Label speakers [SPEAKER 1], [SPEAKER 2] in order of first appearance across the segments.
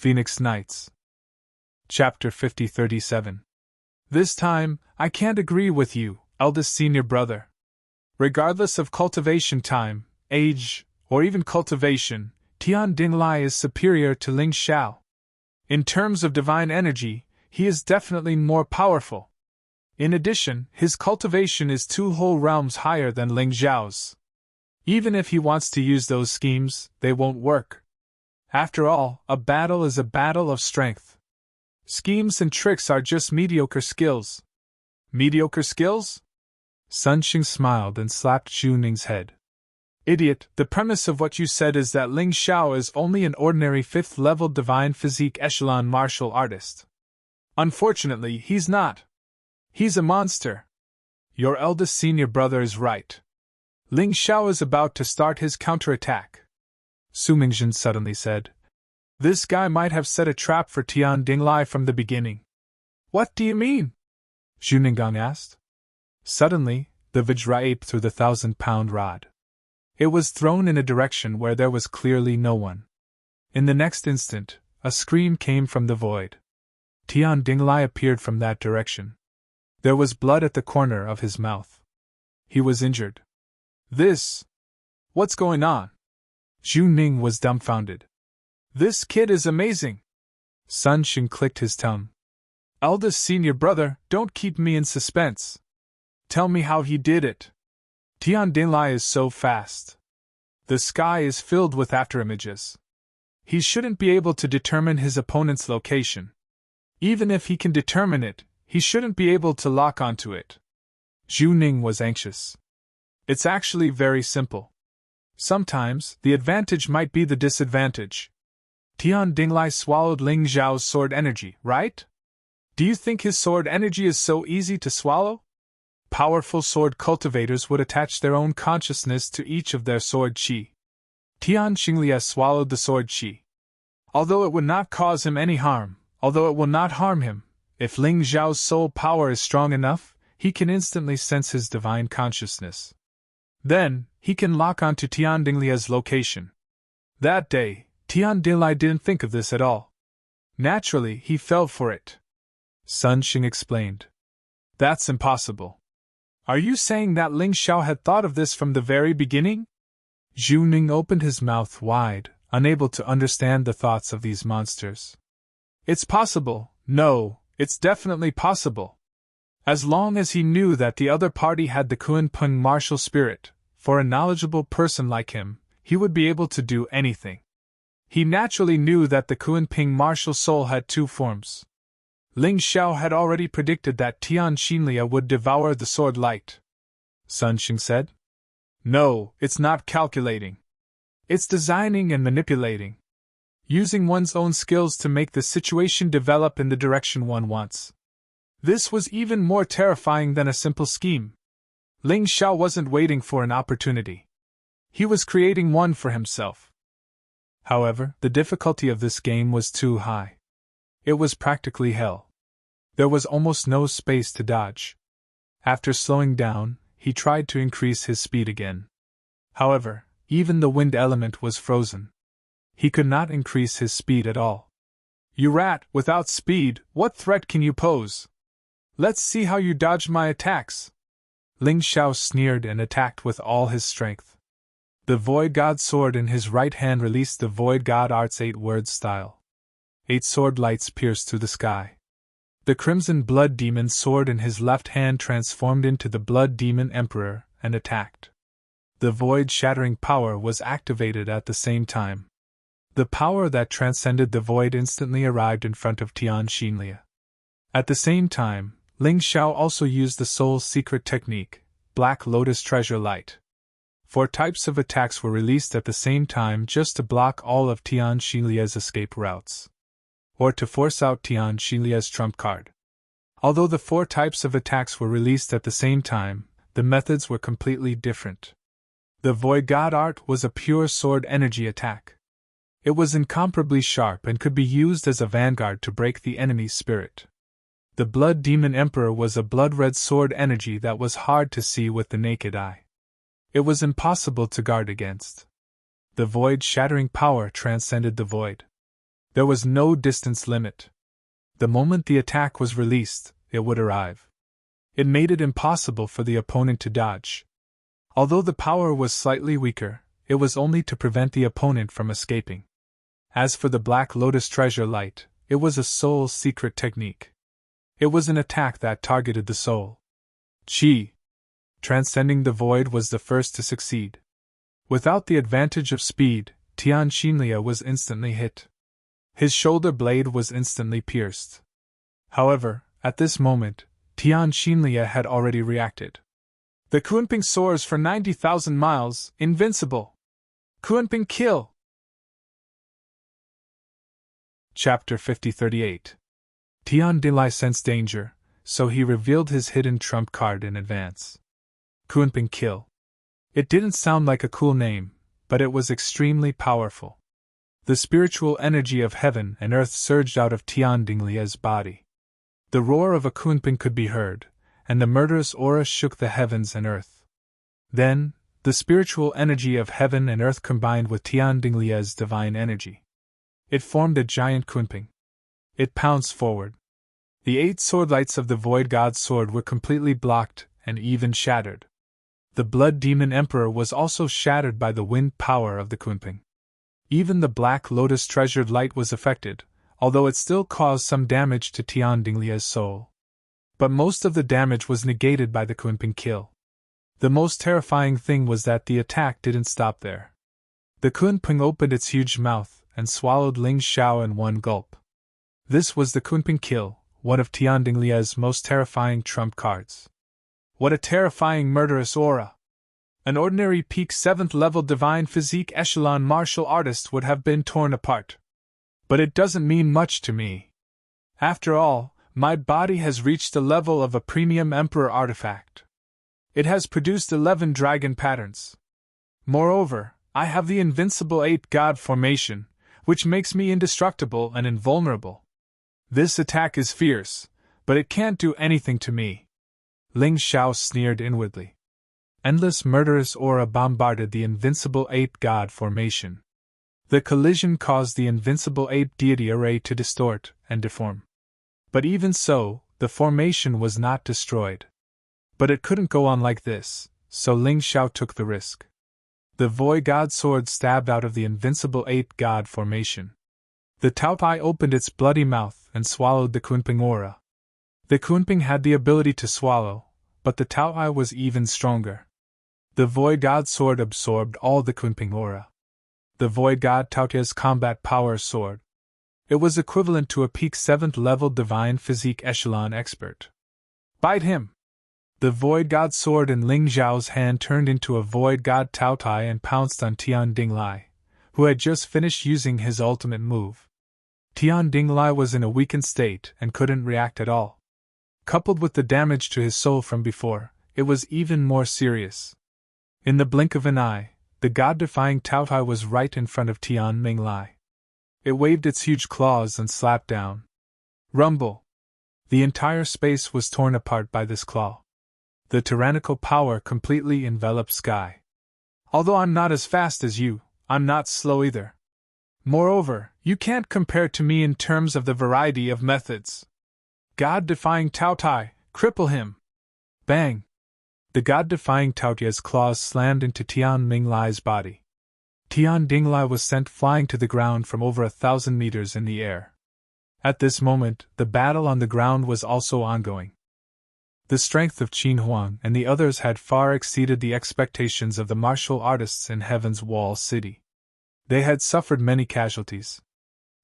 [SPEAKER 1] Phoenix Knights. Chapter 50-37. This time, I can't agree with you, eldest senior brother. Regardless of cultivation time, age, or even cultivation, Tian Dinglai is superior to Ling Xiao. In terms of divine energy, he is definitely more powerful. In addition, his cultivation is 2 whole realms higher than Ling Xiao's. Even if he wants to use those schemes, they won't work. After all, a battle is a battle of strength. Schemes and tricks are just mediocre skills. Mediocre skills? Sun Xing smiled and slapped Zhu Ning's head. Idiot, the premise of what you said is that Ling Xiao is only an ordinary 5th-level divine physique echelon martial artist. Unfortunately, he's not. He's a monster. Your eldest senior brother is right. Ling Xiao is about to start his counterattack. Su Mingjin suddenly said. This guy might have set a trap for Tian Dinglai from the beginning. What do you mean? Zhu Ninggang asked. Suddenly, the Vajra aped through the 1,000-pound rod. It was thrown in a direction where there was clearly no one. In the next instant, a scream came from the void. Tian Dinglai appeared from that direction. There was blood at the corner of his mouth. He was injured. What's going on? Zhu Ning was dumbfounded. This kid is amazing. Sun Xing clicked his tongue. Eldest senior brother, don't keep me in suspense. Tell me how he did it. Tian Dinglai is so fast. The sky is filled with afterimages. He shouldn't be able to determine his opponent's location. Even if he can determine it, he shouldn't be able to lock onto it. Zhu Ning was anxious. It's actually very simple. Sometimes, the advantage might be the disadvantage. Tian Dinglai swallowed Ling Xiao's sword energy, right? Do you think his sword energy is so easy to swallow? Powerful sword cultivators would attach their own consciousness to each of their sword qi. Tian Xinglia swallowed the sword qi. Although it would not cause him any harm, although it will not harm him, if Ling Xiao's soul power is strong enough, he can instantly sense his divine consciousness. Then, he can lock onto Tian Dinglia's location. That day, Tian Dinglai didn't think of this at all. Naturally, he fell for it. Sun Xing explained. That's impossible. Are you saying that Ling Xiao had thought of this from the very beginning? Zhu Ning opened his mouth wide, unable to understand the thoughts of these monsters. It's possible. No, it's definitely possible. As long as he knew that the other party had the Kunpeng martial spirit, for a knowledgeable person like him, he would be able to do anything. He naturally knew that the Kunpeng martial soul had 2 forms. Ling Xiao had already predicted that Tian Xinglia would devour the sword light. Sun Xing said. No, it's not calculating. It's designing and manipulating. Using one's own skills to make the situation develop in the direction one wants. This was even more terrifying than a simple scheme. Ling Xiao wasn't waiting for an opportunity. He was creating one for himself. However, the difficulty of this game was too high. It was practically hell. There was almost no space to dodge. After slowing down, he tried to increase his speed again. However, even the wind element was frozen. He could not increase his speed at all. You rat, without speed, what threat can you pose? Let's see how you dodge my attacks. Ling Xiao sneered and attacked with all his strength. The Void God sword in his right hand released the Void God Art's 8-word style. 8 sword lights pierced through the sky. The Crimson Blood Demon sword in his left hand transformed into the Blood Demon Emperor and attacked. The void-shattering power was activated at the same time. The power that transcended the void instantly arrived in front of Tian Xinglia. At the same time, Ling Xiao also used the soul's secret technique, Black Lotus Treasure Light. 4 types of attacks were released at the same time just to block all of Tian Xinglia's escape routes. Or to force out Tian Xinglia's trump card. Although the 4 types of attacks were released at the same time, the methods were completely different. The Void God Art was a pure sword energy attack. It was incomparably sharp and could be used as a vanguard to break the enemy's spirit. The Blood Demon Emperor was a blood-red sword energy that was hard to see with the naked eye. It was impossible to guard against. The void-shattering power transcended the void. There was no distance limit. The moment the attack was released, it would arrive. It made it impossible for the opponent to dodge. Although the power was slightly weaker, it was only to prevent the opponent from escaping. As for the Black Lotus treasure light, it was a soul's secret technique. It was an attack that targeted the soul. Chi, transcending the void, was the first to succeed. Without the advantage of speed, Tian Xinlia was instantly hit. His shoulder blade was instantly pierced. However, at this moment, Tian Xinlia had already reacted. The Kunping soars for 90,000 miles, invincible. Kunping kill! Chapter 5038. Tian Dinglai sensed danger, so he revealed his hidden trump card in advance. Kunping kill. It didn't sound like a cool name, but it was extremely powerful. The spiritual energy of heaven and earth surged out of Tian Dinglia's body. The roar of a Kunping could be heard, and the murderous aura shook the heavens and earth. Then, the spiritual energy of heaven and earth combined with Tian Dinglia's divine energy. It formed a giant Kunping. It pounced forward. The 8 sword lights of the Void God's sword were completely blocked and even shattered. The Blood Demon Emperor was also shattered by the wind power of the Kunping. Even the Black Lotus treasured light was affected, although it still caused some damage to Tian Dinglia's soul. But most of the damage was negated by the Kunping kill. The most terrifying thing was that the attack didn't stop there. The Kunping opened its huge mouth and swallowed Ling Xiao in one gulp. This was the Kunping kill, one of Tian Dinglia's most terrifying trump cards. What a terrifying murderous aura! An ordinary peak 7th level divine physique echelon martial artist would have been torn apart. But it doesn't mean much to me. After all, my body has reached the level of a premium emperor artifact. It has produced 11 dragon patterns. Moreover, I have the invincible 8 god formation, which makes me indestructible and invulnerable. This attack is fierce, but it can't do anything to me. Ling Xiao sneered inwardly. Endless murderous aura bombarded the invincible 8 god formation. The collision caused the invincible 8 deity array to distort and deform. But even so, the formation was not destroyed. But it couldn't go on like this, so Ling Xiao took the risk. The Void God sword stabbed out of the invincible 8 god formation. The Taopai opened its bloody mouth and swallowed the Kunping aura. The Kunping had the ability to swallow, but the Taopai was even stronger. The Void God sword absorbed all the Kunping aura. The Void God Taotia's combat power sword. It was equivalent to a peak 7th level divine physique echelon expert. Bite him! The Void God sword in Ling Xiao's hand turned into a Void God Taotai and pounced on Tian Dinglai, who had just finished using his ultimate move. Tian Dinglai was in a weakened state and couldn't react at all. Coupled with the damage to his soul from before, it was even more serious. In the blink of an eye, the god-defying Taotai was right in front of Tian Minglai. It waved its huge claws and slapped down. Rumble! The entire space was torn apart by this claw. The tyrannical power completely enveloped sky. Although I'm not as fast as you, I'm not slow either. Moreover, you can't compare to me in terms of the variety of methods. God-defying Taotai, cripple him! Bang! The god-defying Taotia's claws slammed into Tian Minglai's body. Tian Dinglai was sent flying to the ground from over 1,000 meters in the air. At this moment, the battle on the ground was also ongoing. The strength of Qin Huang and the others had far exceeded the expectations of the martial artists in Heaven's Wall City. They had suffered many casualties.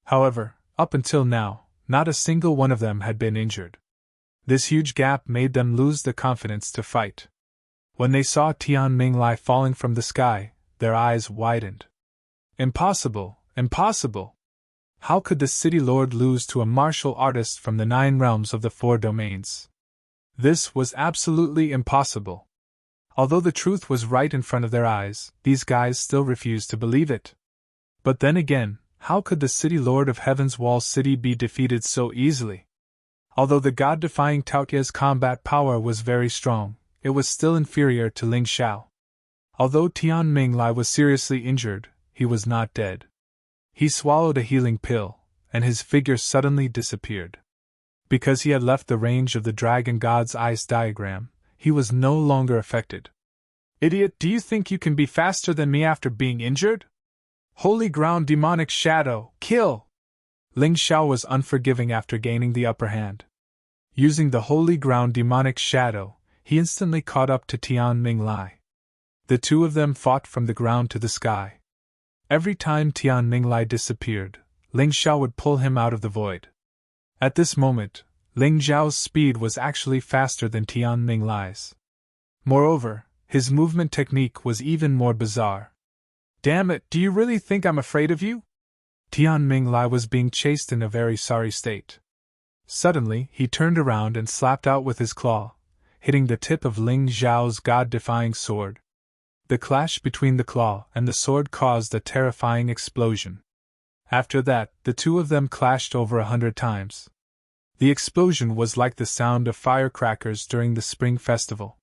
[SPEAKER 1] However, up until now, not a single one of them had been injured. This huge gap made them lose the confidence to fight. When they saw Tian Minglai falling from the sky, their eyes widened. Impossible! Impossible! How could the city lord lose to a martial artist from the 9 realms of the 4 domains? This was absolutely impossible. Although the truth was right in front of their eyes, these guys still refused to believe it. But then again, how could the city lord of Heaven's Wall City be defeated so easily? Although the god-defying Taotia's combat power was very strong, it was still inferior to Ling Xiao. Although Tian Minglai was seriously injured, he was not dead. He swallowed a healing pill, and his figure suddenly disappeared. Because he had left the range of the dragon god's ice diagram, he was no longer affected. Idiot, do you think you can be faster than me after being injured? Holy ground demonic shadow, kill! Ling Xiao was unforgiving after gaining the upper hand. Using the holy ground demonic shadow, he instantly caught up to Tian Minglai. The two of them fought from the ground to the sky. Every time Tian Minglai disappeared, Ling Xiao would pull him out of the void. At this moment, Ling Xiao's speed was actually faster than Tian Minglai's. Moreover, his movement technique was even more bizarre. Damn it, do you really think I'm afraid of you? Tian Minglai was being chased in a very sorry state. Suddenly, he turned around and slapped out with his claw, hitting the tip of Ling Xiao's god-defying sword. The clash between the claw and the sword caused a terrifying explosion. After that, the two of them clashed over 100 times. The explosion was like the sound of firecrackers during the Spring Festival.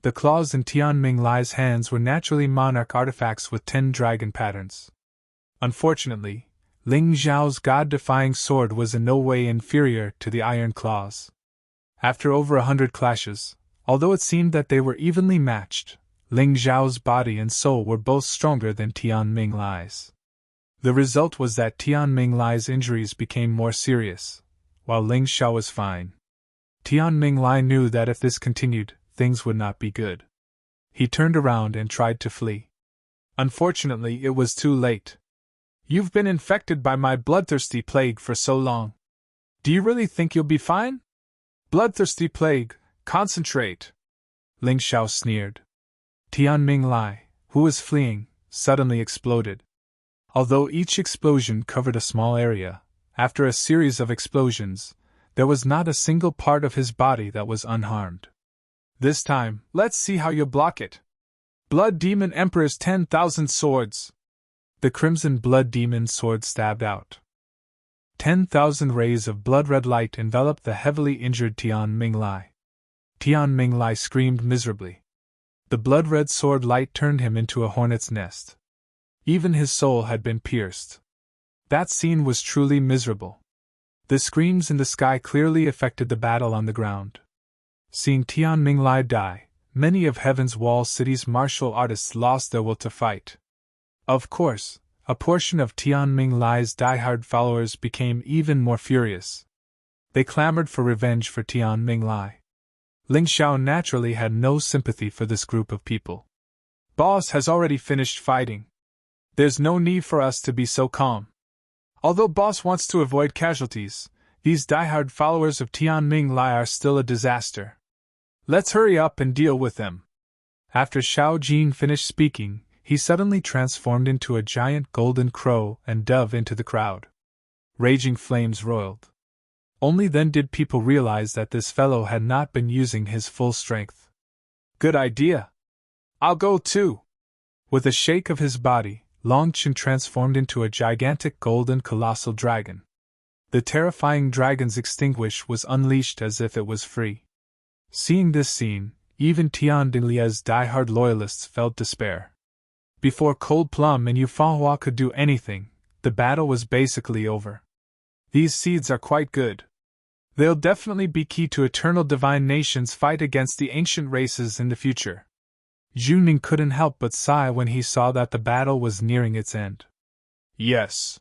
[SPEAKER 1] The claws in Tian Minglai's hands were naturally monarch artifacts with 10 dragon patterns. Unfortunately, Ling Xiao's god-defying sword was in no way inferior to the iron claws. After over 100 clashes, although it seemed that they were evenly matched, Ling Xiao's body and soul were both stronger than Tian Minglai's. The result was that Tian Minglai's injuries became more serious, while Ling Xiao was fine. Tian Minglai knew that if this continued, things would not be good. He turned around and tried to flee. Unfortunately, it was too late. You've been infected by my bloodthirsty plague for so long. Do you really think you'll be fine? Bloodthirsty plague, concentrate! Ling Xiao sneered. Tian Minglai, who was fleeing, suddenly exploded. Although each explosion covered a small area, after a series of explosions, there was not a single part of his body that was unharmed. This time, let's see how you'll block it. Blood Demon Emperor's 10,000 swords! The Crimson Blood Demon sword stabbed out. 10,000 rays of blood-red light enveloped the heavily injured Tian Minglai. Tian Minglai screamed miserably. The blood-red sword light turned him into a hornet's nest. Even his soul had been pierced. That scene was truly miserable. The screams in the sky clearly affected the battle on the ground. Seeing Tian Minglai die, many of Heaven's Wall City's martial artists lost their will to fight. Of course, a portion of Tian Minglai's diehard followers became even more furious. They clamored for revenge for Tian Minglai. Ling Xiao naturally had no sympathy for this group of people. Boss has already finished fighting. There's no need for us to be so calm. Although Boss wants to avoid casualties, these diehard followers of Tian Minglai are still a disaster. Let's hurry up and deal with them. After Xiao Jin finished speaking, he suddenly transformed into a giant golden crow and dove into the crowd. Raging flames roiled. Only then did people realize that this fellow had not been using his full strength. Good idea. I'll go too. With a shake of his body, Long Chen transformed into a gigantic golden colossal dragon. The terrifying dragon's extinguish was unleashed as if it was free. Seeing this scene, even Tian Dinglie's diehard loyalists felt despair. Before Cold Plum and Yufanhua could do anything, the battle was basically over. These seeds are quite good. They'll definitely be key to eternal divine nations' fight against the ancient races in the future. Zhu Ning couldn't help but sigh when he saw that the battle was nearing its end. Yes.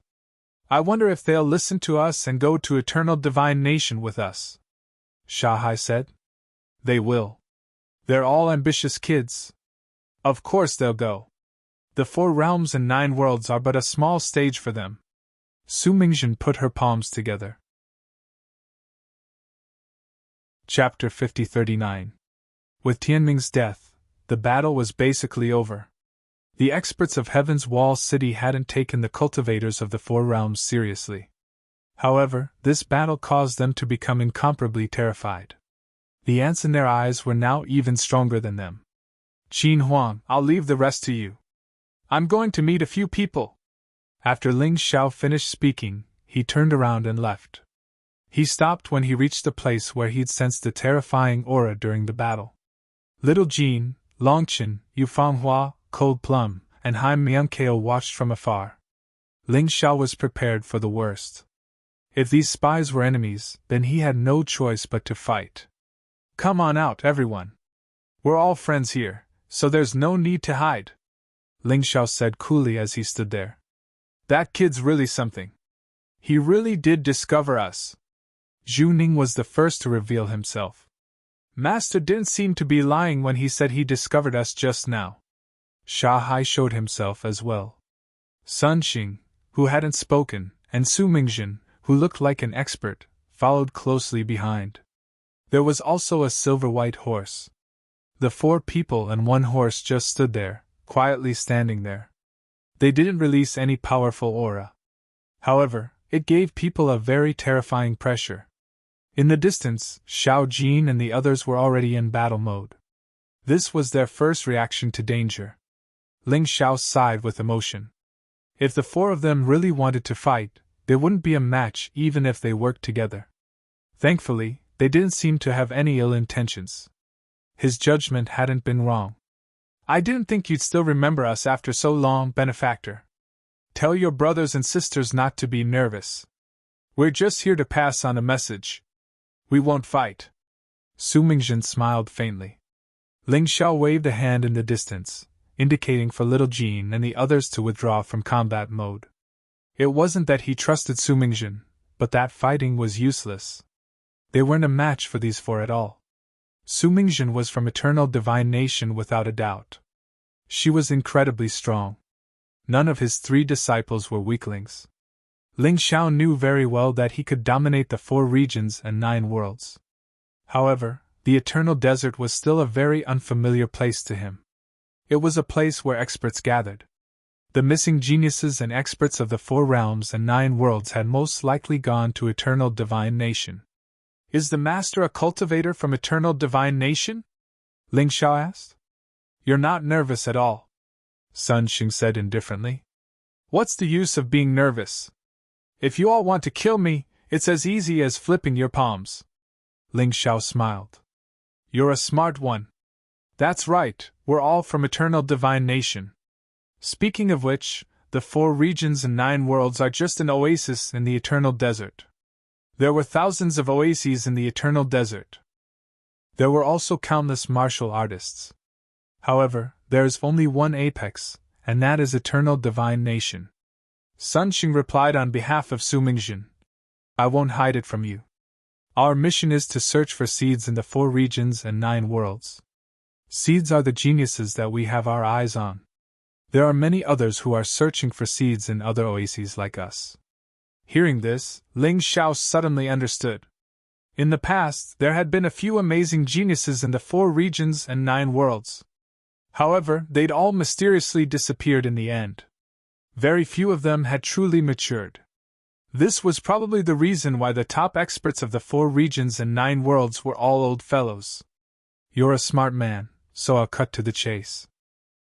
[SPEAKER 1] I wonder if they'll listen to us and go to eternal divine nation with us. Shahai said. They will. They're all ambitious kids. Of course they'll go. The 4 realms and 9 worlds are but a small stage for them. Su Mingjin put her palms together. Chapter 5039. With Tianming's death, the battle was basically over. The experts of Heaven's Wall City hadn't taken the cultivators of the 4 realms seriously. However, this battle caused them to become incomparably terrified. The ants in their eyes were now even stronger than them. Qin Huang, I'll leave the rest to you. I'm going to meet a few people. After Ling Xiao finished speaking, he turned around and left. He stopped when he reached the place where he'd sensed the terrifying aura during the battle. Little Jean, Longchen, Yufanhua, Cold Plum, and Han Myungkeo watched from afar. Ling Xiao was prepared for the worst. If these spies were enemies, then he had no choice but to fight. Come on out, everyone. We're all friends here, so there's no need to hide, Ling Xiao said coolly as he stood there. That kid's really something. He really did discover us. Zhu Ning was the first to reveal himself. Master didn't seem to be lying when he said he discovered us just now. Sha Hai showed himself as well. Sun Xing, who hadn't spoken, and Su Mingjin, who looked like an expert, followed closely behind. There was also a silver-white horse. The 4 people and 1 horse just stood there, quietly standing there. They didn't release any powerful aura. However, it gave people a very terrifying pressure. In the distance, Xiao Jin and the others were already in battle mode. This was their first reaction to danger. Ling Xiao sighed with emotion. If the 4 of them really wanted to fight, they wouldn't be a match even if they worked together. Thankfully, they didn't seem to have any ill intentions. His judgment hadn't been wrong. I didn't think you'd still remember us after so long, benefactor. Tell your brothers and sisters not to be nervous. We're just here to pass on a message. We won't fight. Su Mingjin smiled faintly. Ling Xiao waved a hand in the distance, indicating for little Jean and the others to withdraw from combat mode. It wasn't that he trusted Su Mingjin, but that fighting was useless. They weren't a match for these 4 at all. Su Mingjin was from Eternal Divine Nation without a doubt. She was incredibly strong. None of his 3 disciples were weaklings. Ling Xiao knew very well that he could dominate the 4 regions and 9 worlds. However, the Eternal Desert was still a very unfamiliar place to him. It was a place where experts gathered. The missing geniuses and experts of the 4 realms and 9 worlds had most likely gone to Eternal Divine Nation. Is the Master a cultivator from Eternal Divine Nation? Ling Xiao asked. You're not nervous at all, Sun Xing said indifferently. What's the use of being nervous? If you all want to kill me, it's as easy as flipping your palms. Ling Xiao smiled. You're a smart one. That's right, we're all from Eternal Divine Nation. Speaking of which, the 4 regions and 9 worlds are just an oasis in the Eternal Desert. There were thousands of oases in the Eternal Desert. There were also countless martial artists. However, there is only one apex, and that is Eternal Divine Nation. Sun Xing replied on behalf of Su Mingjin. I won't hide it from you. Our mission is to search for seeds in the 4 regions and 9 worlds. Seeds are the geniuses that we have our eyes on. There are many others who are searching for seeds in other oases like us. Hearing this, Ling Xiao suddenly understood. In the past, there had been a few amazing geniuses in the 4 regions and 9 worlds. However, they'd all mysteriously disappeared in the end. Very few of them had truly matured. This was probably the reason why the top experts of the 4 regions and 9 worlds were all old fellows. You're a smart man, so I'll cut to the chase.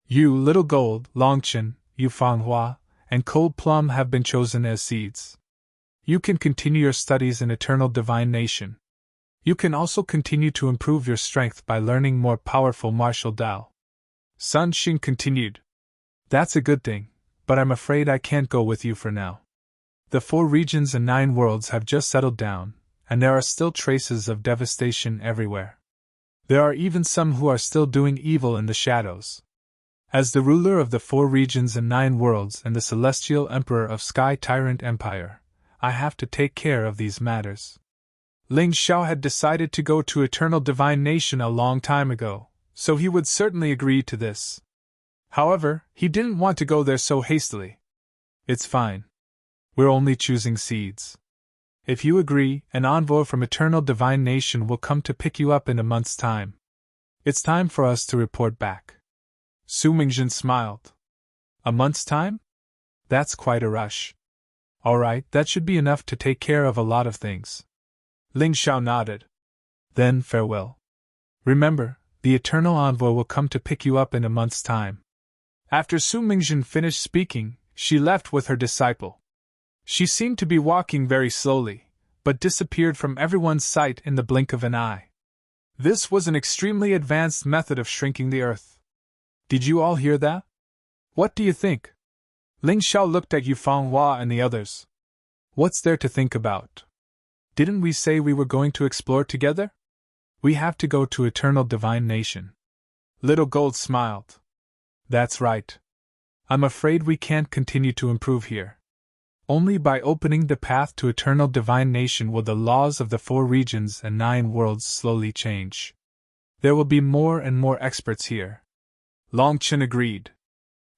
[SPEAKER 1] You, Little Gold, Longchen, Yufang Hua, and Cold Plum have been chosen as seeds. You can continue your studies in Eternal Divine Nation. You can also continue to improve your strength by learning more powerful martial Dao. Sun Xing continued. That's a good thing, but I'm afraid I can't go with you for now. The 4 regions and 9 worlds have just settled down, and there are still traces of devastation everywhere. There are even some who are still doing evil in the shadows. As the ruler of the 4 regions and 9 worlds and the celestial emperor of Sky Tyrant Empire, I have to take care of these matters. Ling Xiao had decided to go to Eternal Divine Nation a long time ago, so he would certainly agree to this. However, he didn't want to go there so hastily. It's fine. We're only choosing seeds. If you agree, an envoy from Eternal Divine Nation will come to pick you up in a month's time. It's time for us to report back. Su Mingjin smiled. A month's time? That's quite a rush. Alright, that should be enough to take care of a lot of things. Ling Xiao nodded. Then farewell. Remember, the Eternal Envoy will come to pick you up in a month's time. After Su Mingjin finished speaking, she left with her disciple. She seemed to be walking very slowly, but disappeared from everyone's sight in the blink of an eye. This was an extremely advanced method of shrinking the earth. Did you all hear that? What do you think? Ling Xiao looked at Yufang Hua and the others. What's there to think about? Didn't we say we were going to explore together? We have to go to Eternal Divine Nation. Little Gold smiled. That's right. I'm afraid we can't continue to improve here. Only by opening the path to Eternal Divine Nation will the laws of the 4 regions and 9 worlds slowly change. There will be more and more experts here. Longchen agreed.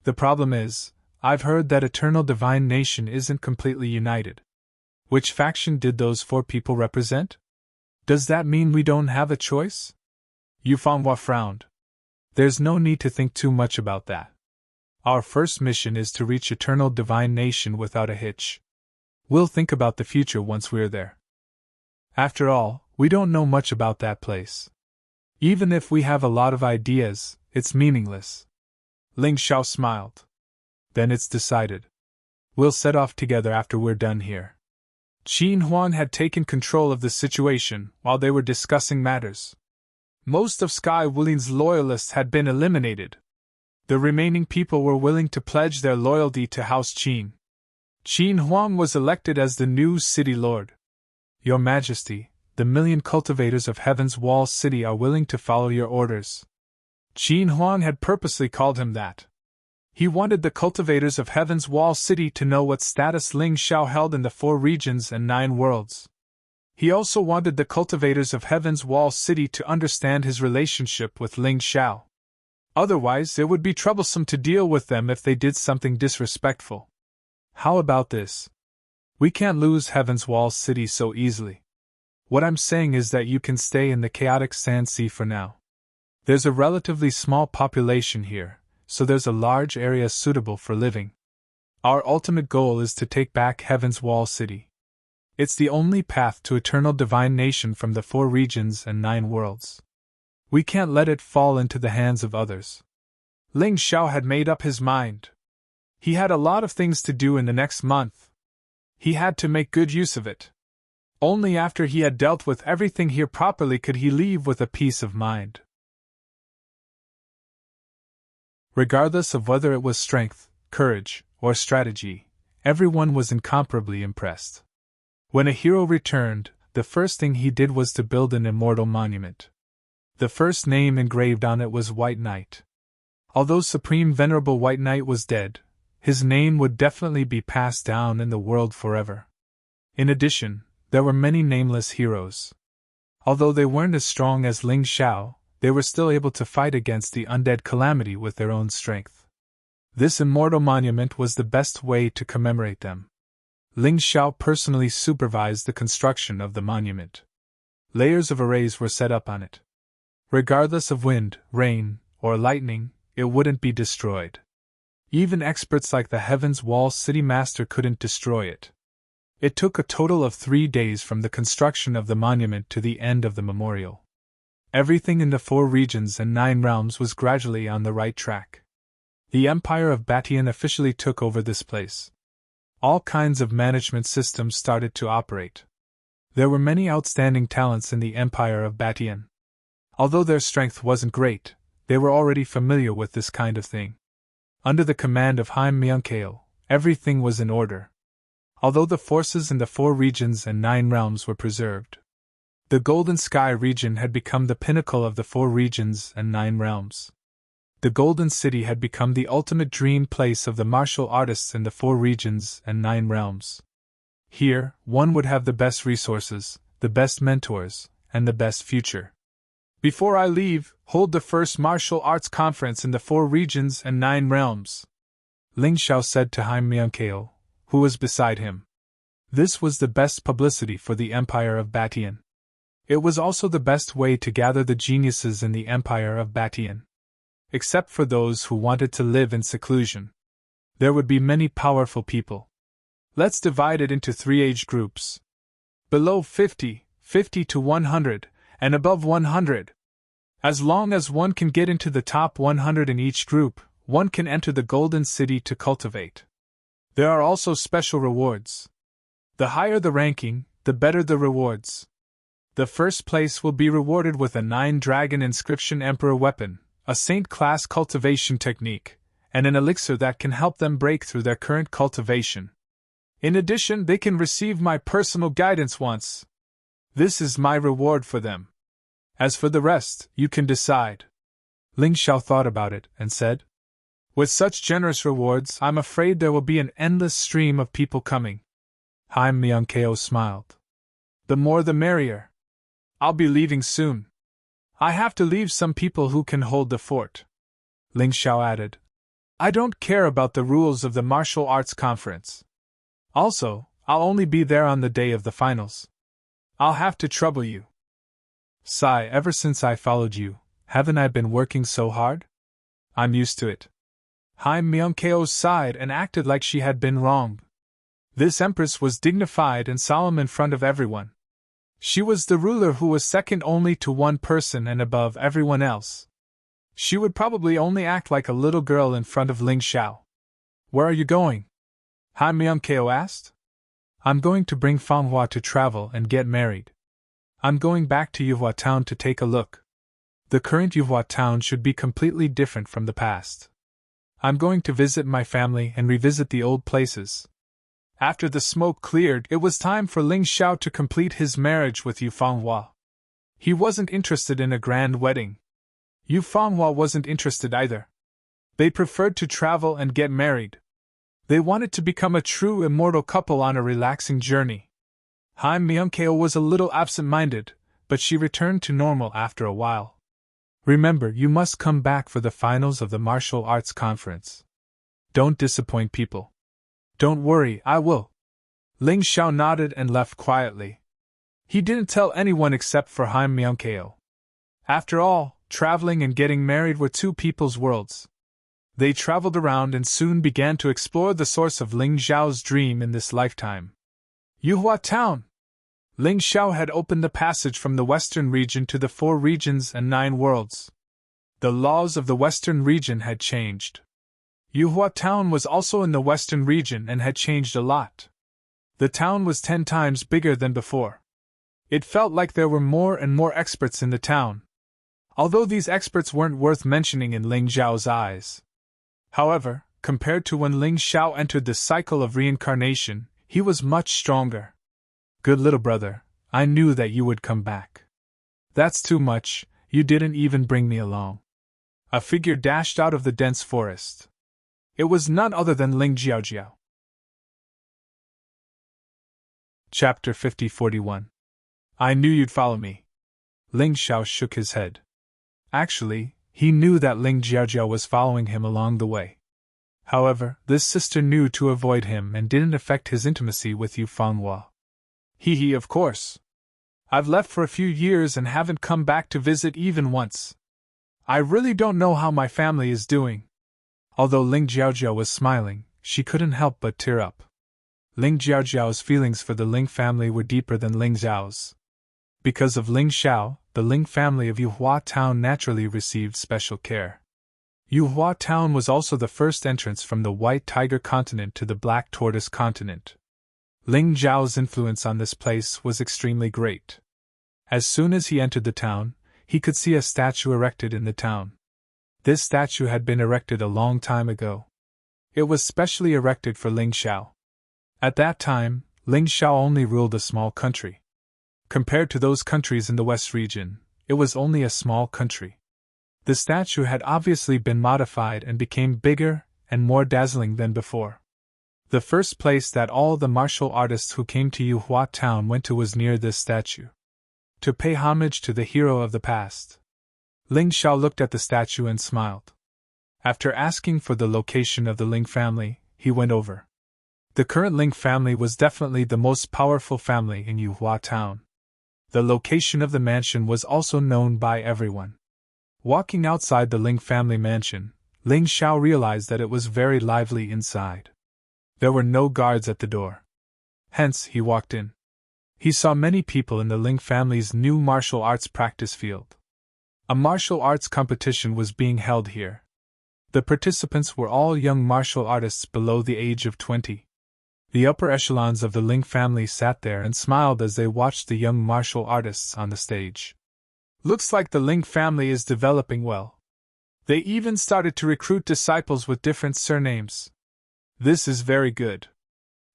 [SPEAKER 1] The problem is, I've heard that Eternal Divine Nation isn't completely united. Which faction did those 4 people represent? Does that mean we don't have a choice? Yufanhua frowned. There's no need to think too much about that. Our first mission is to reach Eternal Divine Nation without a hitch. We'll think about the future once we're there. After all, we don't know much about that place. Even if we have a lot of ideas, it's meaningless. Ling Xiao smiled. Then it's decided. We'll set off together after we're done here. Qin Huang had taken control of the situation while they were discussing matters. Most of Sky Wulin's loyalists had been eliminated. The remaining people were willing to pledge their loyalty to House Qin. Qin Huang was elected as the new city lord. Your Majesty, the 1,000,000 cultivators of Heaven's Wall City are willing to follow your orders. Qin Huang had purposely called him that. He wanted the cultivators of Heaven's Wall City to know what status Ling Xiao held in the 4 regions and 9 worlds. He also wanted the cultivators of Heaven's Wall City to understand his relationship with Ling Xiao. Otherwise, it would be troublesome to deal with them if they did something disrespectful. How about this? We can't lose Heaven's Wall City so easily. What I'm saying is that you can stay in the chaotic Sand Sea for now. There's a relatively small population here, so there's a large area suitable for living. Our ultimate goal is to take back Heaven's Wall City. It's the only path to Eternal Divine Nation from the 4 regions and 9 worlds. We can't let it fall into the hands of others. Ling Xiao had made up his mind. He had a lot of things to do in the next month. He had to make good use of it. Only after he had dealt with everything here properly could he leave with a peace of mind. Regardless of whether it was strength, courage, or strategy, everyone was incomparably impressed. When a hero returned, the first thing he did was to build an immortal monument. The first name engraved on it was White Knight. Although Supreme Venerable White Knight was dead, his name would definitely be passed down in the world forever. In addition, there were many nameless heroes. Although they weren't as strong as Ling Xiao, they were still able to fight against the undead calamity with their own strength. This immortal monument was the best way to commemorate them. Ling Xiao personally supervised the construction of the monument. Layers of arrays were set up on it. Regardless of wind, rain, or lightning, it wouldn't be destroyed. Even experts like the Heaven's Wall City Master couldn't destroy it. It took a total of 3 days from the construction of the monument to the end of the memorial. Everything in the 4 regions and 9 realms was gradually on the right track. The Empire of Batian officially took over this place. All kinds of management systems started to operate. There were many outstanding talents in the Empire of Batian. Although their strength wasn't great, they were already familiar with this kind of thing. Under the command of Haim Myunkale, everything was in order. Although the forces in the 4 regions and 9 realms were preserved, the Golden Sky region had become the pinnacle of the 4 regions and 9 realms. The Golden City had become the ultimate dream place of the martial artists in the 4 regions and 9 realms. Here, one would have the best resources, the best mentors, and the best future. Before I leave, hold the first martial arts conference in the 4 regions and 9 realms, Ling Xiao said to Haim Myunkale, who was beside him. This was the best publicity for the Empire of Batian. It was also the best way to gather the geniuses in the Empire of Batian. Except for those who wanted to live in seclusion. There would be many powerful people. Let's divide it into 3 age groups. Below 50, 50 to 100, and above 100. As long as one can get into the top 100 in each group, one can enter the Golden City to cultivate. There are also special rewards. The higher the ranking, the better the rewards. The first place will be rewarded with a 9-dragon inscription Emperor weapon, a Saint-class cultivation technique, and an elixir that can help them break through their current cultivation. In addition, they can receive my personal guidance once. This is my reward for them. As for the rest, you can decide. Ling Xiao thought about it and said, with such generous rewards, I'm afraid there will be an endless stream of people coming. Hai Myung-keo smiled. The more the merrier. I'll be leaving soon. I have to leave some people who can hold the fort. Ling Xiao added, I don't care about the rules of the martial arts conference. Also, I'll only be there on the day of the finals. I'll have to trouble you. Sigh, ever since I followed you, haven't I been working so hard? I'm used to it. Hai Myung-keo sighed and acted like she had been wrong. This empress was dignified and solemn in front of everyone. She was the ruler who was second only to one person and above everyone else. She would probably only act like a little girl in front of Ling Xiao. Where are you going? Hai Myung-keo asked. I'm going to bring Fanghua to travel and get married. I'm going back to Yuhua Town to take a look. The current Yuhua Town should be completely different from the past. I'm going to visit my family and revisit the old places. After the smoke cleared, it was time for Ling Xiao to complete his marriage with Yu Fanghua. He wasn't interested in a grand wedding. Yu Fanghua wasn't interested either. They preferred to travel and get married. They wanted to become a true immortal couple on a relaxing journey. Hai Myung-keo was a little absent-minded, but she returned to normal after a while. Remember, you must come back for the finals of the martial arts conference. Don't disappoint people. Don't worry, I will. Ling Xiao nodded and left quietly. He didn't tell anyone except for Hai Myung-keo. After all, traveling and getting married were two people's worlds. They traveled around and soon began to explore the source of Ling Xiao's dream in this lifetime. Yuhua Town! Ling Xiao had opened the passage from the western region to the 4 regions and 9 worlds. The laws of the western region had changed. Yuhua Town was also in the western region and had changed a lot. The town was 10 times bigger than before. It felt like there were more and more experts in the town. Although these experts weren't worth mentioning in Ling Xiao's eyes. However, compared to when Ling Xiao entered the cycle of reincarnation, he was much stronger. Good little brother, I knew that you would come back. That's too much, you didn't even bring me along. A figure dashed out of the dense forest. It was none other than Ling Jiaojiao. Chapter 50-41. I knew you'd follow me. Ling Xiao shook his head. Actually, he knew that Ling Jiaojiao was following him along the way. However, this sister knew to avoid him and didn't affect his intimacy with Yu Fanghua. He, of course. I've left for a few years and haven't come back to visit even once. I really don't know how my family is doing. Although Ling Jiaojiao was smiling, she couldn't help but tear up. Ling Jiaojiao's feelings for the Ling family were deeper than Ling Xiao's. Because of Ling Xiao, the Ling family of Yuhua Town naturally received special care. Yuhua Town was also the first entrance from the White Tiger continent to the Black Tortoise continent. Ling Zhao's influence on this place was extremely great. As soon as he entered the town, he could see a statue erected in the town. This statue had been erected a long time ago. It was specially erected for Ling Xiao. At that time, Ling Xiao only ruled a small country. Compared to those countries in the West region, it was only a small country. The statue had obviously been modified and became bigger and more dazzling than before. The first place that all the martial artists who came to Yuhua Town went to was near this statue, to pay homage to the hero of the past. Ling Xiao looked at the statue and smiled. After asking for the location of the Ling family, he went over. The current Ling family was definitely the most powerful family in Yuhua Town. The location of the mansion was also known by everyone. Walking outside the Ling family mansion, Ling Xiao realized that it was very lively inside. There were no guards at the door. Hence, he walked in. He saw many people in the Ling family's new martial arts practice field. A martial arts competition was being held here. The participants were all young martial artists below the age of 20. The upper echelons of the Ling family sat there and smiled as they watched the young martial artists on the stage. Looks like the Ling family is developing well. They even started to recruit disciples with different surnames. This is very good.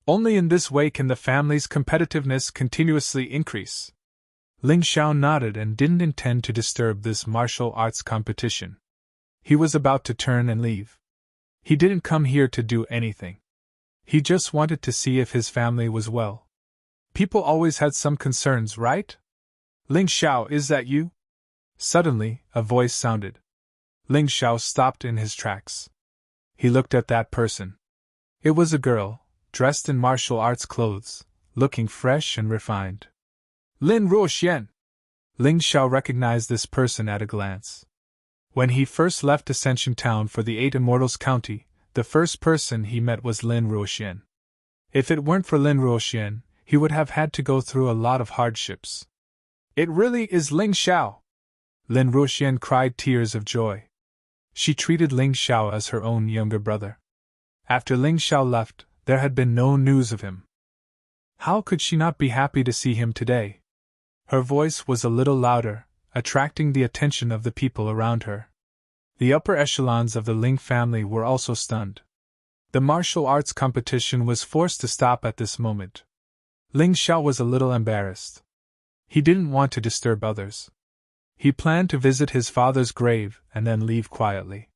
[SPEAKER 1] Only in this way can the family's competitiveness continuously increase. Ling Xiao nodded and didn't intend to disturb this martial arts competition. He was about to turn and leave. He didn't come here to do anything. He just wanted to see if his family was well. People always had some concerns, right? Ling Xiao, is that you? Suddenly, a voice sounded. Ling Xiao stopped in his tracks. He looked at that person. It was a girl, dressed in martial arts clothes, looking fresh and refined. Lin Ruoxian! Ling Xiao recognized this person at a glance. When he first left Ascension Town for the Eight Immortals County, the first person he met was Lin Ruoxian. If it weren't for Lin Ruoxian, he would have had to go through a lot of hardships. It really is Ling Xiao! Lin Ruoxian cried tears of joy. She treated Ling Xiao as her own younger brother. After Ling Xiao left, there had been no news of him. How could she not be happy to see him today? Her voice was a little louder, attracting the attention of the people around her. The upper echelons of the Ling family were also stunned. The martial arts competition was forced to stop at this moment. Ling Xiao was a little embarrassed. He didn't want to disturb others. He planned to visit his father's grave and then leave quietly.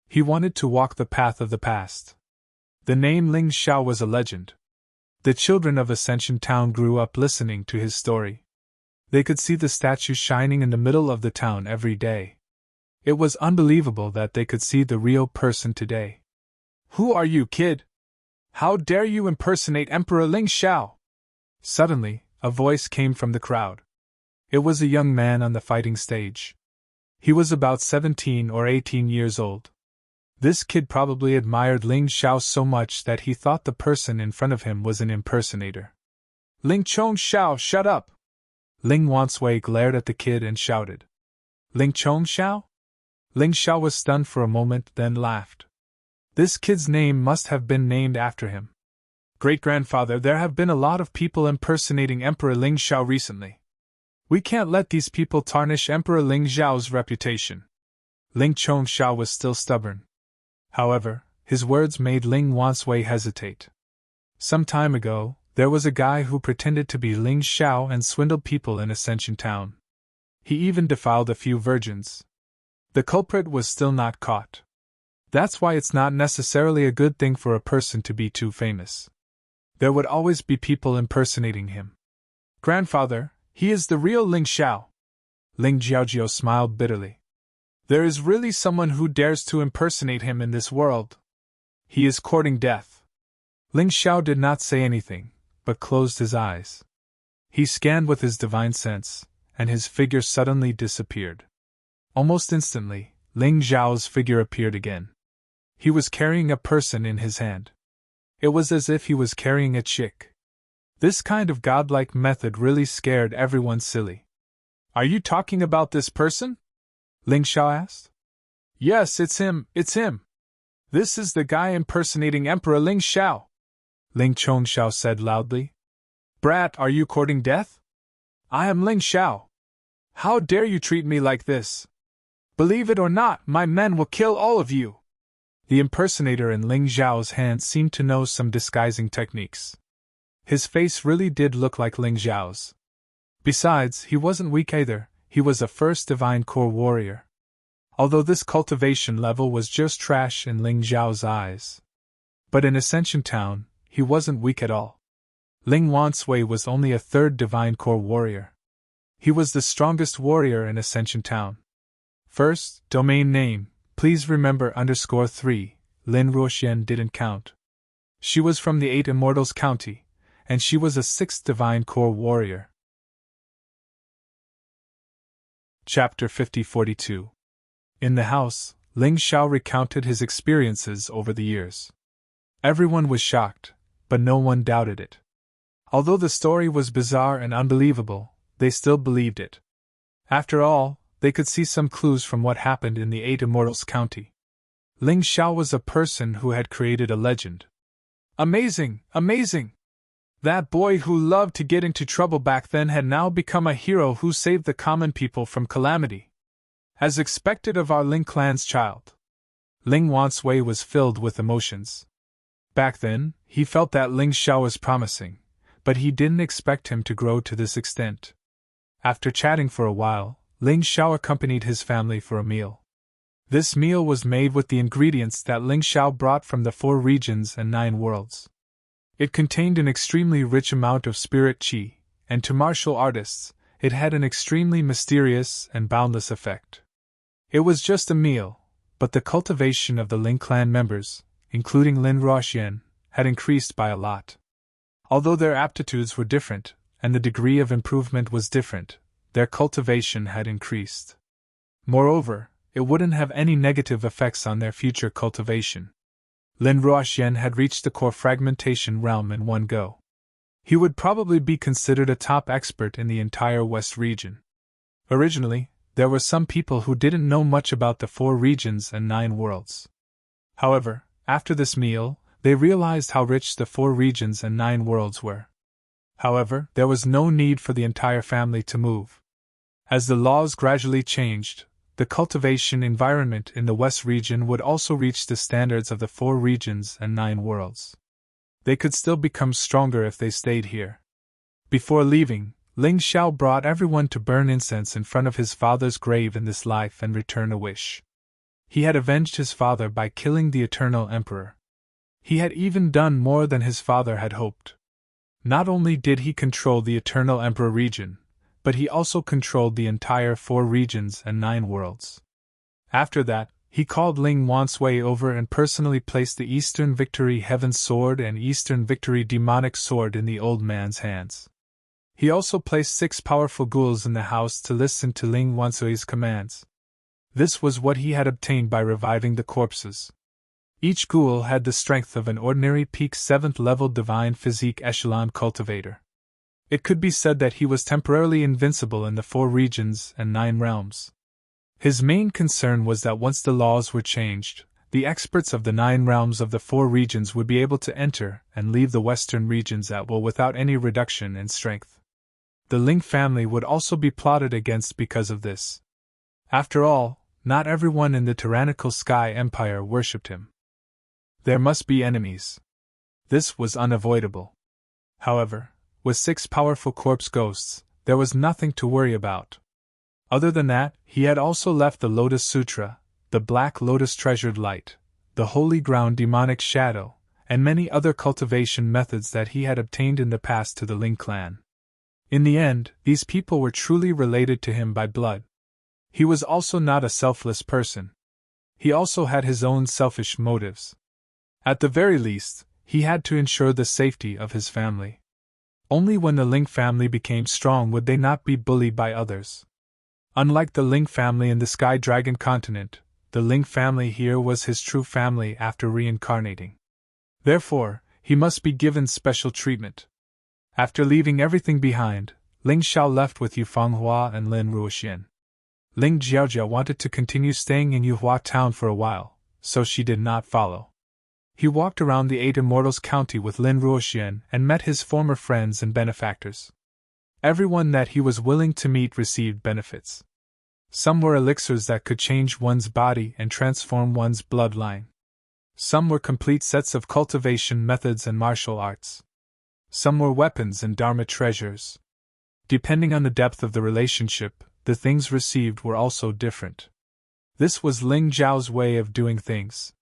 [SPEAKER 1] He wanted to walk the path of the past. The name Ling Xiao was a legend. The children of Ascension Town grew up listening to his story. They could see the statue shining in the middle of the town every day. It was unbelievable that they could see the real person today. Who are you, kid? How dare you impersonate Emperor Ling Xiao? Suddenly, a voice came from the crowd. It was a young man on the fighting stage. He was about 17 or 18 years old. This kid probably admired Ling Xiao so much that he thought the person in front of him was an impersonator. Ling Chong Xiao, shut up! Ling Wansui glared at the kid and shouted. Ling Chong Xiao? Ling Xiao was stunned for a moment, then laughed. This kid's name must have been named after him. Great-grandfather, there have been a lot of people impersonating Emperor Ling Xiao recently. We can't let these people tarnish Emperor Ling Xiao's reputation. Ling Chong Xiao was still stubborn. However, his words made Ling Wansui hesitate. Some time ago, there was a guy who pretended to be Ling Xiao and swindled people in Ascension Town. He even defiled a few virgins. The culprit was still not caught. That's why it's not necessarily a good thing for a person to be too famous. There would always be people impersonating him. Grandfather, he is the real Ling Xiao. Ling Jiaojiao smiled bitterly. There is really someone who dares to impersonate him in this world. He is courting death. Ling Xiao did not say anything, but closed his eyes. He scanned with his divine sense, and his figure suddenly disappeared. Almost instantly, Ling Xiao's figure appeared again. He was carrying a person in his hand. It was as if he was carrying a chick. This kind of godlike method really scared everyone silly. Are you talking about this person? Ling Xiao asked. Yes, it's him. This is the guy impersonating Emperor Ling Xiao. Ling Chong Xiao said loudly. Brat, are you courting death? I am Ling Xiao. How dare you treat me like this? Believe it or not, my men will kill all of you. The impersonator in Ling Xiao's hand seemed to know some disguising techniques. His face really did look like Ling Xiao's. Besides, he wasn't weak either, he was a first divine core warrior. Although this cultivation level was just trash in Ling Xiao's eyes. But in Ascension Town, he wasn't weak at all. Ling Wansui was only a third divine core warrior. He was the strongest warrior in Ascension Town. First, domain name, please remember _3, Lin Ruoxian didn't count. She was from the Eight Immortals County, and she was a 6th divine core warrior. Chapter 50-42. In the house, Ling Xiao recounted his experiences over the years. Everyone was shocked, but no one doubted it. Although the story was bizarre and unbelievable, they still believed it. After all, they could see some clues from what happened in the Eight Immortals County. Ling Xiao was a person who had created a legend. Amazing! Amazing! That boy who loved to get into trouble back then had now become a hero who saved the common people from calamity. As expected of our Ling clan's child. Ling Wansui was filled with emotions. Back then, he felt that Ling Xiao was promising, but he didn't expect him to grow to this extent. After chatting for a while, Ling Xiao accompanied his family for a meal. This meal was made with the ingredients that Ling Xiao brought from the 4 regions and 9 worlds. It contained an extremely rich amount of spirit qi, and to martial artists, it had an extremely mysterious and boundless effect. It was just a meal, but the cultivation of the Ling clan members, including Lin Ruoxian, had increased by a lot. Although their aptitudes were different, and the degree of improvement was different, their cultivation had increased. Moreover, it wouldn't have any negative effects on their future cultivation. Lin Ruoxian had reached the core fragmentation realm in one go. He would probably be considered a top expert in the entire West region. Originally, there were some people who didn't know much about the 4 regions and 9 worlds. However, after this meal, they realized how rich the 4 regions and 9 worlds were. However, there was no need for the entire family to move. As the laws gradually changed, the cultivation environment in the West region would also reach the standards of the 4 regions and 9 worlds. They could still become stronger if they stayed here. Before leaving, Ling Xiao brought everyone to burn incense in front of his father's grave in this life and return a wish. He had avenged his father by killing the Eternal Emperor. He had even done more than his father had hoped. Not only did he control the Eternal Emperor region, but he also controlled the entire 4 regions and 9 worlds. After that, he called Ling Wansui over and personally placed the Eastern Victory Heaven Sword and Eastern Victory Demonic Sword in the old man's hands. He also placed 6 powerful ghouls in the house to listen to Ling Wansui's commands. This was what he had obtained by reviving the corpses. Each ghoul had the strength of an ordinary peak 7th level divine physique echelon cultivator. It could be said that he was temporarily invincible in the 4 regions and 9 realms. His main concern was that once the laws were changed, the experts of the 9 realms of the 4 regions would be able to enter and leave the western regions at will without any reduction in strength. The Ling family would also be plotted against because of this. After all, not everyone in the tyrannical Sky Empire worshipped him. There must be enemies. This was unavoidable. However, with 6 powerful corpse ghosts, there was nothing to worry about. Other than that, he had also left the Lotus Sutra, the Black Lotus Treasured Light, the Holy Ground Demonic Shadow, and many other cultivation methods that he had obtained in the past to the Ling clan. In the end, these people were truly related to him by blood. He was also not a selfless person. He also had his own selfish motives. At the very least, he had to ensure the safety of his family. Only when the Ling family became strong would they not be bullied by others. Unlike the Ling family in the Sky Dragon continent, the Ling family here was his true family after reincarnating. Therefore, he must be given special treatment. After leaving everything behind, Ling Xiao left with Yu Fanghua and Lin Ruoxian. Ling Jiaojia wanted to continue staying in Yuhua town for a while, so she did not follow. He walked around the 8 Immortals County with Lin Ruoxian and met his former friends and benefactors. Everyone that he was willing to meet received benefits. Some were elixirs that could change one's body and transform one's bloodline. Some were complete sets of cultivation methods and martial arts. Some were weapons and dharma treasures. Depending on the depth of the relationship, the things received were also different. This was Ling Zhao's way of doing things.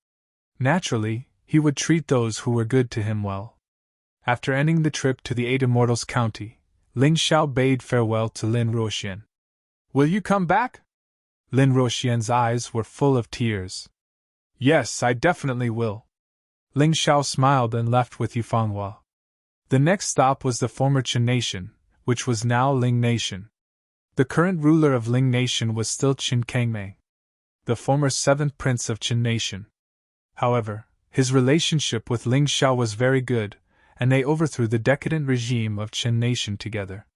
[SPEAKER 1] Naturally, he would treat those who were good to him well. After ending the trip to the 8 Immortals County, Ling Xiao bade farewell to Lin Ruoxian. "Will you come back?" Lin Ruoxian's eyes were full of tears. "Yes, I definitely will." Ling Xiao smiled and left with Yu Fanghua. The next stop was the former Qin Nation, which was now Ling Nation. The current ruler of Ling Nation was still Qin Kangmei, the former 7th prince of Qin Nation. However, his relationship with Ling Xiao was very good, and they overthrew the decadent regime of Qin Nation together.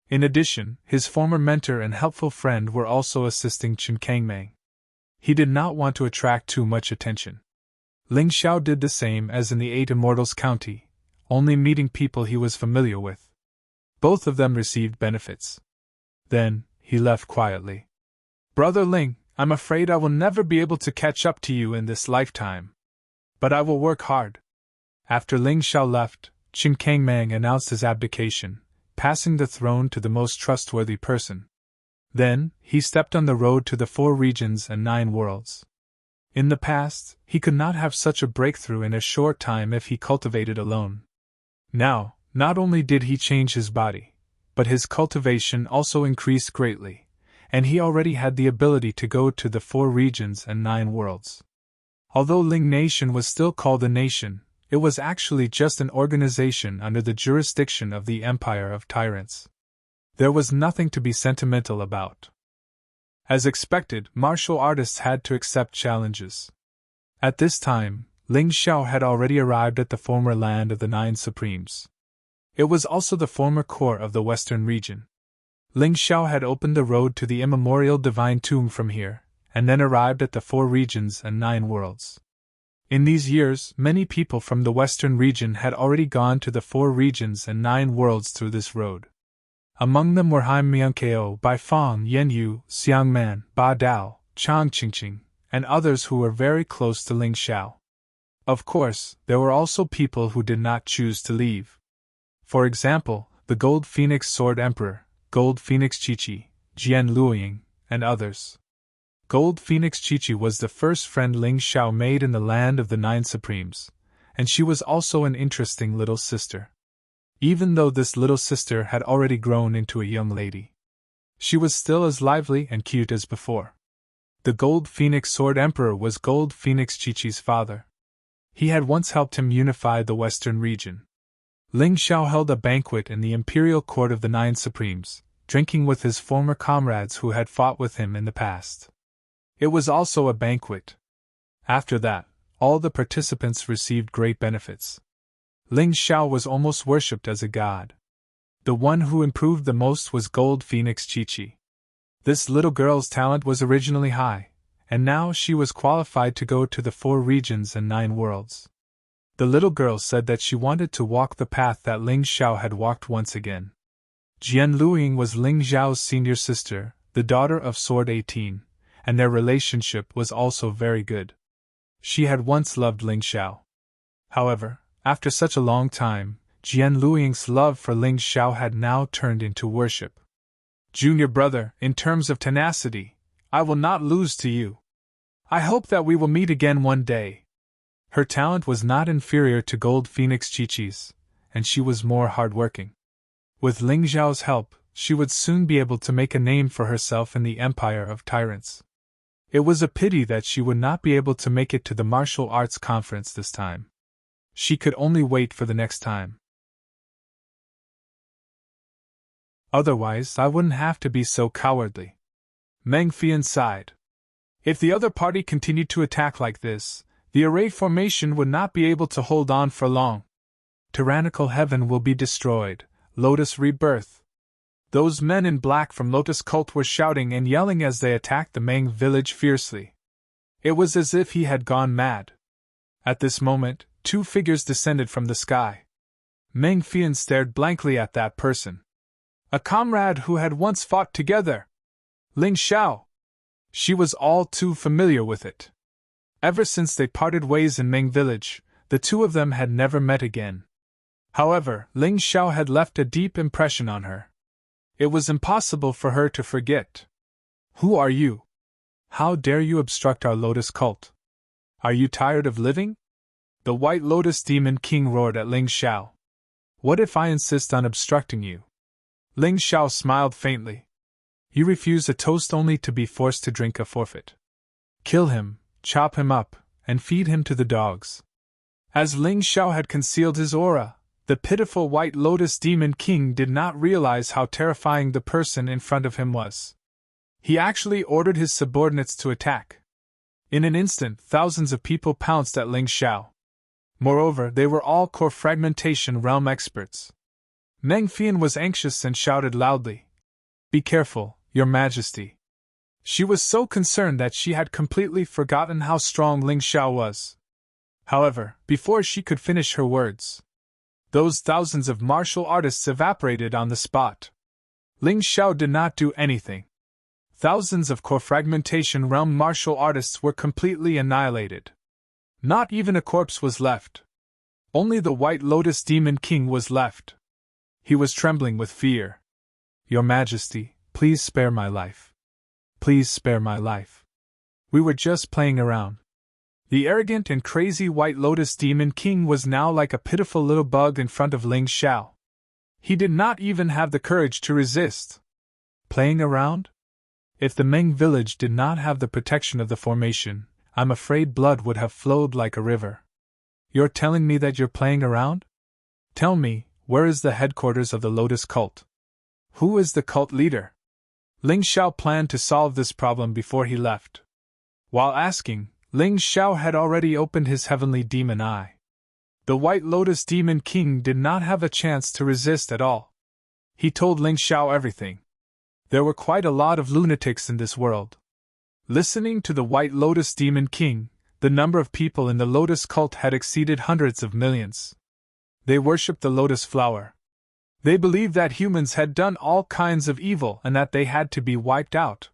[SPEAKER 1] In addition, his former mentor and helpful friend were also assisting Qin Kangmei. He did not want to attract too much attention. Ling Xiao did the same as in the 8 Immortals County, only meeting people he was familiar with. Both of them received benefits. Then, he left quietly. "Brother Ling, I'm afraid I will never be able to catch up to you in this lifetime. But I will work hard." After Ling Xiao left, Qin Kangmang announced his abdication, passing the throne to the most trustworthy person. Then, he stepped on the road to the 4 regions and 9 worlds. In the past, he could not have such a breakthrough in a short time if he cultivated alone. Now, not only did he change his body, but his cultivation also increased greatly, and he already had the ability to go to the 4 regions and 9 worlds. Although Ling Nation was still called a nation, it was actually just an organization under the jurisdiction of the Empire of Tyrants. There was nothing to be sentimental about. As expected, martial artists had to accept challenges. At this time, Ling Xiao had already arrived at the former land of the 9 Supremes. It was also the former core of the Western region. Ling Xiao had opened the road to the immemorial divine tomb from here, and then arrived at the 4 regions and 9 worlds. In these years, many people from the Western region had already gone to the 4 regions and 9 worlds through this road. Among them were Han Miankeo, Bai Fang, Yen Yu, Xiang Man, Ba Dao, Chang Qingqing, and others who were very close to Ling Xiao. Of course, there were also people who did not choose to leave. For example, the Gold Phoenix Sword Emperor, Gold Phoenix Qiqi, Jian Luoying, and others. Gold Phoenix Qiqi was the first friend Ling Xiao made in the land of the 9 Supremes, and she was also an interesting little sister. Even though this little sister had already grown into a young lady, she was still as lively and cute as before. The Gold Phoenix Sword Emperor was Gold Phoenix Qiqi's father. He had once helped him unify the Western region. Ling Xiao held a banquet in the imperial court of the 9 Supremes, drinking with his former comrades who had fought with him in the past. It was also a banquet. After that, all the participants received great benefits. Ling Xiao was almost worshipped as a god. The one who improved the most was Gold Phoenix Qiqi. This little girl's talent was originally high, and now she was qualified to go to the 4 regions and 9 worlds. The little girl said that she wanted to walk the path that Ling Xiao had walked once again. Jian Luoying was Ling Xiao's senior sister, the daughter of Sword 18, and their relationship was also very good. She had once loved Ling Xiao. However, after such a long time, Jian Luoying's love for Ling Xiao had now turned into worship. Junior brother, in terms of tenacity, I will not lose to you. I hope that we will meet again one day. Her talent was not inferior to Gold Phoenix Qiqi's, and she was more hardworking. With Ling Xiao's help, she would soon be able to make a name for herself in the Empire of Tyrants. It was a pity that she would not be able to make it to the martial arts conference this time. She could only wait for the next time. Otherwise, I wouldn't have to be so cowardly. Meng Fian sighed. If the other party continued to attack like this, the array formation would not be able to hold on for long. Tyrannical heaven will be destroyed, Lotus rebirth. Those men in black from Lotus cult were shouting and yelling as they attacked the Meng village fiercely. It was as if he had gone mad. At this moment, 2 figures descended from the sky. Meng Fian stared blankly at that person. A comrade who had once fought together. Ling Xiao. She was all too familiar with it. Ever since they parted ways in Meng village, the 2 of them had never met again. However, Ling Xiao had left a deep impression on her. It was impossible for her to forget. Who are you? How dare you obstruct our Lotus cult? Are you tired of living? The White Lotus Demon King roared at Ling Xiao. What if I insist on obstructing you? Ling Xiao smiled faintly. You refuse a toast only to be forced to drink a forfeit. Kill him, chop him up, and feed him to the dogs. As Ling Xiao had concealed his aura, the pitiful White Lotus Demon King did not realize how terrifying the person in front of him was. He actually ordered his subordinates to attack. In an instant, thousands of people pounced at Ling Xiao. Moreover, they were all core fragmentation realm experts. Meng Fian was anxious and shouted loudly, "Be careful, Your Majesty." She was so concerned that she had completely forgotten how strong Ling Xiao was. However, before she could finish her words, those thousands of martial artists evaporated on the spot. Ling Xiao did not do anything. Thousands of core fragmentation realm martial artists were completely annihilated. Not even a corpse was left. Only the White Lotus Demon King was left. He was trembling with fear. "Your Majesty, please spare my life. Please spare my life. We were just playing around." The arrogant and crazy White Lotus Demon King was now like a pitiful little bug in front of Ling Xiao. He did not even have the courage to resist. Playing around? If the Meng village did not have the protection of the formation, I'm afraid blood would have flowed like a river. "You're telling me that you're playing around? Tell me, where is the headquarters of the Lotus cult? Who is the cult leader?" Ling Xiao planned to solve this problem before he left. While asking, Ling Xiao had already opened his heavenly demon eye. The White Lotus Demon King did not have a chance to resist at all. He told Ling Xiao everything. There were quite a lot of lunatics in this world. Listening to the White Lotus Demon King, the number of people in the Lotus cult had exceeded hundreds of millions. They worshipped the lotus flower. They believed that humans had done all kinds of evil and that they had to be wiped out.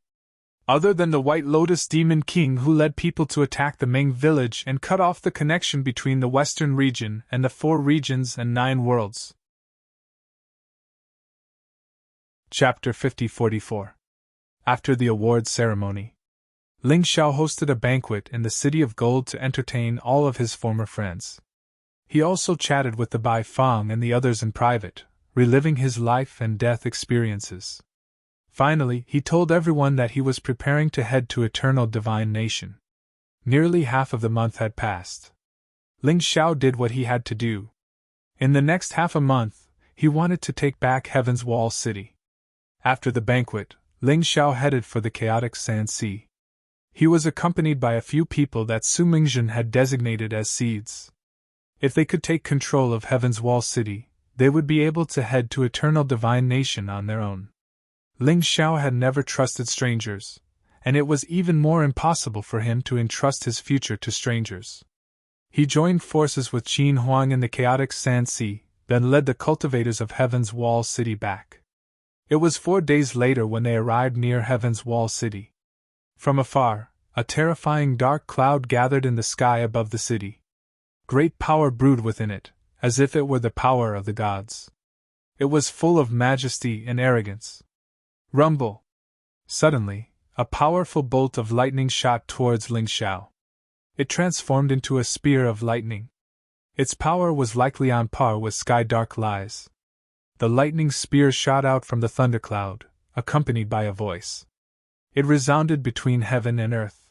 [SPEAKER 1] Other than the White Lotus Demon King who led people to attack the Ming village and cut off the connection between the Western region and the 4 regions and 9 worlds. Chapter 50-44. After the awards ceremony, Ling Xiao hosted a banquet in the City of Gold to entertain all of his former friends. He also chatted with the Bai Fang and the others in private, reliving his life and death experiences. Finally, he told everyone that he was preparing to head to Eternal Divine Nation. Nearly half of the month had passed. Ling Xiao did what he had to do. In the next half a month, he wanted to take back Heaven's Wall City. After the banquet, Ling Xiao headed for the chaotic Sand Sea. He was accompanied by a few people that Su Mingjun had designated as seeds. If they could take control of Heaven's Wall City, they would be able to head to Eternal Divine Nation on their own. Ling Xiao had never trusted strangers, and it was even more impossible for him to entrust his future to strangers. He joined forces with Qin Huang in the chaotic Sand Sea, then led the cultivators of Heaven's Wall City back. It was 4 days later when they arrived near Heaven's Wall City. From afar, a terrifying dark cloud gathered in the sky above the city. Great power brewed within it, as if it were the power of the gods. It was full of majesty and arrogance. Rumble! Suddenly, a powerful bolt of lightning shot towards Ling Xiao. It transformed into a spear of lightning. Its power was likely on par with Sky Dark Lies. The lightning spear shot out from the thundercloud, accompanied by a voice. It resounded between heaven and earth.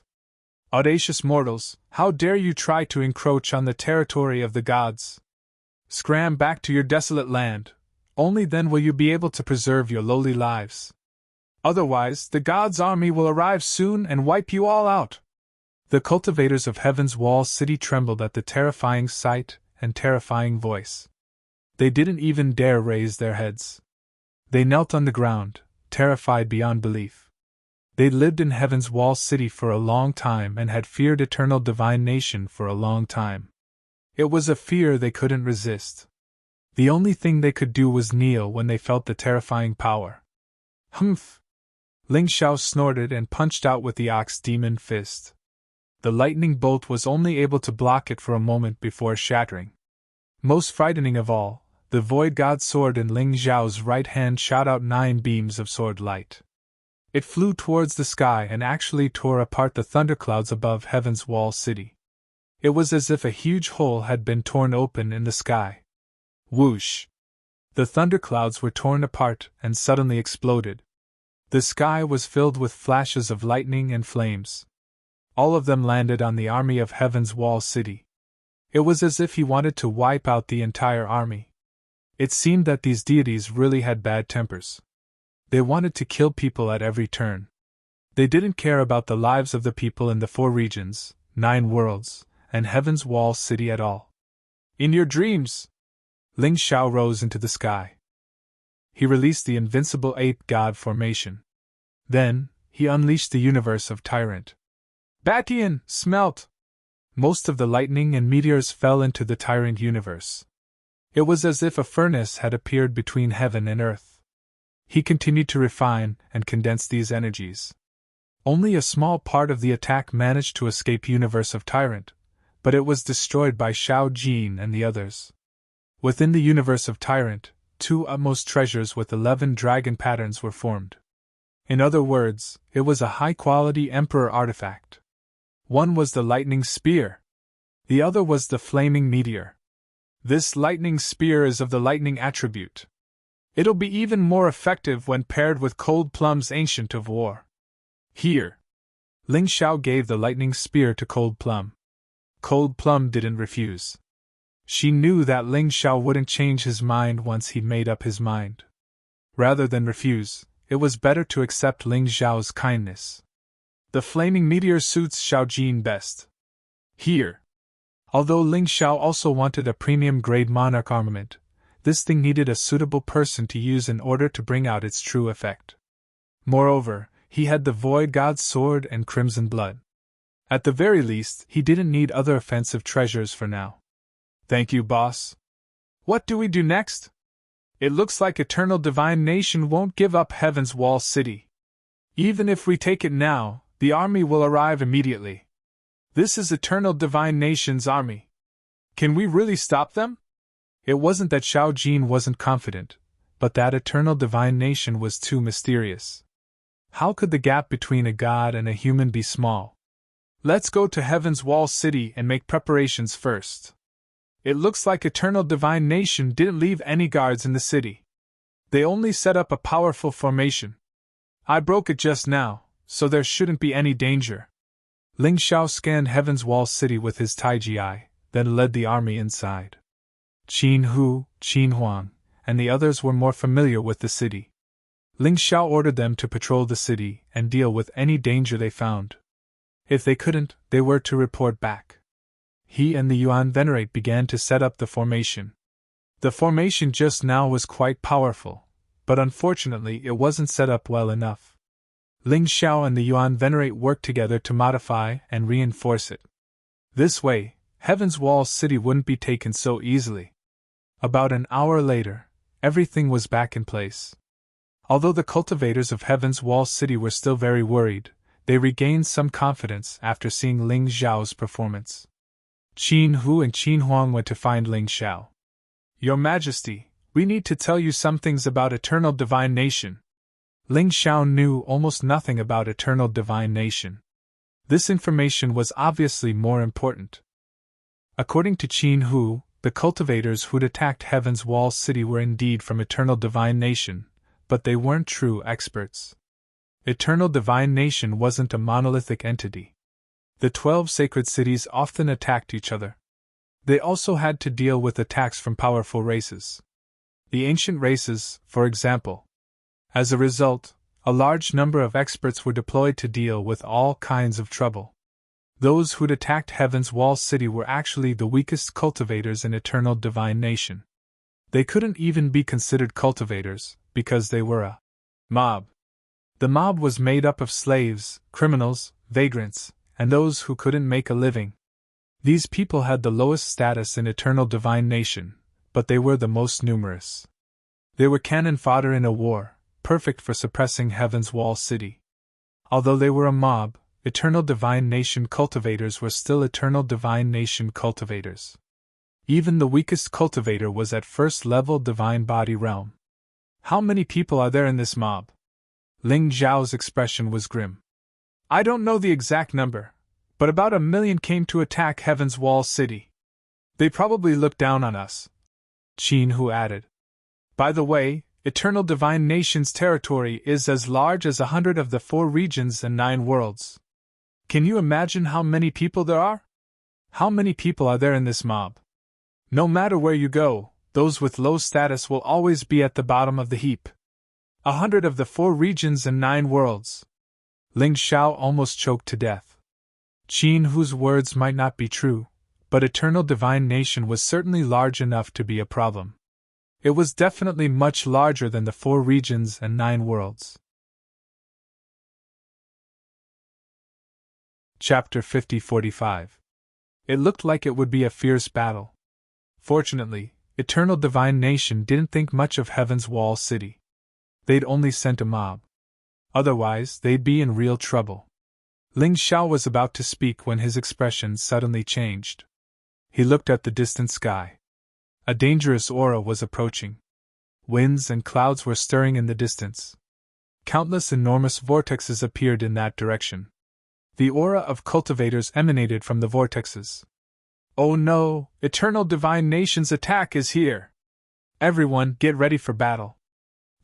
[SPEAKER 1] "Audacious mortals, how dare you try to encroach on the territory of the gods? Scram back to your desolate land, only then will you be able to preserve your lowly lives. Otherwise, the gods' army will arrive soon and wipe you all out." The cultivators of Heaven's Wall City trembled at the terrifying sight and terrifying voice. They didn't even dare raise their heads. They knelt on the ground, terrified beyond belief. They lived in Heaven's Wall City for a long time and had feared Eternal Divine Nation for a long time. It was a fear they couldn't resist. The only thing they could do was kneel when they felt the terrifying power. Humph! Ling Xiao snorted and punched out with the ox demon fist. The lightning bolt was only able to block it for a moment before shattering. Most frightening of all, the Void God sword in Ling Xiao's right hand shot out 9 beams of sword light. It flew towards the sky and actually tore apart the thunderclouds above Heaven's Wall City. It was as if a huge hole had been torn open in the sky. Whoosh! The thunderclouds were torn apart and suddenly exploded. The sky was filled with flashes of lightning and flames. All of them landed on the army of Heaven's Wall City. It was as if he wanted to wipe out the entire army. It seemed that these deities really had bad tempers. They wanted to kill people at every turn. They didn't care about the lives of the people in the 4 regions, 9 worlds, and Heaven's Wall City at all. "In your dreams!" Ling Xiao rose into the sky. He released the invincible 8-god formation. Then, he unleashed the universe of Tyrant. Batian, smelt! Most of the lightning and meteors fell into the Tyrant universe. It was as if a furnace had appeared between heaven and earth. He continued to refine and condense these energies. Only a small part of the attack managed to escape universe of Tyrant, but it was destroyed by Xiao Jin and the others. Within the universe of Tyrant, 2 utmost treasures with 11 dragon patterns were formed. In other words, it was a high-quality Emperor artifact. One was the lightning spear. The other was the flaming meteor. This lightning spear is of the lightning attribute. It'll be even more effective when paired with Cold Plum's Ancient of War. Here. Ling Xiao gave the lightning spear to Cold Plum. Cold Plum didn't refuse. She knew that Ling Xiao wouldn't change his mind once he'd made up his mind. Rather than refuse, it was better to accept Ling Xiao's kindness. The flaming meteor suits Xiao Jin best. Here. Although Ling Xiao also wanted a premium-grade monarch armament, this thing needed a suitable person to use in order to bring out its true effect. Moreover, he had the Void God's sword and crimson blood. At the very least, he didn't need other offensive treasures for now. Thank you, boss. What do we do next? It looks like Eternal Divine Nation won't give up Heaven's Wall City. Even if we take it now, the army will arrive immediately. This is Eternal Divine Nation's army. Can we really stop them? It wasn't that Xiao Jin wasn't confident, but that Eternal Divine Nation was too mysterious. How could the gap between a god and a human be small? Let's go to Heaven's Wall City and make preparations first. It looks like Eternal Divine Nation didn't leave any guards in the city. They only set up a powerful formation. I broke it just now, so there shouldn't be any danger. Ling Xiao scanned Heaven's Wall City with his Taiji eye, then led the army inside. Qin Hu, Qin Huang, and the others were more familiar with the city. Ling Xiao ordered them to patrol the city and deal with any danger they found. If they couldn't, they were to report back. He and the Yuan Venerate began to set up the formation. The formation just now was quite powerful, but unfortunately it wasn't set up well enough. Ling Xiao and the Yuan Venerate worked together to modify and reinforce it. This way, Heaven's Wall City wouldn't be taken so easily. About an hour later, everything was back in place. Although the cultivators of Heaven's Wall City were still very worried, they regained some confidence after seeing Ling Xiao's performance. Qin Hu and Qin Huang went to find Ling Xiao. Your Majesty, we need to tell you some things about Eternal Divine Nation. Ling Xiao knew almost nothing about Eternal Divine Nation. This information was obviously more important. According to Qin Hu, the cultivators who'd attacked Heaven's Wall City were indeed from Eternal Divine Nation, but they weren't true experts. Eternal Divine Nation wasn't a monolithic entity. The 12 sacred cities often attacked each other. They also had to deal with attacks from powerful races. The ancient races, for example. As a result, a large number of experts were deployed to deal with all kinds of trouble. Those who'd attacked Heaven's Wall City were actually the weakest cultivators in Eternal Divine Nation. They couldn't even be considered cultivators, because they were a mob. The mob was made up of slaves, criminals, vagrants, and those who couldn't make a living. These people had the lowest status in Eternal Divine Nation, but they were the most numerous. They were cannon fodder in a war, perfect for suppressing Heaven's Wall City. Although they were a mob, Eternal Divine Nation cultivators were still Eternal Divine Nation cultivators. Even the weakest cultivator was at first level Divine Body Realm. How many people are there in this mob? Ling Zhao's expression was grim. I don't know the exact number, but about 1 million came to attack Heaven's Wall City. They probably looked down on us, Qin Hu added. By the way, Eternal Divine Nation's territory is as large as 100 of the 4 regions and 9 worlds. Can you imagine how many people there are? How many people are there in this mob? No matter where you go, those with low status will always be at the bottom of the heap. 100 of the 4 regions and 9 worlds. Ling Xiao almost choked to death. Qin Hu's words might not be true, but Eternal Divine Nation was certainly large enough to be a problem. It was definitely much larger than the 4 regions and 9 worlds. Chapter 50-45. It looked like it would be a fierce battle. Fortunately, Eternal Divine Nation didn't think much of Heaven's Wall City. They'd only sent a mob. Otherwise, they'd be in real trouble. Ling Xiao was about to speak when his expression suddenly changed. He looked at the distant sky. A dangerous aura was approaching. Winds and clouds were stirring in the distance. Countless enormous vortexes appeared in that direction. The aura of cultivators emanated from the vortexes. Oh no, Eternal Divine Nation's attack is here! Everyone, get ready for battle.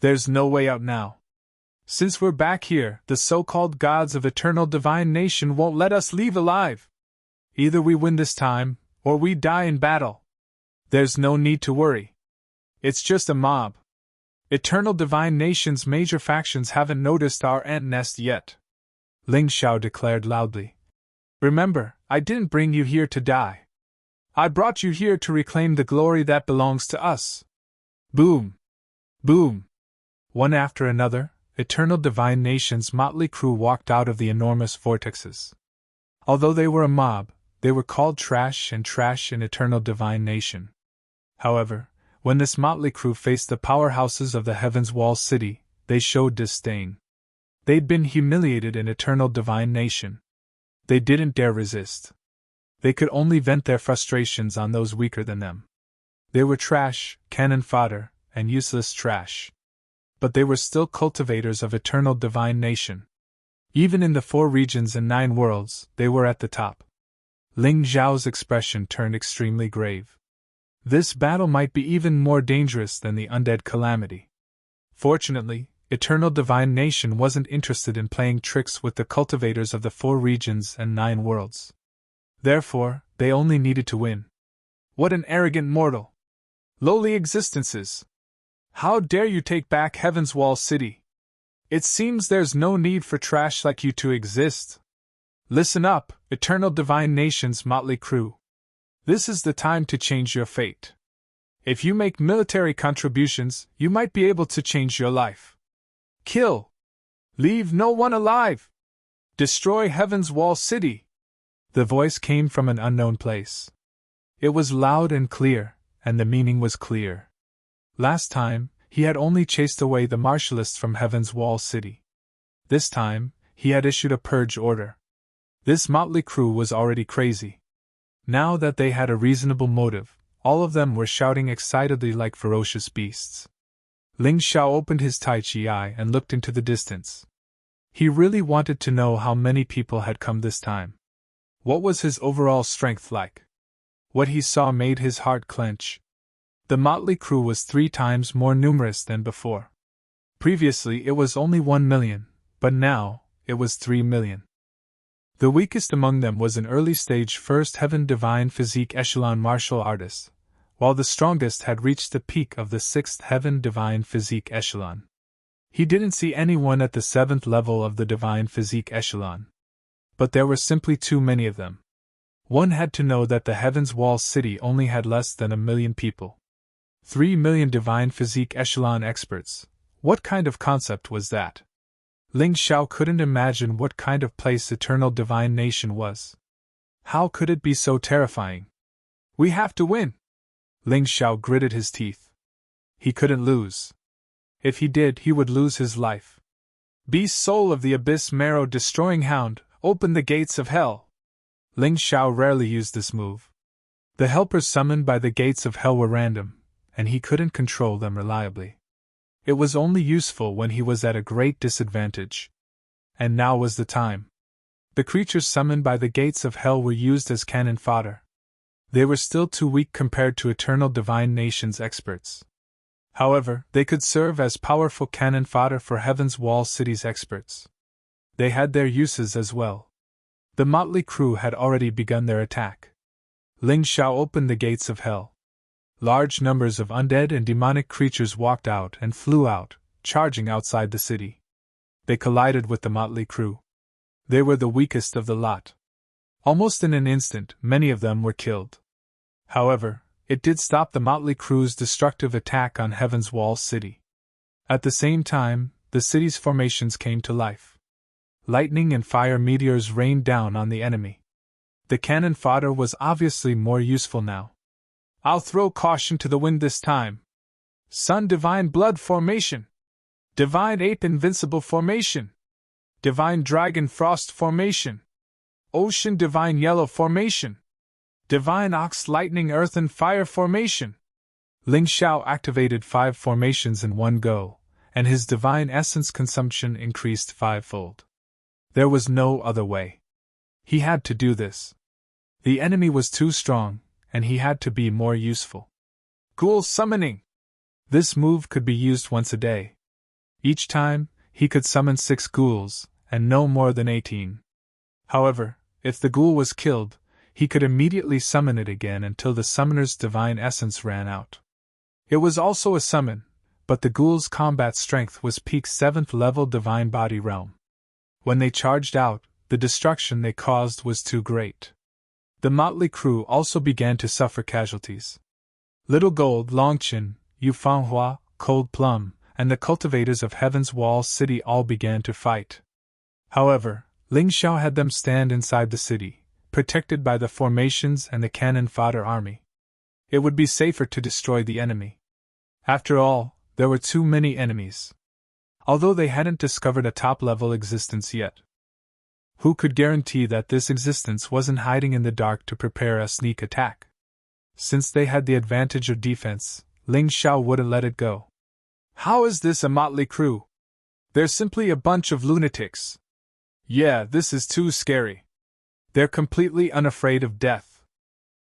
[SPEAKER 1] There's no way out now. Since we're back here, the so-called gods of Eternal Divine Nation won't let us leave alive. Either we win this time, or we die in battle. There's no need to worry. It's just a mob. Eternal Divine Nation's major factions haven't noticed our ant nest yet. Ling Xiao declared loudly. Remember, I didn't bring you here to die. I brought you here to reclaim the glory that belongs to us. Boom! Boom! One after another, Eternal Divine Nation's motley crew walked out of the enormous vortexes. Although they were a mob, they were called trash in Eternal Divine Nation. However, when this motley crew faced the powerhouses of the Heaven's Wall City, they showed disdain. They'd been humiliated in Eternal Divine Nation. They didn't dare resist. They could only vent their frustrations on those weaker than them. They were trash, cannon fodder, and useless trash. But they were still cultivators of Eternal Divine Nation. Even in the 4 regions and 9 worlds, they were at the top. Ling Zhao's expression turned extremely grave. This battle might be even more dangerous than the undead calamity. Fortunately, Eternal Divine Nation wasn't interested in playing tricks with the cultivators of the 4 regions and 9 worlds. Therefore, they only needed to win. What an arrogant mortal! Lowly existences! How dare you take back Heaven's Wall City? It seems there's no need for trash like you to exist. Listen up, Eternal Divine Nation's motley crew. This is the time to change your fate. If you make military contributions, you might be able to change your life. Kill! Leave no one alive! Destroy Heaven's Wall City! The voice came from an unknown place. It was loud and clear, and the meaning was clear. Last time, he had only chased away the martialists from Heaven's Wall City. This time, he had issued a purge order. This motley crew was already crazy. Now that they had a reasonable motive, all of them were shouting excitedly like ferocious beasts. Ling Xiao opened his Tai Chi eye and looked into the distance. He really wanted to know how many people had come this time. What was his overall strength like? What he saw made his heart clench. The motley crew was 3 times more numerous than before. Previously it was only 1 million, but now, it was 3 million. The weakest among them was an early-stage First Heaven Divine Physique Echelon martial artist, while the strongest had reached the peak of the 6th Heaven Divine Physique Echelon. He didn't see anyone at the 7th level of the Divine Physique Echelon. But there were simply too many of them. One had to know that the Heaven's Wall City only had less than 1 million people. 3 million Divine Physique Echelon experts. What kind of concept was that? Ling Xiao couldn't imagine what kind of place Eternal Divine Nation was. How could it be so terrifying? We have to win! Ling Xiao gritted his teeth. He couldn't lose. If he did, he would lose his life. Beast soul of the abyss, marrow destroying hound, open the gates of hell! Ling Xiao rarely used this move. The helpers summoned by the gates of hell were random, and he couldn't control them reliably. It was only useful when he was at a great disadvantage. And now was the time. The creatures summoned by the gates of hell were used as cannon fodder. They were still too weak compared to Eternal Divine Nation's experts. However, they could serve as powerful cannon fodder for Heaven's Wall City's experts. They had their uses as well. The motley crew had already begun their attack. Ling Xiao opened the gates of hell. Large numbers of undead and demonic creatures walked out and flew out, charging outside the city. They collided with the motley crew. They were the weakest of the lot. Almost in an instant, many of them were killed. However, it did stop the motley crew's destructive attack on Heaven's Wall City. At the same time, the city's formations came to life. Lightning and fire meteors rained down on the enemy. The cannon fodder was obviously more useful now. I'll throw caution to the wind this time. Sun Divine Blood Formation. Divine Ape Invincible Formation. Divine Dragon Frost Formation. Ocean Divine Yellow Formation. Divine Ox Lightning Earth and Fire Formation! Ling Xiao activated 5 formations in one go, and his divine essence consumption increased 5-fold. There was no other way. He had to do this. The enemy was too strong, and he had to be more useful. Ghoul Summoning! This move could be used once a day. Each time, he could summon 6 ghouls, and no more than 18. However, if the ghoul was killed, he could immediately summon it again until the summoner's divine essence ran out. It was also a summon, but the ghoul's combat strength was peak 7th level divine body realm. When they charged out, the destruction they caused was too great. The motley crew also began to suffer casualties. Little Gold, Longchin, Yufanghua, Cold Plum, and the cultivators of Heaven's Wall City all began to fight. However, Ling Xiao had them stand inside the city, protected by the formations and the cannon fodder army. It would be safer to destroy the enemy. After all, there were too many enemies. Although they hadn't discovered a top-level existence yet. Who could guarantee that this existence wasn't hiding in the dark to prepare a sneak attack? Since they had the advantage of defense, Ling Xiao wouldn't let it go. How is this a motley crew? They're simply a bunch of lunatics. Yeah, this is too scary. They're completely unafraid of death.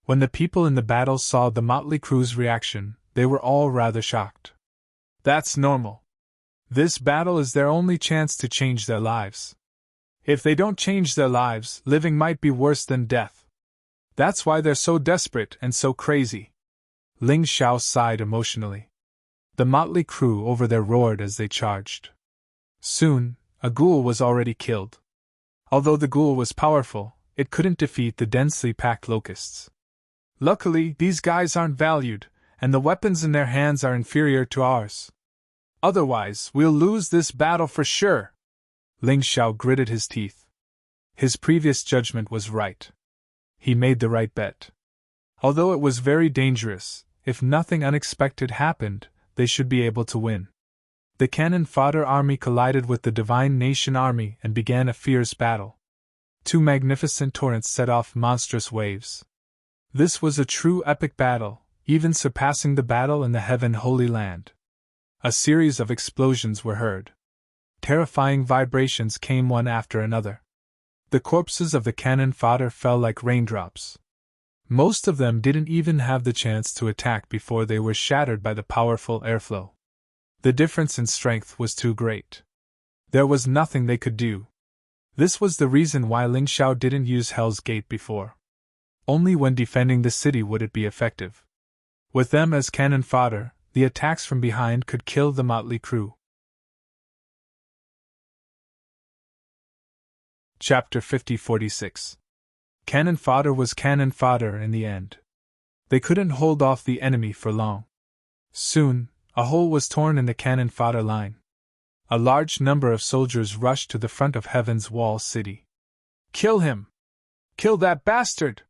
[SPEAKER 1] When the people in the battle saw the motley crew's reaction, they were all rather shocked. That's normal. This battle is their only chance to change their lives. If they don't change their lives, living might be worse than death. That's why they're so desperate and so crazy. Ling Xiao sighed emotionally. The motley crew over there roared as they charged. Soon, a ghoul was already killed. Although the ghoul was powerful, it couldn't defeat the densely packed locusts. Luckily, these guys aren't valued, and the weapons in their hands are inferior to ours. Otherwise, we'll lose this battle for sure. Ling Xiao gritted his teeth. His previous judgment was right. He made the right bet. Although it was very dangerous, if nothing unexpected happened, they should be able to win. The cannon fodder army collided with the Divine Nation army and began a fierce battle. 2 magnificent torrents set off monstrous waves. This was a true epic battle, even surpassing the battle in the Heaven Holy Land. A series of explosions were heard. Terrifying vibrations came one after another. The corpses of the cannon fodder fell like raindrops. Most of them didn't even have the chance to attack before they were shattered by the powerful airflow. The difference in strength was too great. There was nothing they could do. This was the reason why Ling Xiao didn't use Hell's Gate before. Only when defending the city would it be effective. With them as cannon fodder, the attacks from behind could kill the motley crew. Chapter 50-46. Cannon fodder was cannon fodder in the end. They couldn't hold off the enemy for long. Soon, a hole was torn in the cannon fodder line. A large number of soldiers rushed to the front of Heaven's Wall City. Kill him! Kill that bastard!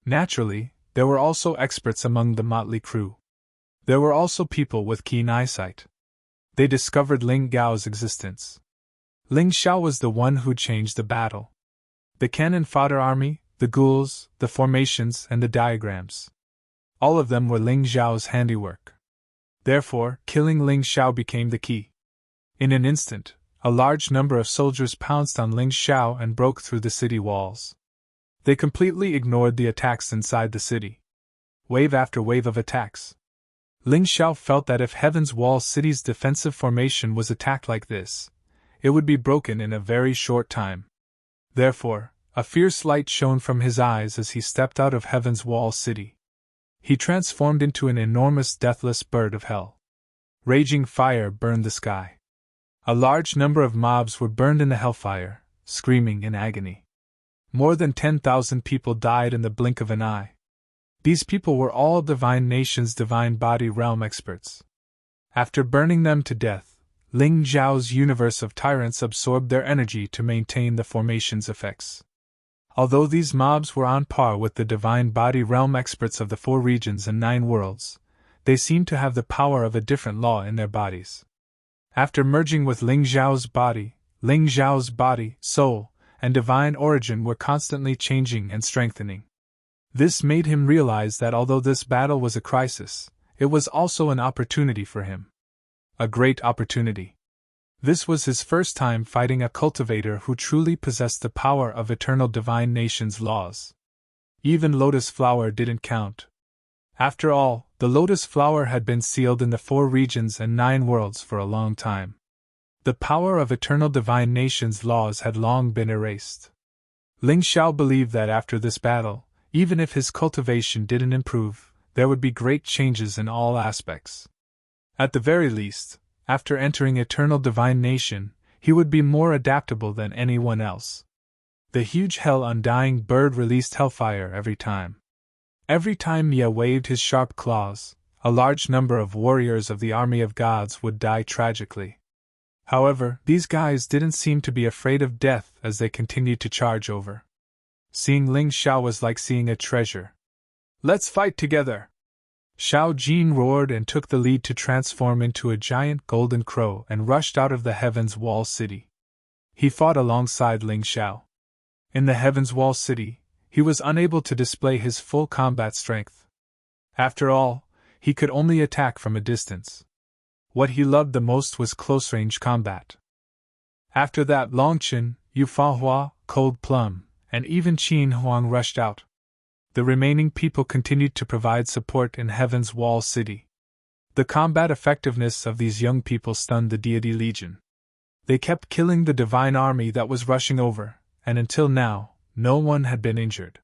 [SPEAKER 1] Naturally, there were also experts among the motley crew. There were also people with keen eyesight. They discovered Ling Gao's existence. Ling Xiao was the one who changed the battle. The cannon fodder army, the ghouls, the formations, and the diagrams. All of them were Ling Xiao's handiwork. Therefore, killing Ling Xiao became the key. In an instant, a large number of soldiers pounced on Ling Xiao and broke through the city walls. They completely ignored the attacks inside the city. Wave after wave of attacks. Ling Xiao felt that if Heaven's Wall City's defensive formation was attacked like this, it would be broken in a very short time. Therefore, a fierce light shone from his eyes as he stepped out of Heaven's Wall City. He transformed into an enormous deathless bird of hell. Raging fire burned the sky. A large number of mobs were burned in the hellfire, screaming in agony. More than 10,000 people died in the blink of an eye. These people were all Divine Nation's Divine Body Realm experts. After burning them to death, Ling Zhao's universe of tyrants absorbed their energy to maintain the formation's effects. Although these mobs were on par with the Divine Body Realm experts of the 4 regions and 9 worlds, they seemed to have the power of a different law in their bodies. After merging with Ling Zhao's body, soul, and divine origin were constantly changing and strengthening. This made him realize that although this battle was a crisis, it was also an opportunity for him. A great opportunity. This was his first time fighting a cultivator who truly possessed the power of eternal divine nation's laws. Even Lotus Flower didn't count. After all, the Lotus Flower had been sealed in the 4 regions and 9 worlds for a long time. The power of eternal divine nation's laws had long been erased. Ling Xiao believed that after this battle, even if his cultivation didn't improve, there would be great changes in all aspects. At the very least, after entering eternal divine nation, he would be more adaptable than anyone else. The huge hell undying bird released hellfire every time. Every time Mia waved his sharp claws, a large number of warriors of the army of gods would die tragically. However, these guys didn't seem to be afraid of death as they continued to charge over. Seeing Ling Xiao was like seeing a treasure. "Let's fight together!" Xiao Jin roared and took the lead to transform into a giant golden crow and rushed out of the Heaven's Wall City. He fought alongside Ling Xiao. In the Heaven's Wall City, he was unable to display his full combat strength. After all, he could only attack from a distance. What he loved the most was close-range combat. After that, Longchen, Yu Fahua, Cold Plum, and even Qin Huang rushed out. The remaining people continued to provide support in Heaven's Wall City. The combat effectiveness of these young people stunned the Deity Legion. They kept killing the divine army that was rushing over, and until now, no one had been injured.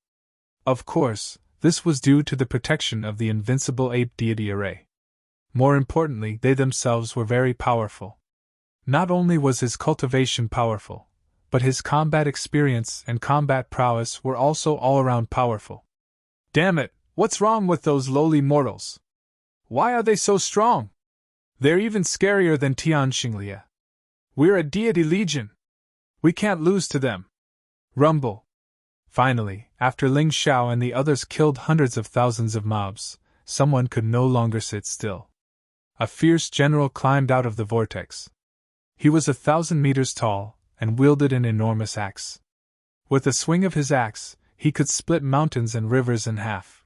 [SPEAKER 1] Of course, this was due to the protection of the invincible ape deity array. More importantly, they themselves were very powerful. Not only was his cultivation powerful, but his combat experience and combat prowess were also all around powerful. Damn it, what's wrong with those lowly mortals? Why are they so strong? They're even scarier than Tian Xinglia. We're a deity legion. We can't lose to them. Rumble. Finally, after Ling Xiao and the others killed hundreds of thousands of mobs, someone could no longer sit still. A fierce general climbed out of the vortex. He was 1,000 meters tall, and wielded an enormous axe. With a swing of his axe, he could split mountains and rivers in half.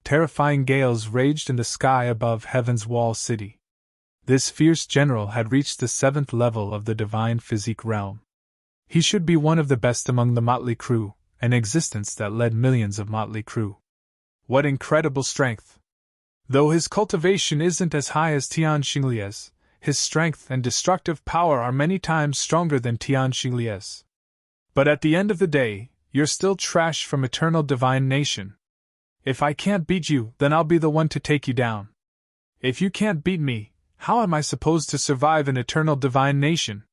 [SPEAKER 1] Terrifying gales raged in the sky above Heaven's Wall City. This fierce general had reached the 7th level of the divine physique realm. He should be one of the best among the motley crew, an existence that led millions of motley crew. What incredible strength! Though his cultivation isn't as high as Tian Xinglia's, his strength and destructive power are many times stronger than Tian Xinglia's. But at the end of the day, you're still trash from eternal divine nation. If I can't beat you, then I'll be the one to take you down. If you can't beat me, how am I supposed to survive in eternal divine nation?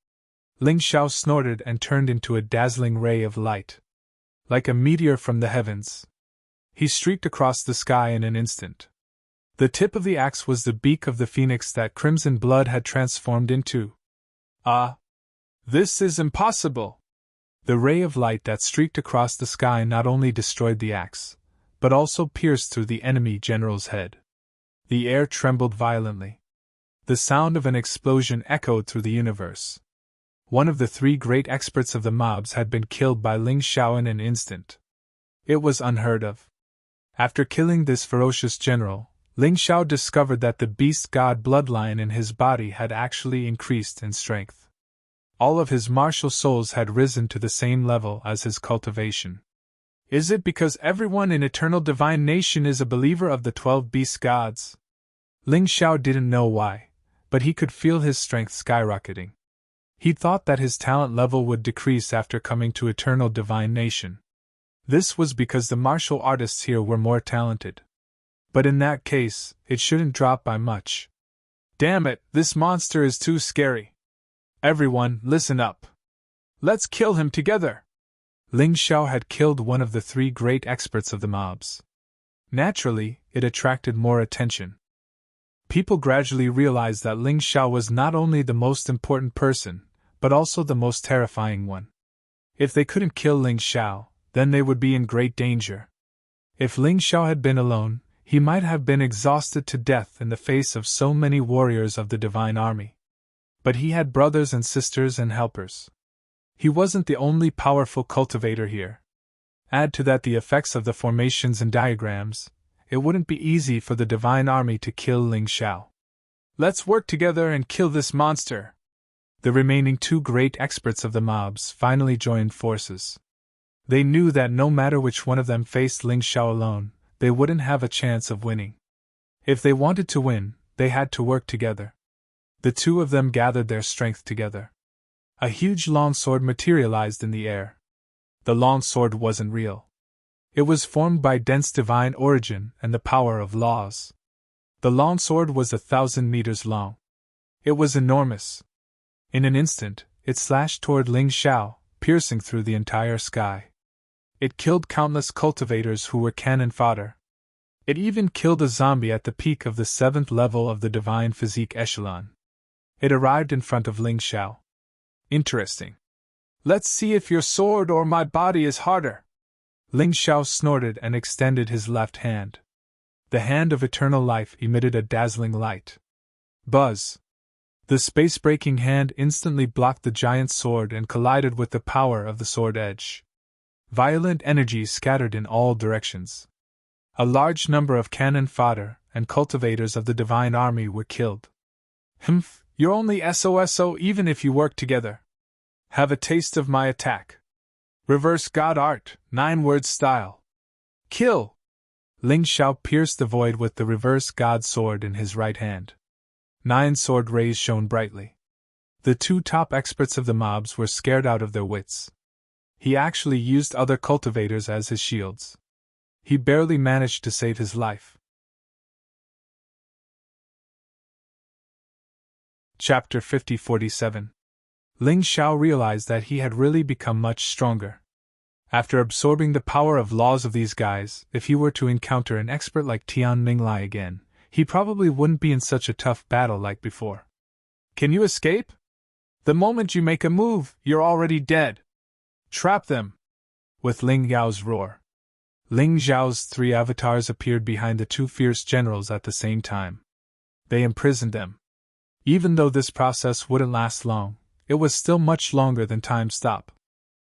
[SPEAKER 1] Ling Xiao snorted and turned into a dazzling ray of light. Like a meteor from the heavens, he streaked across the sky in an instant. The tip of the axe was the beak of the phoenix that Crimson Blood had transformed into. Ah! This is impossible! The ray of light that streaked across the sky not only destroyed the axe, but also pierced through the enemy general's head. The air trembled violently. The sound of an explosion echoed through the universe. One of the 3 great experts of the mobs had been killed by Ling Xiao in an instant. It was unheard of. After killing this ferocious general, Ling Xiao discovered that the beast god bloodline in his body had actually increased in strength. All of his martial souls had risen to the same level as his cultivation. Is it because everyone in eternal divine nation is a believer of the 12 beast gods? Ling Xiao didn't know why, but he could feel his strength skyrocketing. He thought that his talent level would decrease after coming to eternal divine nation. This was because the martial artists here were more talented. But in that case, it shouldn't drop by much. Damn it, this monster is too scary. Everyone, listen up. Let's kill him together. Ling Xiao had killed one of the 3 great experts of the mobs. Naturally, it attracted more attention. People gradually realized that Ling Xiao was not only the most important person, but also the most terrifying one. If they couldn't kill Ling Xiao, then they would be in great danger. If Ling Xiao had been alone, he might have been exhausted to death in the face of so many warriors of the divine army. But he had brothers and sisters and helpers. He wasn't the only powerful cultivator here. Add to that the effects of the formations and diagrams, it wouldn't be easy for the divine army to kill Ling Xiao. Let's work together and kill this monster. The remaining two great experts of the mobs finally joined forces. They knew that no matter which one of them faced Ling Xiao alone, they wouldn't have a chance of winning. If they wanted to win, they had to work together. The two of them gathered their strength together. A huge longsword materialized in the air. The longsword wasn't real. It was formed by dense divine origin and the power of laws. The longsword was 1,000 meters long. It was enormous. In an instant, it slashed toward Ling Xiao, piercing through the entire sky. It killed countless cultivators who were cannon fodder. It even killed a zombie at the peak of the 7th level of the divine physique echelon. It arrived in front of Ling Xiao. Interesting. Let's see if your sword or my body is harder. Ling Xiao snorted and extended his left hand. The hand of eternal life emitted a dazzling light. Buzz! The space-breaking hand instantly blocked the giant's sword and collided with the power of the sword edge. Violent energy scattered in all directions. A large number of cannon fodder and cultivators of the divine army were killed. Humph, you're only SOSO even if you work together. Have a taste of my attack. Reverse God Art, 9-word style. Kill! Ling Xiao pierced the void with the reverse God sword in his right hand. 9 sword rays shone brightly. The two top experts of the mobs were scared out of their wits. He actually used other cultivators as his shields. He barely managed to save his life. Chapter 50-47. Ling Xiao realized that he had really become much stronger. After absorbing the power of laws of these guys, if he were to encounter an expert like Tian Minglai again, he probably wouldn't be in such a tough battle like before. Can you escape? The moment you make a move, you're already dead. Trap them! With Ling Yao's roar. Ling Zhao's 3 avatars appeared behind the 2 fierce generals at the same time. They imprisoned them. Even though this process wouldn't last long, it was still much longer than time stop.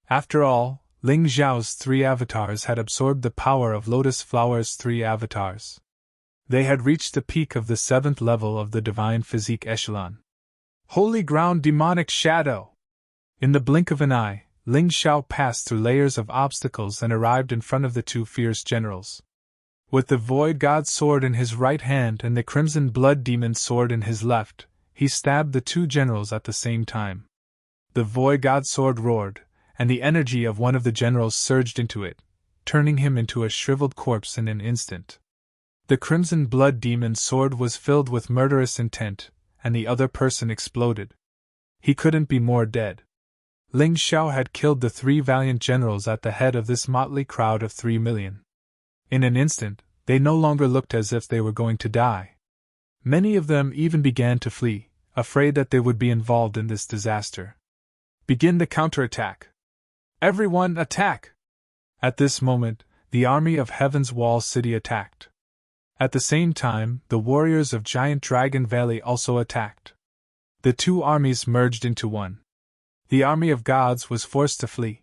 [SPEAKER 1] After all, Ling Zhao's 3 avatars had absorbed the power of Lotus Flower's 3 avatars. They had reached the peak of the 7th level of the divine physique echelon. Holy ground demonic shadow! In the blink of an eye, Ling Xiao passed through layers of obstacles and arrived in front of the 2 fierce generals. With the Void God sword in his right hand and the Crimson Blood Demon sword in his left, he stabbed the 2 generals at the same time. The Void God sword roared, and the energy of one of the generals surged into it, turning him into a shriveled corpse in an instant. The Crimson Blood Demon sword was filled with murderous intent, and the other person exploded. He couldn't be more dead. Ling Xiao had killed the 3 valiant generals at the head of this motley crowd of 3 million. In an instant, they no longer looked as if they were going to die. Many of them even began to flee, afraid that they would be involved in this disaster. Begin the counterattack. Everyone attack! At this moment, the army of Heaven's Wall City attacked. At the same time, the warriors of Giant Dragon Valley also attacked. The 2 armies merged into one. The army of gods was forced to flee.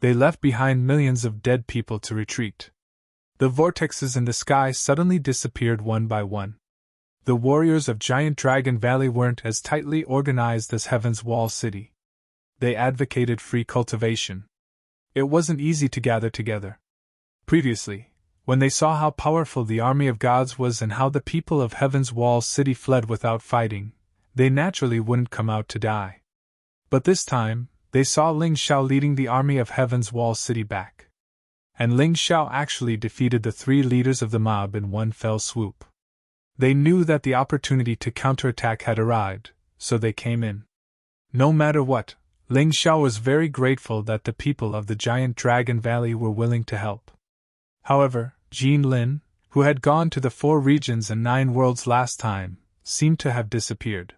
[SPEAKER 1] They left behind millions of dead people to retreat. The vortexes in the sky suddenly disappeared one by one. The warriors of Giant Dragon Valley weren't as tightly organized as Heaven's Wall City. They advocated free cultivation. It wasn't easy to gather together. Previously, when they saw how powerful the army of gods was and how the people of Heaven's Wall City fled without fighting, they naturally wouldn't come out to die. But this time, they saw Ling Xiao leading the army of Heaven's Wall City back. And Ling Xiao actually defeated the 3 leaders of the mob in one fell swoop. They knew that the opportunity to counterattack had arrived, so they came in. No matter what, Ling Xiao was very grateful that the people of the Giant Dragon Valley were willing to help. However, Jean Lin, who had gone to the 4 regions and 9 worlds last time, seemed to have disappeared.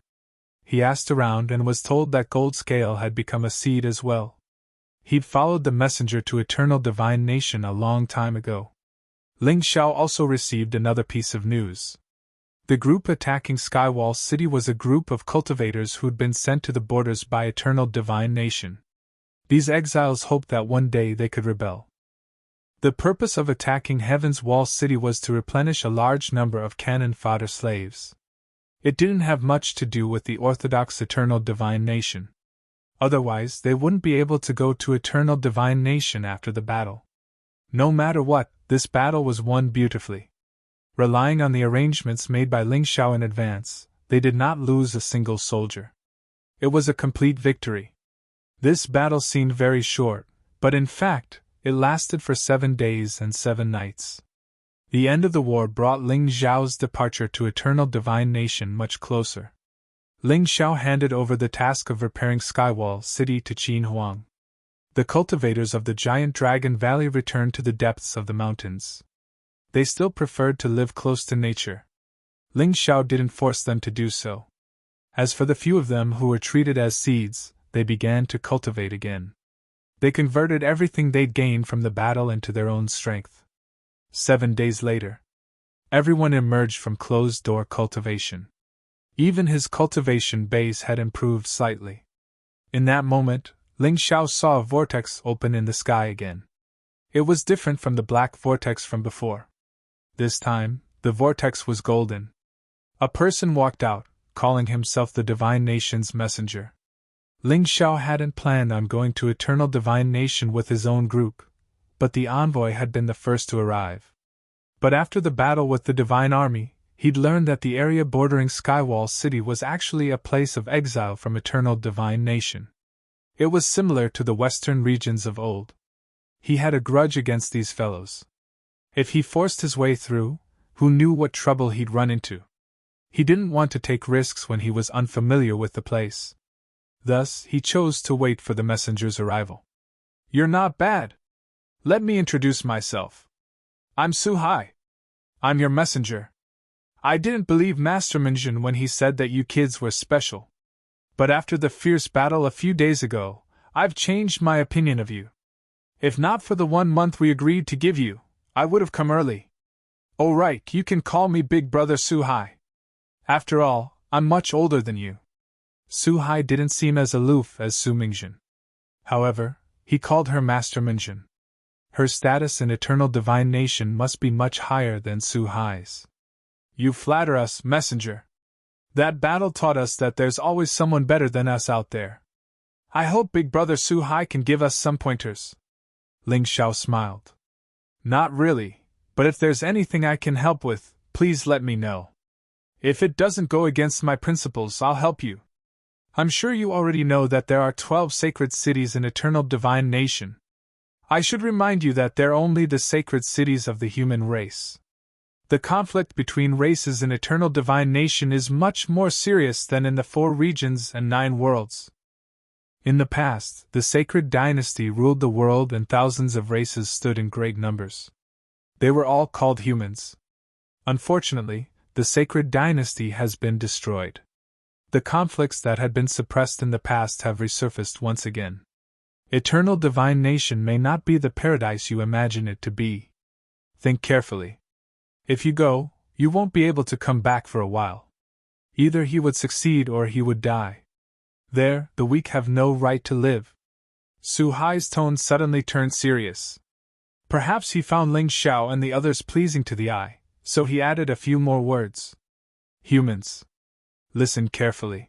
[SPEAKER 1] He asked around and was told that Gold Scale had become a seed as well. He'd followed the messenger to Eternal Divine Nation a long time ago. Ling Xiao also received another piece of news. The group attacking Skywall City was a group of cultivators who'd been sent to the borders by Eternal Divine Nation. These exiles hoped that one day they could rebel. The purpose of attacking Heaven's Wall City was to replenish a large number of cannon fodder slaves. It didn't have much to do with the Orthodox Eternal Divine Nation. Otherwise, they wouldn't be able to go to Eternal Divine Nation after the battle. No matter what, this battle was won beautifully. Relying on the arrangements made by Ling Xiao in advance, they did not lose a single soldier. It was a complete victory. This battle seemed very short, but in fact, it lasted for 7 days and 7 nights. The end of the war brought Ling Xiao's departure to Eternal Divine Nation much closer. Ling Xiao handed over the task of repairing Skywall City to Qin Huang. The cultivators of the giant Dragon Valley returned to the depths of the mountains. They still preferred to live close to nature. Ling Xiao didn't force them to do so. As for the few of them who were treated as seeds, they began to cultivate again. They converted everything they'd gained from the battle into their own strength. 7 days later, everyone emerged from closed-door cultivation. Even his cultivation base had improved slightly. In that moment, Ling Xiao saw a vortex open in the sky again. It was different from the black vortex from before. This time, the vortex was golden. A person walked out, calling himself the Divine Nation's messenger. Ling Xiao hadn't planned on going to Eternal Divine Nation with his own group, but the envoy had been the first to arrive. But after the battle with the Divine Army, he'd learned that the area bordering Skywall City was actually a place of exile from Eternal Divine Nation. It was similar to the western regions of old. He had a grudge against these fellows. If he forced his way through, who knew what trouble he'd run into? He didn't want to take risks when he was unfamiliar with the place. Thus, he chose to wait for the messenger's arrival. "You're not bad. Let me introduce myself. I'm Su Hai. I'm your messenger. I didn't believe Master Minjin when he said that you kids were special. But after the fierce battle a few days ago, I've changed my opinion of you. If not for the 1 month we agreed to give you, I would have come early. Oh right, you can call me Big Brother Su Hai. After all, I'm much older than you." Su Hai didn't seem as aloof as Su Mingjin. However, he called her Master Minjin. Her status in Eternal Divine Nation must be much higher than Su Hai's. "You flatter us, messenger. That battle taught us that there's always someone better than us out there. I hope Big Brother Su Hai can give us some pointers." Ling Xiao smiled. "Not really, but if there's anything I can help with, please let me know. If it doesn't go against my principles, I'll help you. I'm sure you already know that there are 12 sacred cities in Eternal Divine Nation. I should remind you that they're only the sacred cities of the human race. The conflict between races in Eternal Divine Nation is much more serious than in the 4 regions and 9 worlds. In the past, the sacred dynasty ruled the world and thousands of races stood in great numbers. They were all called humans. Unfortunately, the sacred dynasty has been destroyed. The conflicts that had been suppressed in the past have resurfaced once again. Eternal Divine Nation may not be the paradise you imagine it to be. Think carefully. If you go, you won't be able to come back for a while. Either he would succeed or he would die. There, the weak have no right to live." Su Hai's tone suddenly turned serious. Perhaps he found Ling Xiao and the others pleasing to the eye, so he added a few more words. "Humans. Listen carefully.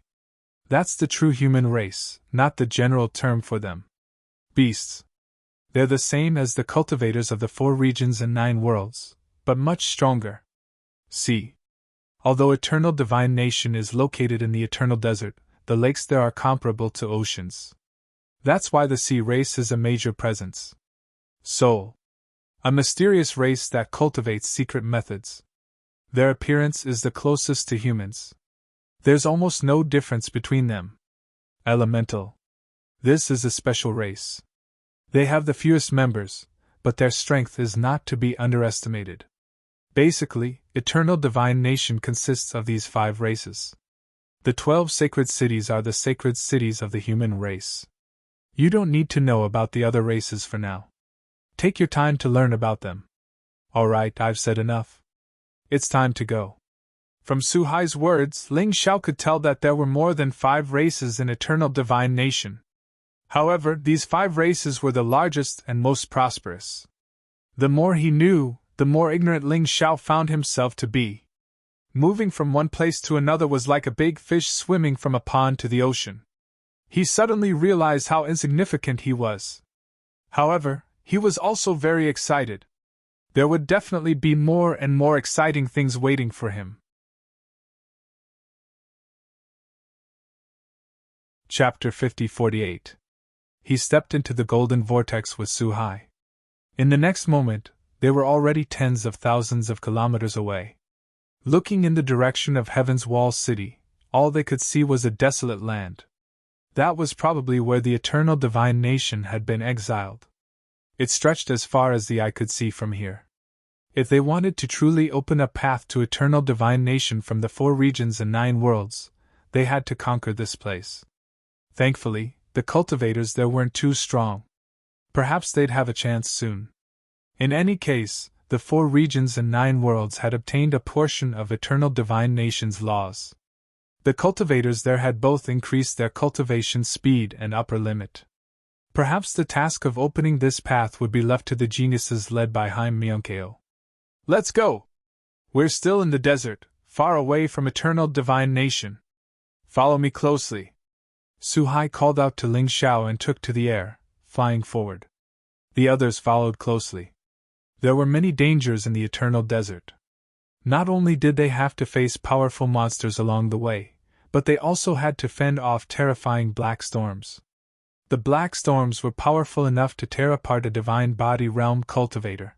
[SPEAKER 1] That's the true human race, not the general term for them. Beasts. They're the same as the cultivators of the 4 regions and 9 worlds, but much stronger. See. Although Eternal Divine Nation is located in the Eternal Desert, the lakes there are comparable to oceans. That's why the sea race is a major presence. Soul. A mysterious race that cultivates secret methods. Their appearance is the closest to humans. There's almost no difference between them. Elemental. This is a special race. They have the fewest members, but their strength is not to be underestimated. Basically, Eternal Divine Nation consists of these 5 races. The 12 sacred cities are the sacred cities of the human race. You don't need to know about the other races for now. Take your time to learn about them. Alright, I've said enough. It's time to go." From Su Hai's words, Ling Xiao could tell that there were more than 5 races in Eternal Divine Nation. However, these 5 races were the largest and most prosperous. The more he knew, the more ignorant Ling Xiao found himself to be. Moving from one place to another was like a big fish swimming from a pond to the ocean. He suddenly realized how insignificant he was. However, he was also very excited. There would definitely be more and more exciting things waiting for him. Chapter 50-48. He stepped into the golden vortex with Su Hai. In the next moment, they were already tens of thousands of kilometers away. Looking in the direction of Heaven's Wall City, all they could see was a desolate land. That was probably where the eternal divine nation had been exiled. It stretched as far as the eye could see from here. If they wanted to truly open a path to eternal divine nation from the 4 regions and 9 worlds, they had to conquer this place. Thankfully, the cultivators there weren't too strong. Perhaps they'd have a chance soon. In any case, the 4 regions and 9 worlds had obtained a portion of eternal divine nation's laws. The cultivators there had both increased their cultivation speed and upper limit. Perhaps the task of opening this path would be left to the geniuses led by Haim Myonkeo. Let's go! We're still in the desert, far away from eternal divine nation. Follow me closely. Su Hai called out to Ling Xiao and took to the air, flying forward. The others followed closely. There were many dangers in the eternal desert. Not only did they have to face powerful monsters along the way, but they also had to fend off terrifying black storms. The black storms were powerful enough to tear apart a divine body realm cultivator.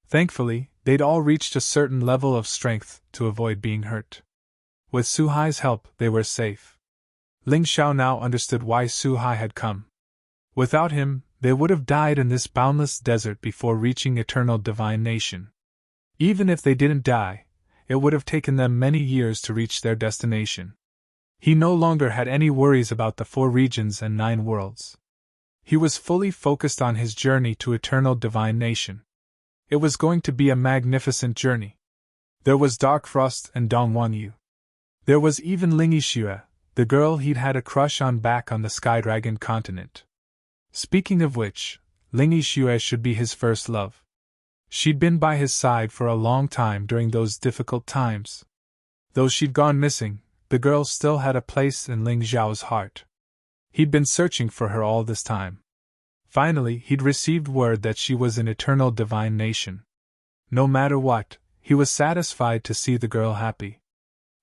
[SPEAKER 1] Thankfully, they'd all reached a certain level of strength to avoid being hurt. With Su Hai's help, they were safe. Ling Xiao now understood why Su Hai had come. Without him, they would have died in this boundless desert before reaching eternal divine nation. Even if they didn't die, it would have taken them many years to reach their destination. He no longer had any worries about the 4 regions and 9 worlds. He was fully focused on his journey to eternal divine nation. It was going to be a magnificent journey. There was Dark Frost and Dong Wanyu. There was even Ling Yixue, the girl he'd had a crush on back on the Sky Dragon continent. Speaking of which, Ling Yixue should be his first love. She'd been by his side for a long time during those difficult times. Though she'd gone missing, the girl still had a place in Ling Xiao's heart. He'd been searching for her all this time. Finally, he'd received word that she was in eternal divine nation. No matter what, he was satisfied to see the girl happy.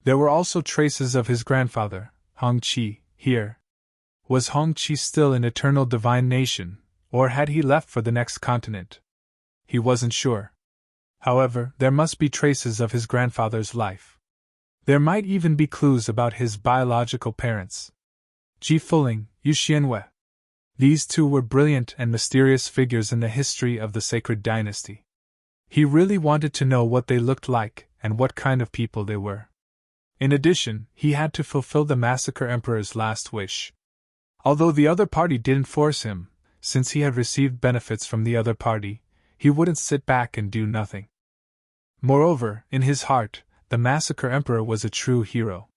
[SPEAKER 1] There were also traces of his grandfather, Hongqi, here. Was Hongqi still in eternal divine nation, or had he left for the next continent? He wasn't sure. However, there must be traces of his grandfather's life. There might even be clues about his biological parents. Ji Fuling, Yu Xianwei. These 2 were brilliant and mysterious figures in the history of the sacred dynasty. He really wanted to know what they looked like and what kind of people they were. In addition, he had to fulfill the Massacre Emperor's last wish. Although the other party didn't force him, since he had received benefits from the other party, he wouldn't sit back and do nothing. Moreover, in his heart, the Massacre Emperor was a true hero.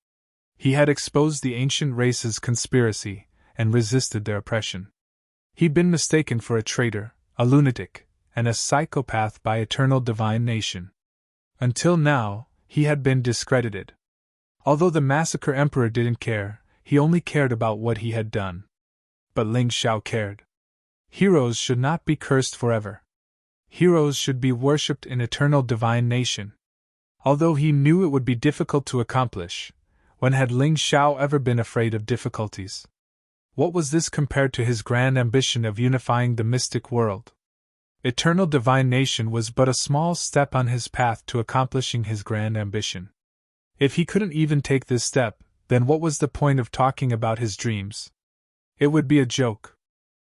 [SPEAKER 1] He had exposed the ancient race's conspiracy and resisted their oppression. He'd been mistaken for a traitor, a lunatic, and a psychopath by eternal divine nation. Until now, he had been discredited. Although the Massacre Emperor didn't care, he only cared about what he had done. But Ling Xiao cared. Heroes should not be cursed forever. Heroes should be worshipped in eternal divine nation. Although he knew it would be difficult to accomplish, when had Ling Xiao ever been afraid of difficulties? What was this compared to his grand ambition of unifying the mystic world? Eternal divine nation was but a small step on his path to accomplishing his grand ambition. If he couldn't even take this step, then what was the point of talking about his dreams? It would be a joke.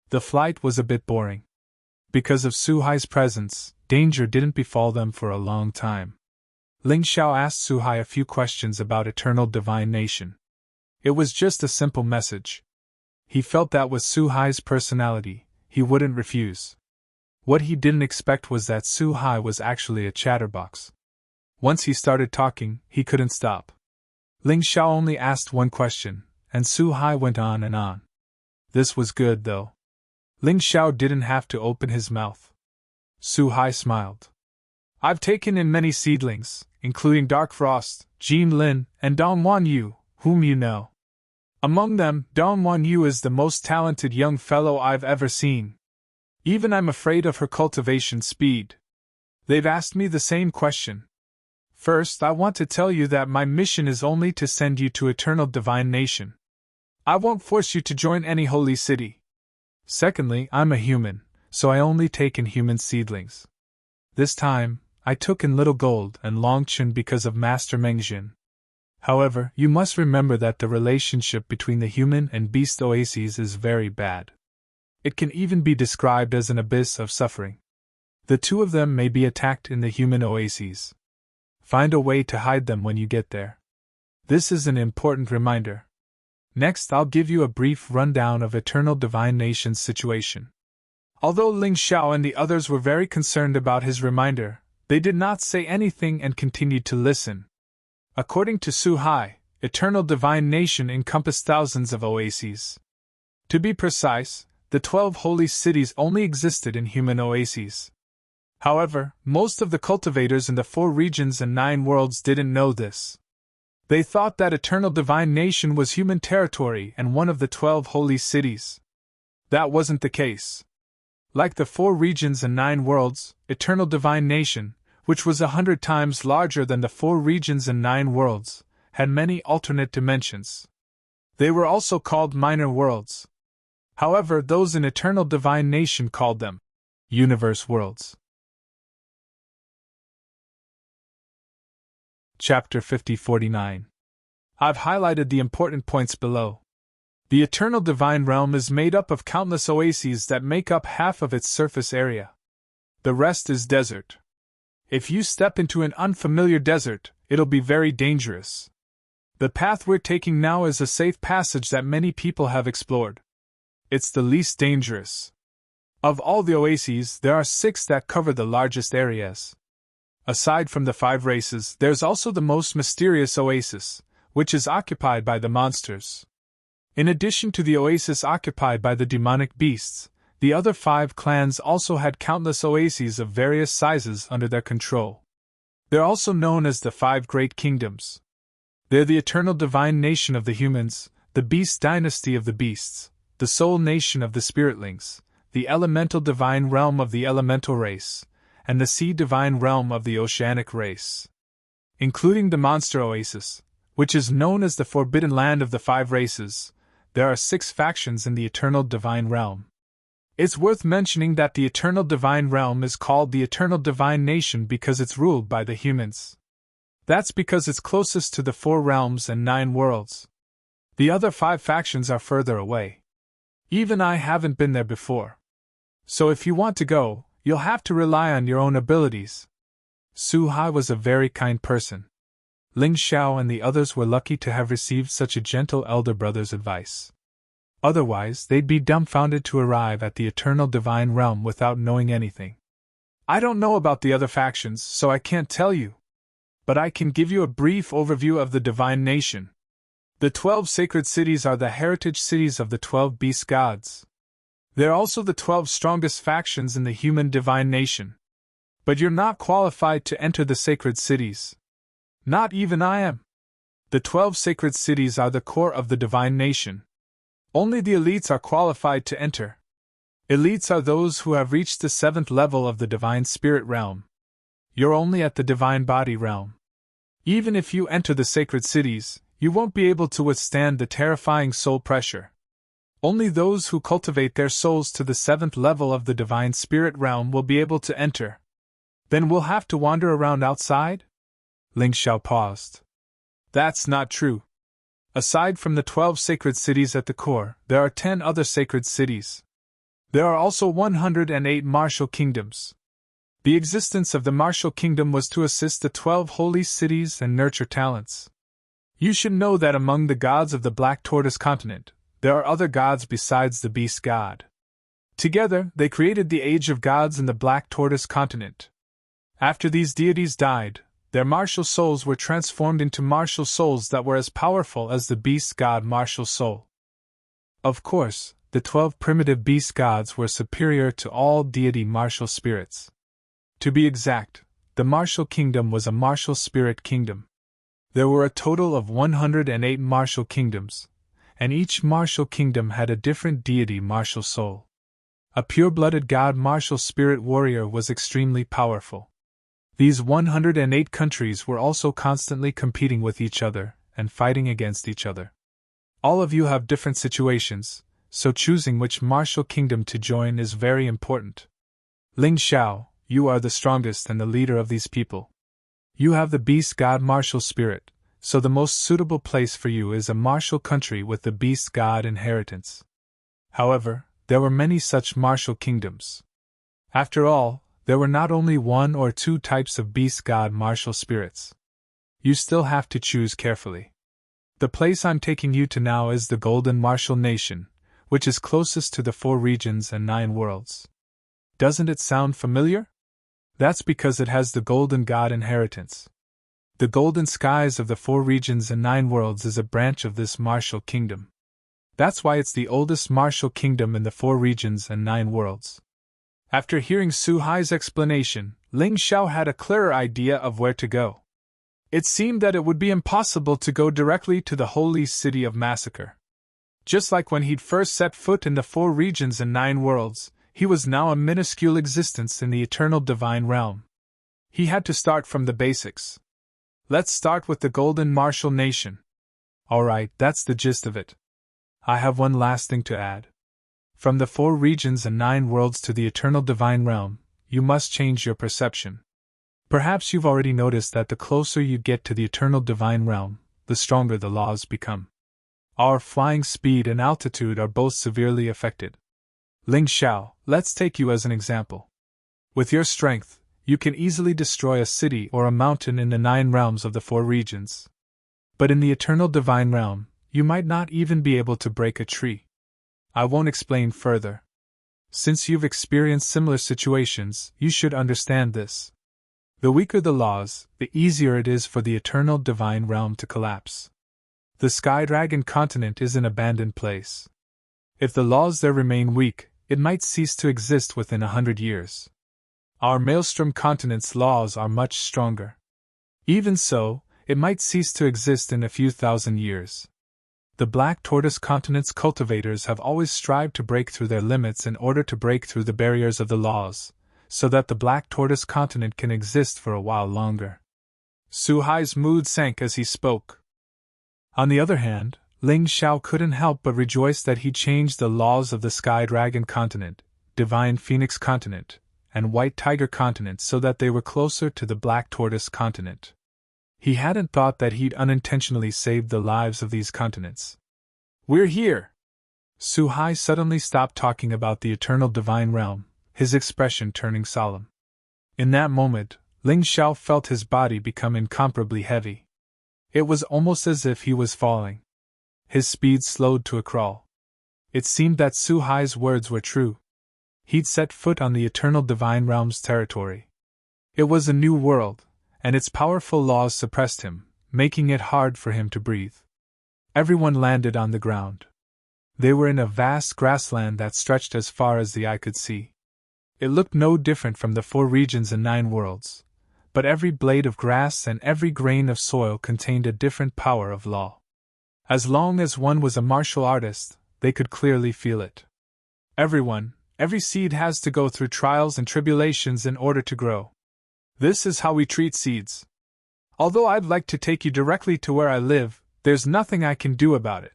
[SPEAKER 1] The flight was a bit boring. Because of Su Hai's presence, danger didn't befall them for a long time. Ling Xiao asked Su Hai a few questions about eternal divine nation. It was just a simple message. He felt that with Su Hai's personality, he wouldn't refuse. What he didn't expect was that Su Hai was actually a chatterbox. Once he started talking, he couldn't stop. Ling Xiao only asked one question, and Su Hai went on and on. This was good, though. Ling Xiao didn't have to open his mouth. Su-hai smiled. I've taken in many seedlings, including Dark Frost, Jean Lin, and Dong Wan Yu, whom you know. Among them, Dong Wan Yu is the most talented young fellow I've ever seen. Even I'm afraid of her cultivation speed. They've asked me the same question. First, I want to tell you that my mission is only to send you to Eternal Divine Nation. I won't force you to join any holy city. Secondly, I'm a human, so I only take in human seedlings. This time, I took in Little Gold and Longchen because of Master Mengjin. However, you must remember that the relationship between the human and beast oases is very bad. It can even be described as an abyss of suffering. The two of them may be attacked in the human oases. Find a way to hide them when you get there. This is an important reminder. Next, I'll give you a brief rundown of Eternal Divine Nation's situation. Although Ling Xiao and the others were very concerned about his reminder, they did not say anything and continued to listen. According to Su-hai, Eternal Divine Nation encompassed thousands of oases. To be precise, the 12 holy cities only existed in human oases. However, most of the cultivators in the 4 regions and 9 worlds didn't know this. They thought that Eternal Divine Nation was human territory and one of the 12 holy cities. That wasn't the case. Like the 4 regions and 9 worlds, Eternal Divine Nation, which was 100 times larger than the 4 regions and 9 worlds, had many alternate dimensions. They were also called minor worlds. However, those in Eternal Divine Nation called them universe worlds. Chapter 50-49. I've highlighted the important points below. The Eternal Divine Realm is made up of countless oases that make up half of its surface area. The rest is desert. If you step into an unfamiliar desert, it'll be very dangerous. The path we're taking now is a safe passage that many people have explored. It's the least dangerous. Of all the oases, there are 6 that cover the largest areas. Aside from the 5 races, there's also the most mysterious oasis, which is occupied by the monsters. In addition to the oasis occupied by the demonic beasts, the other 5 clans also had countless oases of various sizes under their control. They're also known as the 5 Great Kingdoms. They're the Eternal Divine Nation of the humans, the Beast Dynasty of the beasts, the Soul Nation of the spiritlings, the Elemental Divine Realm of the elemental race, and the Sea Divine Realm of the oceanic race. Including the Monster Oasis, which is known as the Forbidden Land of the 5 races, there are 6 factions in the Eternal Divine Realm. It's worth mentioning that the Eternal Divine Realm is called the Eternal Divine Nation because it's ruled by the humans. That's because it's closest to the 4 realms and 9 worlds. The other 5 factions are further away. Even I haven't been there before. So if you want to go, you'll have to rely on your own abilities. Su-hai was a very kind person. Ling Xiao and the others were lucky to have received such a gentle elder brother's advice. Otherwise, they'd be dumbfounded to arrive at the Eternal Divine Realm without knowing anything. I don't know about the other factions, so I can't tell you. But I can give you a brief overview of the Divine Nation. The 12 sacred cities are the heritage cities of the 12 beast gods. They're also the 12 strongest factions in the human Divine Nation. But you're not qualified to enter the sacred cities. Not even I am. The 12 sacred cities are the core of the Divine Nation. Only the elites are qualified to enter. Elites are those who have reached the 7th level of the Divine Spirit Realm. You're only at the Divine Body Realm. Even if you enter the sacred cities, you won't be able to withstand the terrifying soul pressure. Only those who cultivate their souls to the 7th level of the Divine Spirit Realm will be able to enter. Then we'll have to wander around outside? Ling Xiao paused. That's not true. Aside from the 12 sacred cities at the core, there are 10 other sacred cities. There are also 108 martial kingdoms. The existence of the martial kingdom was to assist the 12 holy cities and nurture talents. You should know that among the gods of the Black Tortoise continent, there are other gods besides the beast god. Together, they created the Age of Gods in the Black Tortoise continent. After these deities died, their martial souls were transformed into martial souls that were as powerful as the beast god martial soul. Of course, the 12 primitive beast gods were superior to all deity martial spirits. To be exact, the martial kingdom was a martial spirit kingdom. There were a total of 108 martial kingdoms, and each martial kingdom had a different deity martial soul. A pure-blooded god martial spirit warrior was extremely powerful. These 108 countries were also constantly competing with each other and fighting against each other. All of you have different situations, so choosing which martial kingdom to join is very important. Ling Xiao, you are the strongest and the leader of these people. You have the beast god martial spirit, so the most suitable place for you is a martial country with the beast god inheritance. However, there were many such martial kingdoms. After all, there were not only one or two types of beast god martial spirits. You still have to choose carefully. The place I'm taking you to now is the Golden Martial Nation, which is closest to the 4 regions and 9 worlds. Doesn't it sound familiar? That's because it has the Golden God inheritance. The Golden Skies of the 4 regions and 9 worlds is a branch of this martial kingdom. That's why it's the oldest martial kingdom in the 4 regions and 9 worlds. After hearing Su Hai's explanation, Ling Xiao had a clearer idea of where to go. It seemed that it would be impossible to go directly to the holy city of Massacre. Just like when he'd first set foot in the 4 regions and 9 worlds, he was now a minuscule existence in the eternal divine realm. He had to start from the basics. Let's start with the Golden Martial Nation. Alright, that's the gist of it. I have one last thing to add. From the 4 regions and 9 worlds to the eternal divine realm, you must change your perception. Perhaps you've already noticed that the closer you get to the eternal divine realm, the stronger the laws become. Our flying speed and altitude are both severely affected. Ling Xiao, let's take you as an example. With your strength, you can easily destroy a city or a mountain in the 9 realms of the 4 regions. But in the eternal divine realm, you might not even be able to break a tree. I won't explain further. Since you've experienced similar situations, you should understand this. The weaker the laws, the easier it is for the eternal divine realm to collapse. The Sky Dragon continent is an abandoned place. If the laws there remain weak, it might cease to exist within 100 years. Our Maelstrom continent's laws are much stronger. Even so, it might cease to exist in a few thousand years. The Black Tortoise continent's cultivators have always strived to break through their limits in order to break through the barriers of the laws, so that the Black Tortoise continent can exist for a while longer. Su Hai's mood sank as he spoke. On the other hand, Ling Xiao couldn't help but rejoice that he changed the laws of the Sky Dragon continent, Divine Phoenix continent, and White Tiger continent so that they were closer to the Black Tortoise continent. He hadn't thought that he'd unintentionally saved the lives of these continents. We're here! Su Hai suddenly stopped talking about the eternal divine realm, his expression turning solemn. In that moment, Ling Xiao felt his body become incomparably heavy. It was almost as if he was falling. His speed slowed to a crawl. It seemed that Su Hai's words were true. He'd set foot on the eternal divine realm's territory. It was a new world, and its powerful laws suppressed him, making it hard for him to breathe. Everyone landed on the ground. They were in a vast grassland that stretched as far as the eye could see. It looked no different from the 4 regions and 9 worlds, but every blade of grass and every grain of soil contained a different power of law. As long as one was a martial artist, they could clearly feel it. Every seed has to go through trials and tribulations in order to grow. This is how we treat seeds. Although I'd like to take you directly to where I live, there's nothing I can do about it.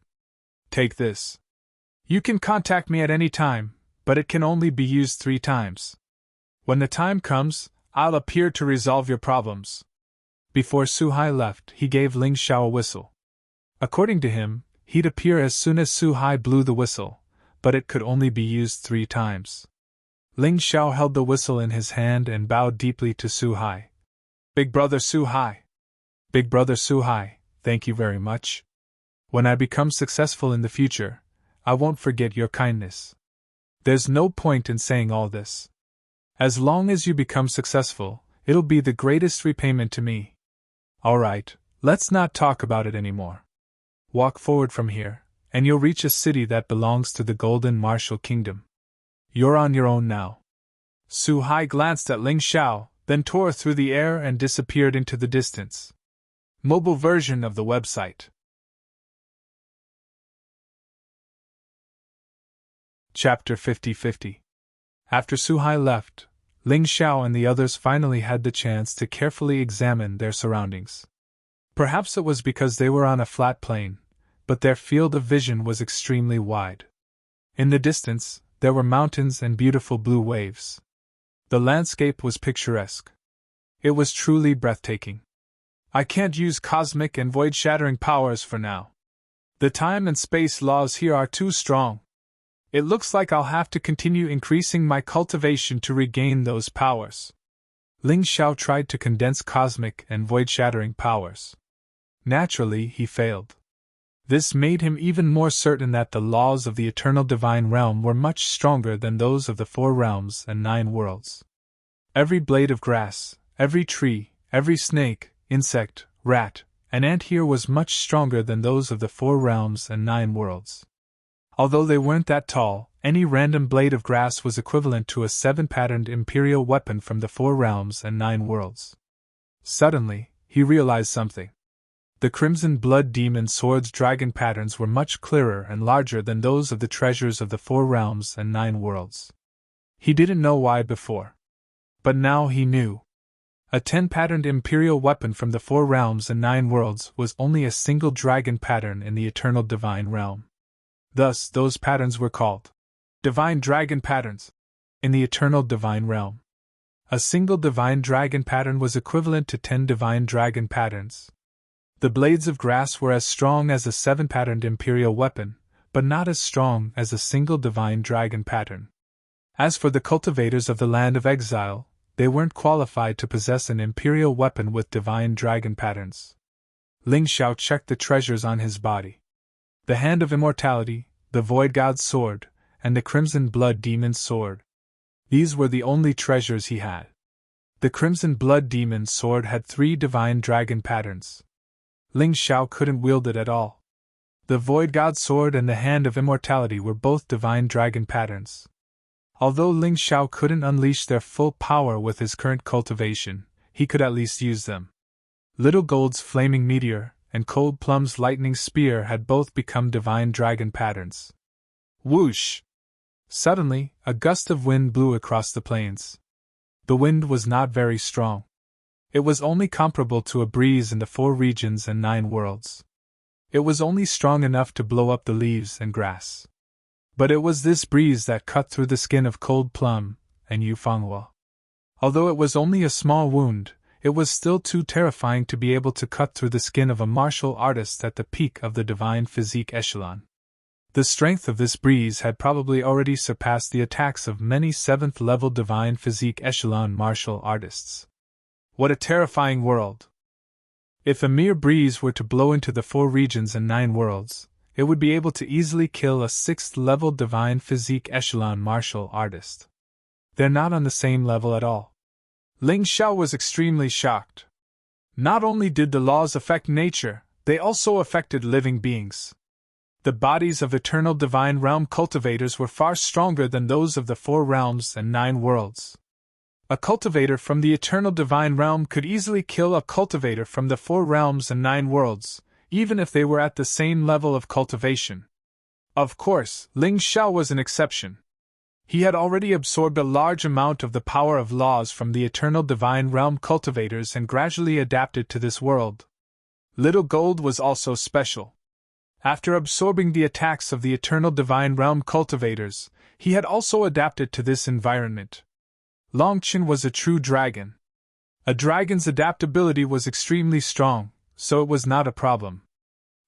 [SPEAKER 1] Take this. You can contact me at any time, but it can only be used 3 times. When the time comes, I'll appear to resolve your problems. Before Su Hai left, he gave Ling Xiao a whistle. According to him, he'd appear as soon as Su Hai blew the whistle, but it could only be used 3 times. Ling Xiao held the whistle in his hand and bowed deeply to Su Hai. Big Brother Su Hai. Big Brother Su Hai, thank you very much. When I become successful in the future, I won't forget your kindness. There's no point in saying all this. As long as you become successful, it'll be the greatest repayment to me. Alright, let's not talk about it anymore. Walk forward from here, and you'll reach a city that belongs to the Golden Martial Kingdom. You're on your own now. Su Hai glanced at Ling Xiao, then tore through the air and disappeared into the distance. Mobile version of the website. Chapter 50-50. After Suhai left, Ling Xiao and the others finally had the chance to carefully examine their surroundings. Perhaps it was because they were on a flat plain, but their field of vision was extremely wide. In the distance, there were mountains and beautiful blue waves. The landscape was picturesque. It was truly breathtaking. I can't use cosmic and void-shattering powers for now. The time and space laws here are too strong. It looks like I'll have to continue increasing my cultivation to regain those powers. Ling Xiao tried to condense cosmic and void-shattering powers. Naturally, he failed. This made him even more certain that the laws of the eternal divine realm were much stronger than those of the 4 realms and 9 worlds. Every blade of grass, every tree, every snake, insect, rat, and ant here was much stronger than those of the 4 realms and 9 worlds. Although they weren't that tall, any random blade of grass was equivalent to a 7-patterned imperial weapon from the 4 realms and 9 worlds. Suddenly, he realized something. The Crimson Blood Demon Sword's dragon patterns were much clearer and larger than those of the treasures of the 4 realms and 9 worlds. He didn't know why before. But now he knew. A 10-patterned imperial weapon from the 4 realms and 9 worlds was only a single dragon pattern in the eternal divine realm. Thus, those patterns were called divine dragon patterns in the eternal divine realm. A single divine dragon pattern was equivalent to 10 divine dragon patterns. The blades of grass were as strong as a 7-patterned imperial weapon, but not as strong as a single divine dragon pattern. As for the cultivators of the land of exile, they weren't qualified to possess an imperial weapon with divine dragon patterns. Ling Xiao checked the treasures on his body. The Hand of Immortality, the Void God's Sword, and the Crimson Blood Demon's Sword. These were the only treasures he had. The Crimson Blood Demon's Sword had 3 divine dragon patterns. Ling Xiao couldn't wield it at all. The Void God's Sword and the Hand of Immortality were both divine dragon patterns. Although Ling Xiao couldn't unleash their full power with his current cultivation, he could at least use them. Little Gold's Flaming Meteor and Cold Plum's Lightning Spear had both become divine dragon patterns. Whoosh! Suddenly, a gust of wind blew across the plains. The wind was not very strong. It was only comparable to a breeze in the 4 regions and 9 worlds. It was only strong enough to blow up the leaves and grass. But it was this breeze that cut through the skin of Cold Plum and Yu Fenghua. Although it was only a small wound, it was still too terrifying to be able to cut through the skin of a martial artist at the peak of the divine physique echelon. The strength of this breeze had probably already surpassed the attacks of many 7th-level divine physique echelon martial artists. What a terrifying world! If a mere breeze were to blow into the 4 regions and 9 worlds, it would be able to easily kill a 6th-level divine physique echelon martial artist. They're not on the same level at all. Ling Xiao was extremely shocked. Not only did the laws affect nature, they also affected living beings. The bodies of eternal divine realm cultivators were far stronger than those of the 4 realms and 9 worlds. A cultivator from the eternal divine realm could easily kill a cultivator from the 4 realms and 9 worlds, even if they were at the same level of cultivation. Of course, Ling Xiao was an exception. He had already absorbed a large amount of the power of laws from the eternal divine realm cultivators and gradually adapted to this world. Little Gold was also special. After absorbing the attacks of the eternal divine realm cultivators, he had also adapted to this environment. Longchen was a true dragon. A dragon's adaptability was extremely strong, so it was not a problem.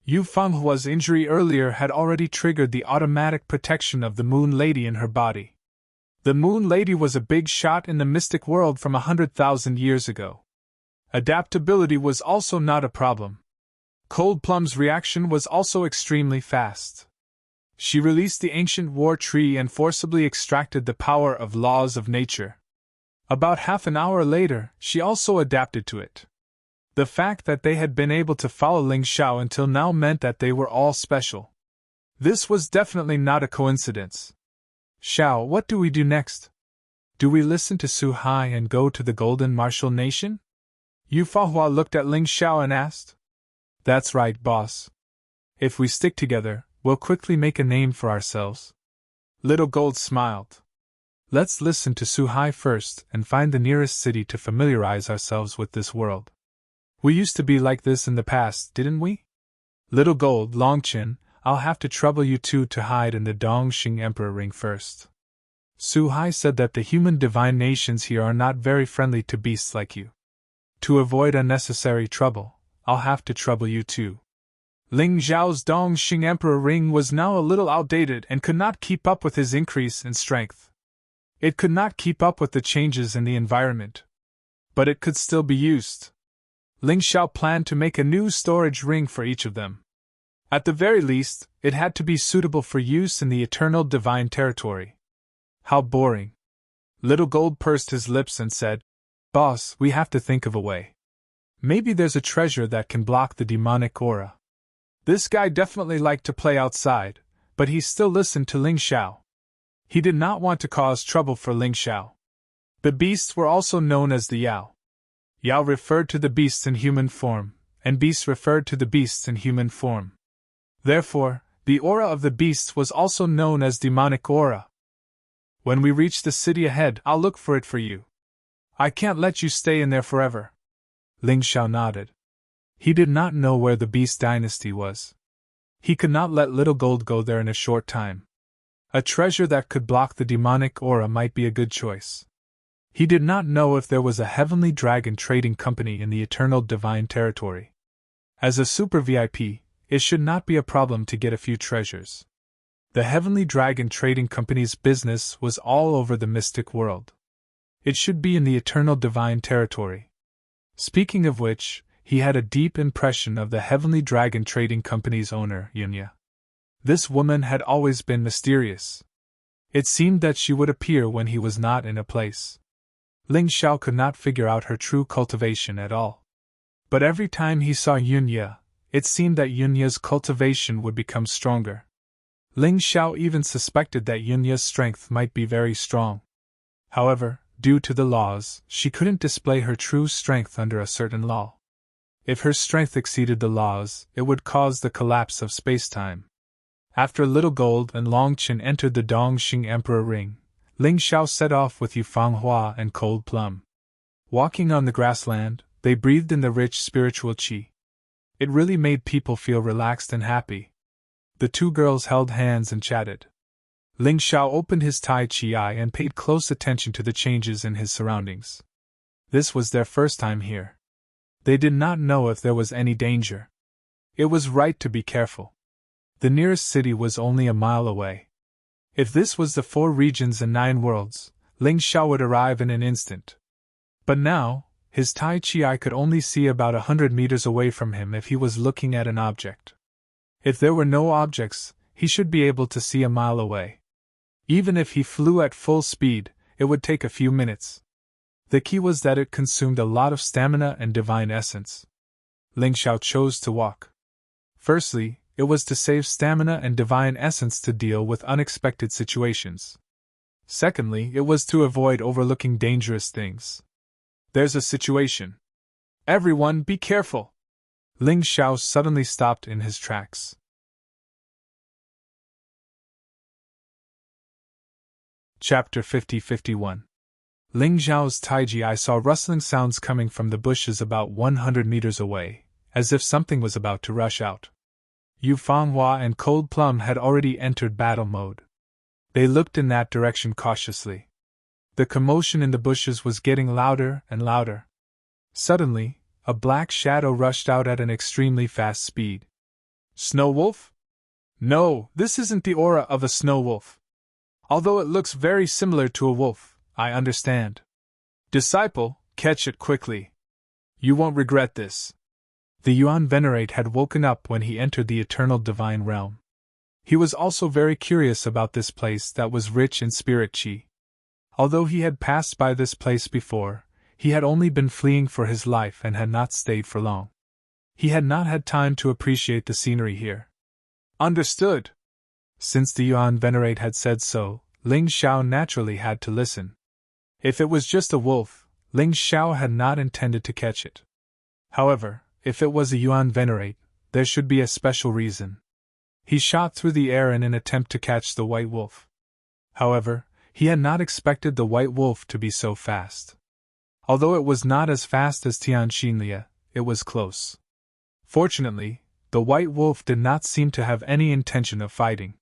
[SPEAKER 1] Yu Fenghua's injury earlier had already triggered the automatic protection of the Moon Lady in her body. The Moon Lady was a big shot in the mystic world from 100,000 years ago. Adaptability was also not a problem. Cold Plum's reaction was also extremely fast. She released the ancient war tree and forcibly extracted the power of laws of nature. About half an hour later, she also adapted to it. The fact that they had been able to follow Ling Xiao until now meant that they were all special. This was definitely not a coincidence. Xiao, what do we do next? Do we listen to Su Hai and go to the Golden Martial Nation? Yu Fahua looked at Ling Xiao and asked. That's right, boss. If we stick together, we'll quickly make a name for ourselves. Little Gold smiled. Let's listen to Su Hai first and find the nearest city to familiarize ourselves with this world. We used to be like this in the past, didn't we? Little Gold, Longchin, I'll have to trouble you two to hide in the Dongxing Emperor Ring first. Su Hai said that the human divine nations here are not very friendly to beasts like you. To avoid unnecessary trouble, I'll have to trouble you too. Ling Zhao's Dongxing Emperor Ring was now a little outdated and could not keep up with his increase in strength. It could not keep up with the changes in the environment. But it could still be used. Ling Xiao planned to make a new storage ring for each of them. At the very least, it had to be suitable for use in the eternal divine territory. How boring. Little Gold pursed his lips and said, Boss, we have to think of a way. Maybe there's a treasure that can block the demonic aura. This guy definitely liked to play outside, but he still listened to Ling Xiao. He did not want to cause trouble for Ling Xiao. The beasts were also known as the Yao. Yao referred to the beasts in human form, and beasts referred to the beasts in human form. Therefore, the aura of the beasts was also known as demonic aura. When we reach the city ahead, I'll look for it for you. I can't let you stay in there forever. Ling Xiao nodded. He did not know where the Beast Dynasty was. He could not let Little Gold go there in a short time. A treasure that could block the demonic aura might be a good choice. He did not know if there was a heavenly dragon trading company in the eternal divine territory. As a super VIP, it should not be a problem to get a few treasures. The heavenly dragon trading company's business was all over the mystic world. It should be in the eternal divine territory. Speaking of which, he had a deep impression of the heavenly dragon trading company's owner, Yunya. This woman had always been mysterious. It seemed that she would appear when he was not in a place. Ling Xiao could not figure out her true cultivation at all. But every time he saw Yunya, it seemed that Yunya's cultivation would become stronger. Ling Xiao even suspected that Yunya's strength might be very strong. However, due to the laws, she couldn't display her true strength under a certain law. If her strength exceeded the laws, it would cause the collapse of space-time. After Little Gold and Longchin entered the Dongxing Emperor Ring, Ling Xiao set off with Yufang Hua and Cold Plum. Walking on the grassland, they breathed in the rich spiritual qi. It really made people feel relaxed and happy. The two girls held hands and chatted. Ling Xiao opened his Tai Chi eye and paid close attention to the changes in his surroundings. This was their first time here. They did not know if there was any danger. It was right to be careful. The nearest city was only a mile away. If this was the 4 regions and 9 worlds, Ling Xiao would arrive in an instant. But now, his Tai Chi eye could only see about 100 meters away from him if he was looking at an object. If there were no objects, he should be able to see a mile away. Even if he flew at full speed, it would take a few minutes. The key was that it consumed a lot of stamina and divine essence. Ling Xiao chose to walk. Firstly, it was to save stamina and divine essence to deal with unexpected situations. Secondly, it was to avoid overlooking dangerous things. There's a situation. Everyone, be careful! Ling Xiao suddenly stopped in his tracks. Chapter 50-51. Ling Xiao's Taiji eye saw rustling sounds coming from the bushes about 100 meters away, as if something was about to rush out. Yu Fanghua and Cold Plum had already entered battle mode. They looked in that direction cautiously. The commotion in the bushes was getting louder and louder. Suddenly, a black shadow rushed out at an extremely fast speed. Snow Wolf? No, this isn't the aura of a snow wolf. Although it looks very similar to a wolf, I understand. Disciple, catch it quickly. You won't regret this. The Yuan Venerate had woken up when he entered the eternal divine realm. He was also very curious about this place that was rich in spirit chi. Although he had passed by this place before, he had only been fleeing for his life and had not stayed for long. He had not had time to appreciate the scenery here. Understood. Since the Yuan Venerate had said so, Ling Xiao naturally had to listen. If it was just a wolf, Ling Xiao had not intended to catch it. However, if it was a yuan venerate, there should be a special reason. He shot through the air in an attempt to catch the white wolf. However, he had not expected the white wolf to be so fast. Although it was not as fast as Tianxinlia, it was close. Fortunately, the white wolf did not seem to have any intention of fighting.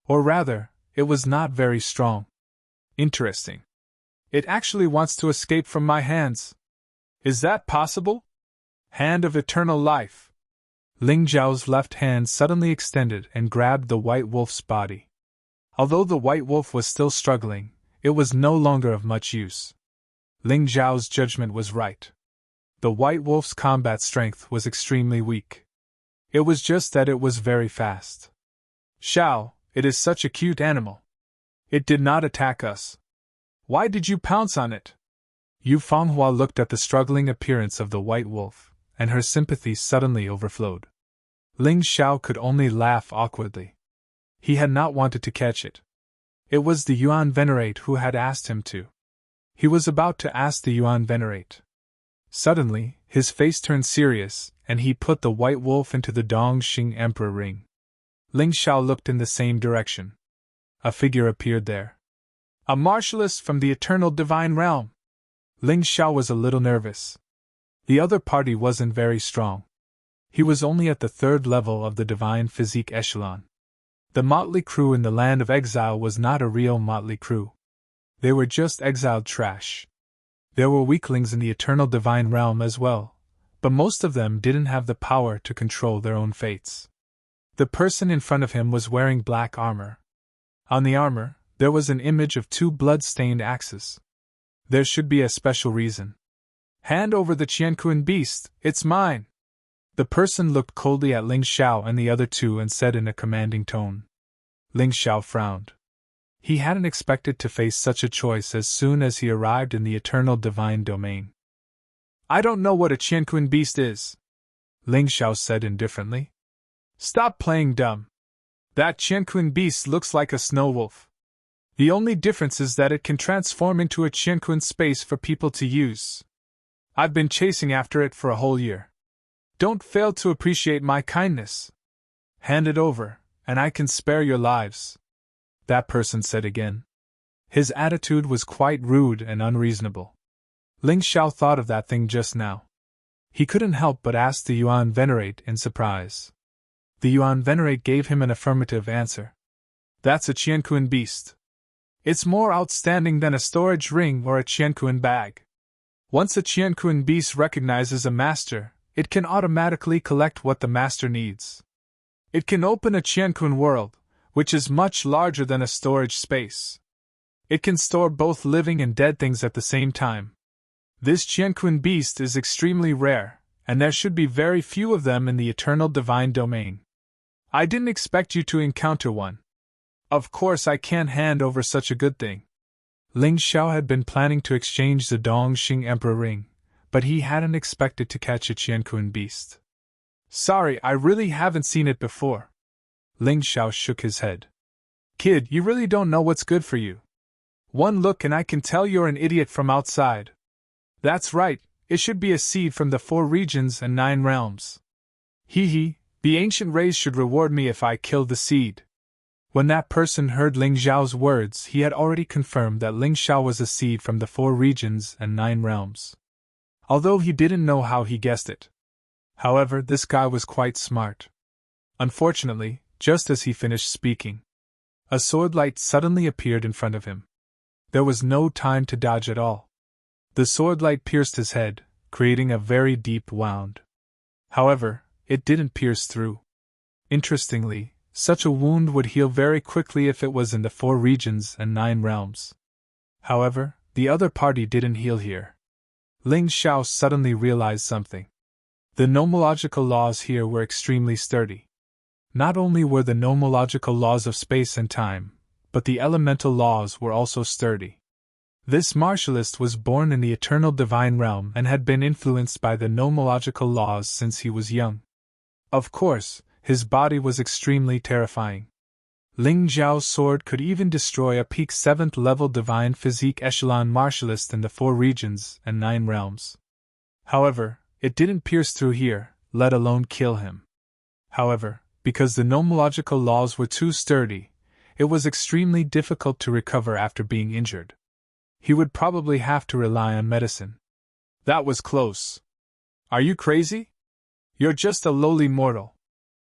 [SPEAKER 1] Or rather, it was not very strong. Interesting. It actually wants to escape from my hands. Is that possible? Hand of eternal life. Ling Zhao's left hand suddenly extended and grabbed the white wolf's body. Although the white wolf was still struggling, it was no longer of much use. Ling Zhao's judgment was right. The white wolf's combat strength was extremely weak. It was just that it was very fast. Xiao, it is such a cute animal. It did not attack us. Why did you pounce on it? Yu Fanghua looked at the struggling appearance of the white wolf, and her sympathy suddenly overflowed. Ling Xiao could only laugh awkwardly. He had not wanted to catch it. It was the Yuan Venerate who had asked him to. He was about to ask the Yuan Venerate. Suddenly, his face turned serious, and he put the white wolf into the Dongxing Emperor ring. Ling Xiao looked in the same direction. A figure appeared there. A martialist from the eternal divine realm. Ling Xiao was a little nervous. The other party wasn't very strong. He was only at the 3rd level of the divine physique echelon. The motley crew in the land of exile was not a real motley crew. They were just exiled trash. There were weaklings in the eternal divine realm as well, but most of them didn't have the power to control their own fates. The person in front of him was wearing black armor. On the armor, there was an image of 2 blood-stained axes. There should be a special reason. Hand over the Qianquan beast, it's mine! The person looked coldly at Ling Xiao and the other 2 and said in a commanding tone. Ling Xiao frowned. He hadn't expected to face such a choice as soon as he arrived in the eternal divine domain. I don't know what a Qianquan beast is, Ling Xiao said indifferently. Stop playing dumb. That Qianquan beast looks like a snow wolf. The only difference is that it can transform into a Qianquan space for people to use. I've been chasing after it for a whole year. Don't fail to appreciate my kindness. Hand it over, and I can spare your lives, that person said again. His attitude was quite rude and unreasonable. Ling Xiao thought of that thing just now. He couldn't help but ask the Yuan Venerate in surprise. The Yuan Venerate gave him an affirmative answer. That's a Qianquan beast. It's more outstanding than a storage ring or a Qianquan bag. Once a Qianquan beast recognizes a master, it can automatically collect what the master needs. It can open a Qianquan world, which is much larger than a storage space. It can store both living and dead things at the same time. This Qianquan beast is extremely rare, and there should be very few of them in the eternal divine domain. I didn't expect you to encounter one. Of course I can't hand over such a good thing. Ling Xiao had been planning to exchange the Dongxing Emperor ring, but he hadn't expected to catch a Qianquan beast. Sorry, I really haven't seen it before. Ling Xiao shook his head. Kid, you really don't know what's good for you. One look and I can tell you're an idiot from outside. That's right, it should be a seed from the 4 regions and 9 realms. Hee, the ancient rays should reward me if I kill the seed. When that person heard Ling Xiao's words, he had already confirmed that Ling Xiao was a seed from the 4 regions and 9 realms. Although he didn't know how he guessed it. However, this guy was quite smart. Unfortunately, just as he finished speaking, a sword light suddenly appeared in front of him. There was no time to dodge at all. The sword light pierced his head, creating a very deep wound. However, it didn't pierce through. Interestingly, such a wound would heal very quickly if it was in the 4 regions and 9 realms. However, the other party didn't heal here. Ling Xiao suddenly realized something. The nomological laws here were extremely sturdy. Not only were the nomological laws of space and time, but the elemental laws were also sturdy. This martialist was born in the eternal divine realm and had been influenced by the nomological laws since he was young. Of course, his body was extremely terrifying. Ling Zhao's sword could even destroy a peak 7th level divine physique echelon martialist in the 4 regions and 9 realms. However, it didn't pierce through here, let alone kill him. However, because the nomological laws were too sturdy, it was extremely difficult to recover after being injured. He would probably have to rely on medicine. That was close. Are you crazy? You're just a lowly mortal.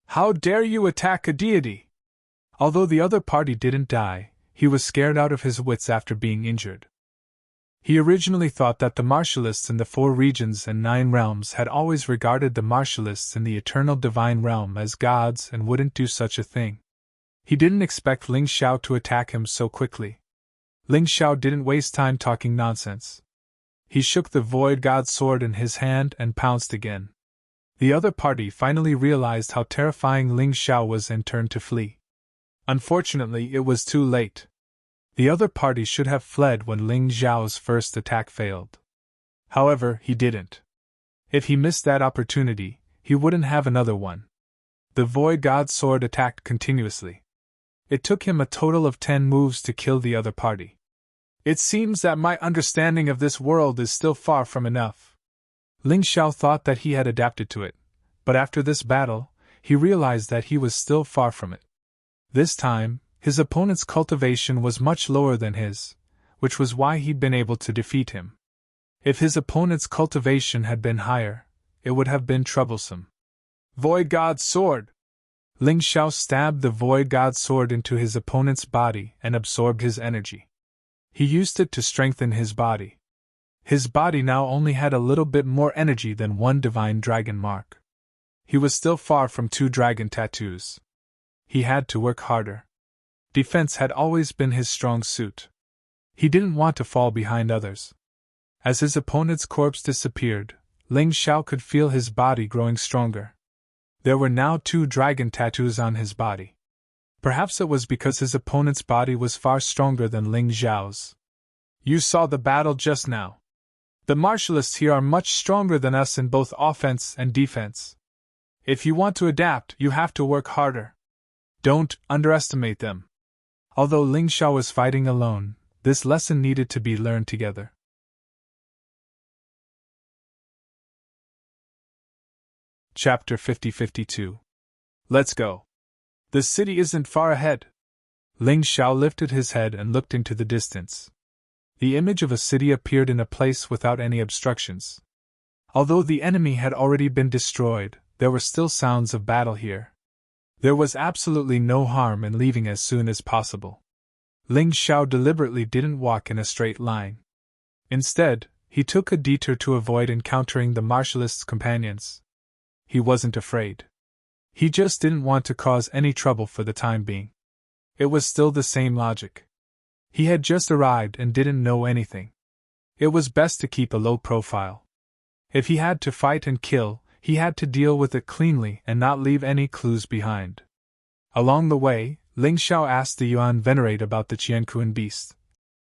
[SPEAKER 1] How dare you attack a deity? Although the other party didn't die, he was scared out of his wits after being injured. He originally thought that the martialists in the 4 regions and 9 realms had always regarded the martialists in the eternal divine realm as gods and wouldn't do such a thing. He didn't expect Ling Xiao to attack him so quickly. Ling Xiao didn't waste time talking nonsense. He shook the Void God sword in his hand and pounced again. The other party finally realized how terrifying Ling Xiao was and turned to flee. Unfortunately, it was too late. The other party should have fled when Ling Zhao's first attack failed. However, he didn't. If he missed that opportunity, he wouldn't have another one. The Void God sword attacked continuously. It took him a total of 10 moves to kill the other party. It seems that my understanding of this world is still far from enough. Ling Xiao thought that he had adapted to it, but after this battle, he realized that he was still far from it. This time, his opponent's cultivation was much lower than his, which was why he'd been able to defeat him. If his opponent's cultivation had been higher, it would have been troublesome. Void God Sword! Ling Xiao stabbed the Void God Sword into his opponent's body and absorbed his energy. He used it to strengthen his body. His body now only had a little bit more energy than 1 divine dragon mark. He was still far from 2 dragon tattoos. He had to work harder. Defense had always been his strong suit. He didn't want to fall behind others. As his opponent's corpse disappeared, Ling Xiao could feel his body growing stronger. There were now 2 dragon tattoos on his body. Perhaps it was because his opponent's body was far stronger than Ling Zhao's. You saw the battle just now. The martialists here are much stronger than us in both offense and defense. If you want to adapt, you have to work harder. Don't underestimate them. Although Ling Xiao was fighting alone, this lesson needed to be learned together. Chapter 50-52. Let's go. The city isn't far ahead. Ling Xiao lifted his head and looked into the distance. The image of a city appeared in a place without any obstructions. Although the enemy had already been destroyed, there were still sounds of battle here. There was absolutely no harm in leaving as soon as possible. Ling Xiao deliberately didn't walk in a straight line. Instead, he took a detour to avoid encountering the martialist's companions. He wasn't afraid. He just didn't want to cause any trouble for the time being. It was still the same logic. He had just arrived and didn't know anything. It was best to keep a low profile. If he had to fight and kill, he had to deal with it cleanly and not leave any clues behind. Along the way, Ling Xiao asked the Yuan Venerate about the Qianquan beast.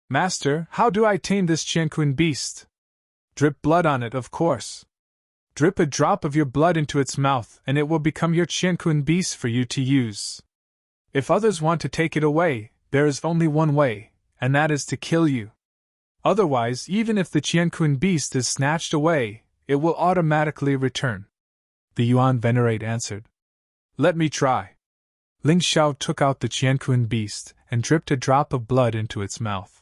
[SPEAKER 1] Master, how do I tame this Qianquan beast? Drip blood on it, of course. Drip a drop of your blood into its mouth and it will become your Qianquan beast for you to use. If others want to take it away, there is only one way, and that is to kill you. Otherwise, even if the Qianquan beast is snatched away, it will automatically return. The Yuan Venerate answered. Let me try. Ling Xiao took out the Qianquan beast and dripped a drop of blood into its mouth.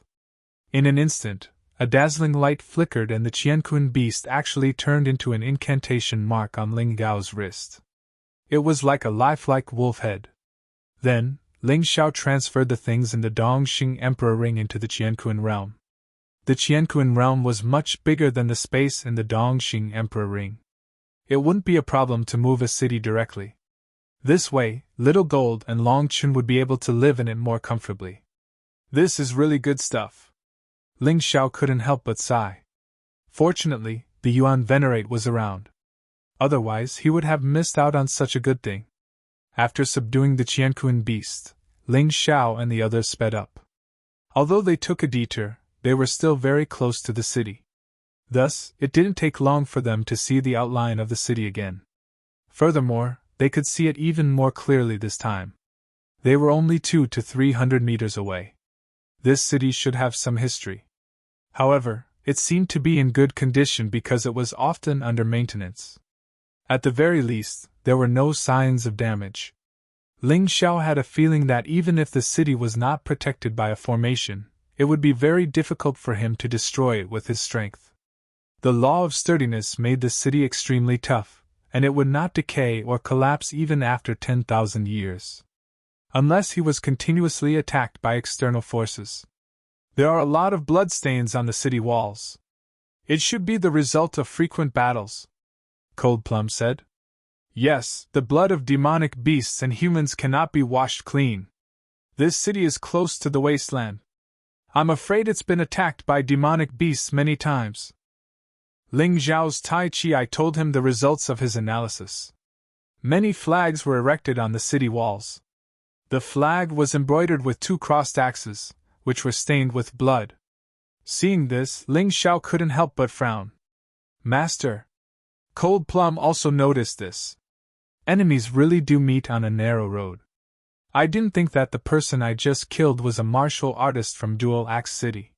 [SPEAKER 1] In an instant, a dazzling light flickered and the Qianquan beast actually turned into an incantation mark on Ling Gao's wrist. It was like a lifelike wolf head. Then, Ling Xiao transferred the things in the Dongxing Emperor Ring into the Qianquan realm. The Qianquan realm was much bigger than the space in the Dongxing Emperor Ring. It wouldn't be a problem to move a city directly. This way, Little Gold and Long Chun would be able to live in it more comfortably. This is really good stuff. Ling Xiao couldn't help but sigh. Fortunately, the Yuan Venerate was around. Otherwise, he would have missed out on such a good thing. After subduing the Qianquan beast, Ling Xiao and the others sped up. Although they took a detour, they were still very close to the city. Thus, it didn't take long for them to see the outline of the city again. Furthermore, they could see it even more clearly this time. They were only 200 to 300 meters away. This city should have some history. However, it seemed to be in good condition because it was often under maintenance. At the very least, there were no signs of damage. Ling Xiao had a feeling that even if the city was not protected by a formation, it would be very difficult for him to destroy it with his strength. The law of sturdiness made the city extremely tough, and it would not decay or collapse even after 10,000 years. Unless he was continuously attacked by external forces. There are a lot of bloodstains on the city walls. It should be the result of frequent battles, Cold Plum said. Yes, the blood of demonic beasts and humans cannot be washed clean. This city is close to the wasteland. I'm afraid it's been attacked by demonic beasts many times. Ling Xiao's Tai Chi told him the results of his analysis. Many flags were erected on the city walls. The flag was embroidered with 2 crossed axes, which were stained with blood. Seeing this, Ling Xiao couldn't help but frown. Master. Cold Plum also noticed this. Enemies really do meet on a narrow road. I didn't think that the person I just killed was a martial artist from Dual Axe City.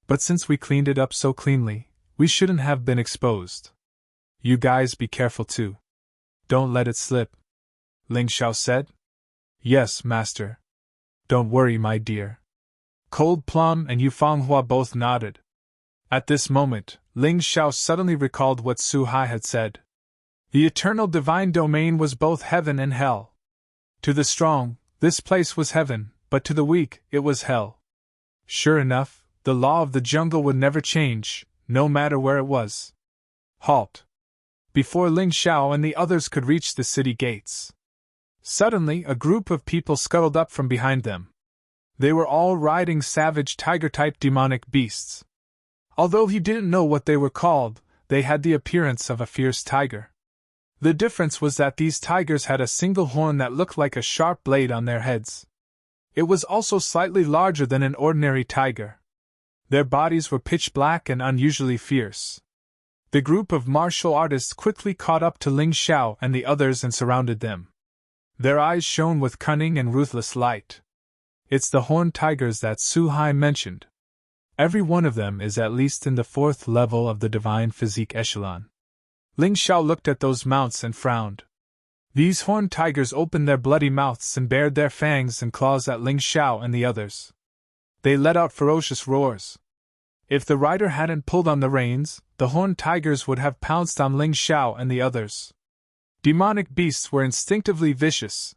[SPEAKER 1] But since we cleaned it up so cleanly, we shouldn't have been exposed. You guys be careful too. Don't let it slip, Ling Xiao said. Yes, Master. Don't worry, my dear. Cold Plum and Yu Fanghua both nodded. At this moment, Ling Xiao suddenly recalled what Su Hai had said. The eternal divine domain was both heaven and hell. To the strong, this place was heaven, but to the weak, it was hell. Sure enough, the law of the jungle would never change, no matter where it was. Halt! Before Ling Xiao and the others could reach the city gates. Suddenly, a group of people scuttled up from behind them. They were all riding savage tiger-type demonic beasts. Although he didn't know what they were called, they had the appearance of a fierce tiger. The difference was that these tigers had a single horn that looked like a sharp blade on their heads. It was also slightly larger than an ordinary tiger. Their bodies were pitch black and unusually fierce. The group of martial artists quickly caught up to Ling Xiao and the others and surrounded them. Their eyes shone with cunning and ruthless light. It's the horned tigers that Su Hai mentioned. Every one of them is at least in the 4th level of the divine physique echelon. Ling Xiao looked at those mounts and frowned. These horned tigers opened their bloody mouths and bared their fangs and claws at Ling Xiao and the others. They let out ferocious roars. If the rider hadn't pulled on the reins, the horned tigers would have pounced on Ling Xiao and the others. Demonic beasts were instinctively vicious.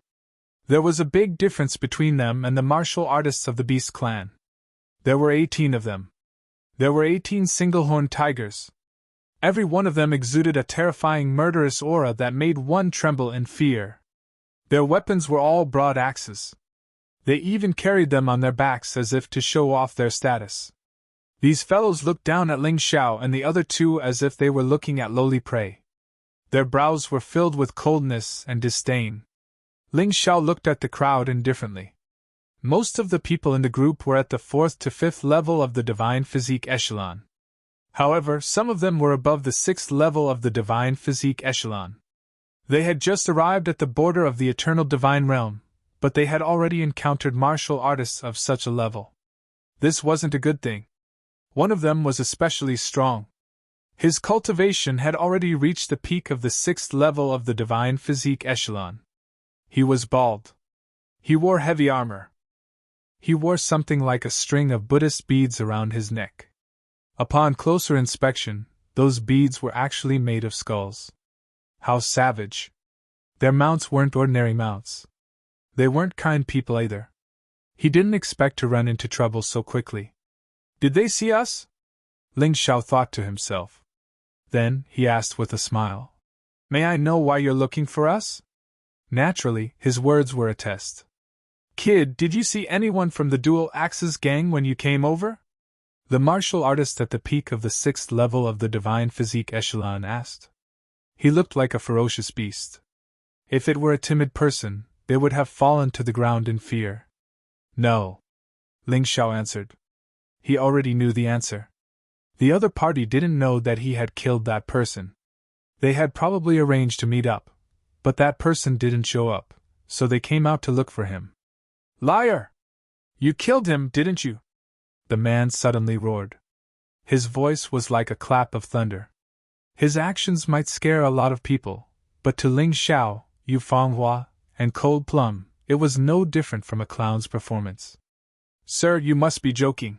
[SPEAKER 1] There was a big difference between them and the martial artists of the Beast clan. There were 18 of them. There were 18 single-horned tigers. Every one of them exuded a terrifying murderous aura that made one tremble in fear. Their weapons were all broad axes. They even carried them on their backs as if to show off their status. These fellows looked down at Ling Xiao and the other 2 as if they were looking at lowly prey. Their brows were filled with coldness and disdain. Ling Xiao looked at the crowd indifferently. Most of the people in the group were at the 4th to 5th level of the divine physique echelon. However, some of them were above the 6th level of the divine physique echelon. They had just arrived at the border of the eternal divine realm, but they had already encountered martial artists of such a level. This wasn't a good thing. One of them was especially strong. His cultivation had already reached the peak of the 6th level of the divine physique echelon. He was bald. He wore heavy armor. He wore something like a string of Buddhist beads around his neck. Upon closer inspection, those beads were actually made of skulls. How savage! Their mounts weren't ordinary mounts. They weren't kind people either. He didn't expect to run into trouble so quickly. Did they see us? Ling Xiao thought to himself. Then, he asked with a smile. May I know why you're looking for us? Naturally, his words were a test. Kid, did you see anyone from the Dual Axes gang when you came over? The martial artist at the peak of the 6th level of the divine physique echelon asked. He looked like a ferocious beast. If it were a timid person, they would have fallen to the ground in fear. No, Ling Xiao answered. He already knew the answer. The other party didn't know that he had killed that person. They had probably arranged to meet up, but that person didn't show up, so they came out to look for him. Liar! You killed him, didn't you? The man suddenly roared. His voice was like a clap of thunder. His actions might scare a lot of people, but to Ling Xiao, Yu Fanghua, and Cold Plum, it was no different from a clown's performance. Sir, you must be joking.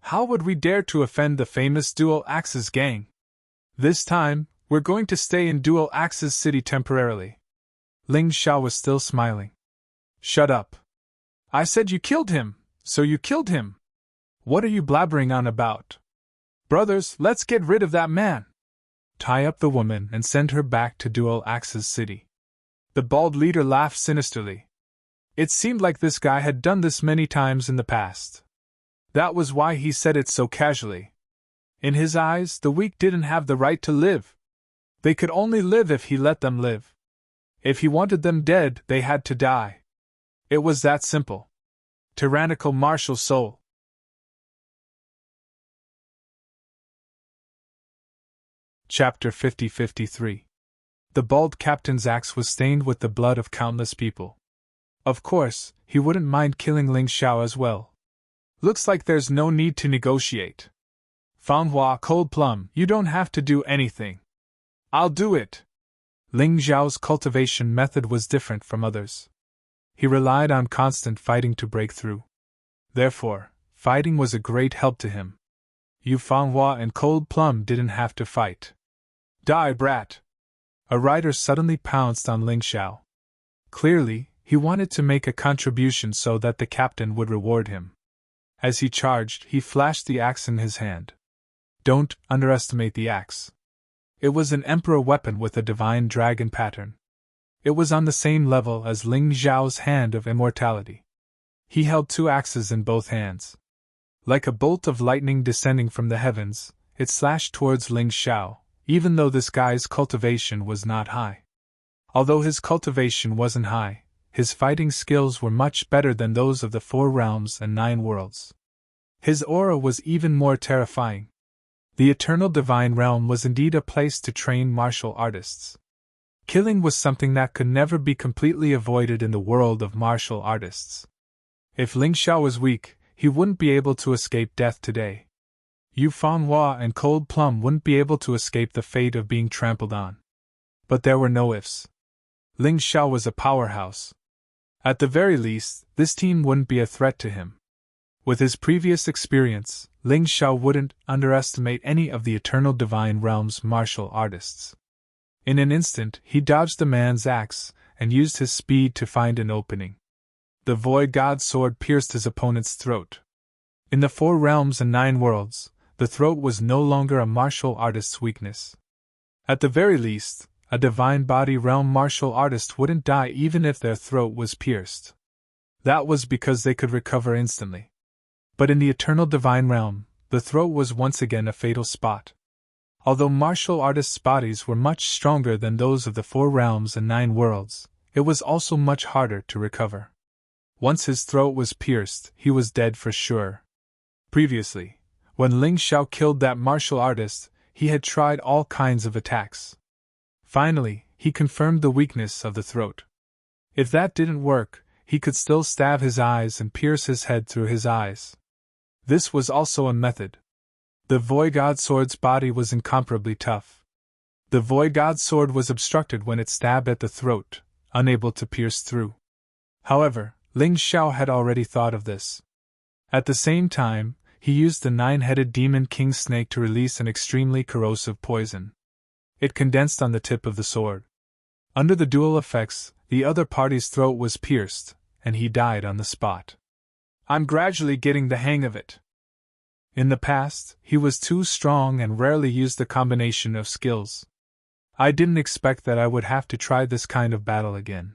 [SPEAKER 1] How would we dare to offend the famous Dual Axes gang? This time, we're going to stay in Dual Axes City temporarily. Ling Xiao was still smiling. Shut up. I said you killed him, so you killed him. What are you blabbering on about? Brothers, let's get rid of that man. Tie up the woman and send her back to Dual Axes City. The bald leader laughed sinisterly. It seemed like this guy had done this many times in the past. That was why he said it so casually. In his eyes, the weak didn't have the right to live. They could only live if he let them live. If he wanted them dead, they had to die. It was that simple. Tyrannical martial soul. Chapter 50-53. The bald captain's axe was stained with the blood of countless people. Of course, he wouldn't mind killing Ling Xiao as well. Looks like there's no need to negotiate. Fanghua, Cold Plum, you don't have to do anything. I'll do it. Ling Xiao's cultivation method was different from others. He relied on constant fighting to break through. Therefore, fighting was a great help to him. Yu Fanghua and Cold Plum didn't have to fight. Die, brat! A rider suddenly pounced on Ling Xiao. Clearly, he wanted to make a contribution so that the captain would reward him. As he charged, he flashed the axe in his hand. Don't underestimate the axe. It was an emperor weapon with a divine dragon pattern. It was on the same level as Ling Xiao's hand of immortality. He held two axes in both hands. Like a bolt of lightning descending from the heavens, it slashed towards Ling Xiao, even though this guy's cultivation was not high. Although his cultivation wasn't high, his fighting skills were much better than those of the 4 realms and 9 worlds. His aura was even more terrifying. The Eternal Divine Realm was indeed a place to train martial artists. Killing was something that could never be completely avoided in the world of martial artists. If Ling Xiao was weak, he wouldn't be able to escape death today. Yu Fanghua and Cold Plum wouldn't be able to escape the fate of being trampled on. But there were no ifs. Ling Xiao was a powerhouse. At the very least, this team wouldn't be a threat to him. With his previous experience, Ling Xiao wouldn't underestimate any of the Eternal Divine Realm's martial artists. In an instant, he dodged the man's axe and used his speed to find an opening. The Void God's sword pierced his opponent's throat. In the 4 realms and 9 worlds, the throat was no longer a martial artist's weakness. At the very least, a Divine Body Realm martial artist wouldn't die even if their throat was pierced. That was because they could recover instantly. But in the Eternal Divine Realm, the throat was once again a fatal spot. Although martial artists' bodies were much stronger than those of the 4 realms and 9 worlds, it was also much harder to recover. Once his throat was pierced, he was dead for sure. Previously, when Ling Xiao killed that martial artist, he had tried all kinds of attacks. Finally, he confirmed the weakness of the throat. If that didn't work, he could still stab his eyes and pierce his head through his eyes. This was also a method. The Void God Sword's body was incomparably tough. The Void God Sword was obstructed when it stabbed at the throat, unable to pierce through. However, Ling Xiao had already thought of this. At the same time, he used the 9-headed Demon King Snake to release an extremely corrosive poison. It condensed on the tip of the sword. Under the dual effects, the other party's throat was pierced, and he died on the spot. I'm gradually getting the hang of it. In the past, he was too strong and rarely used the combination of skills. I didn't expect that I would have to try this kind of battle again.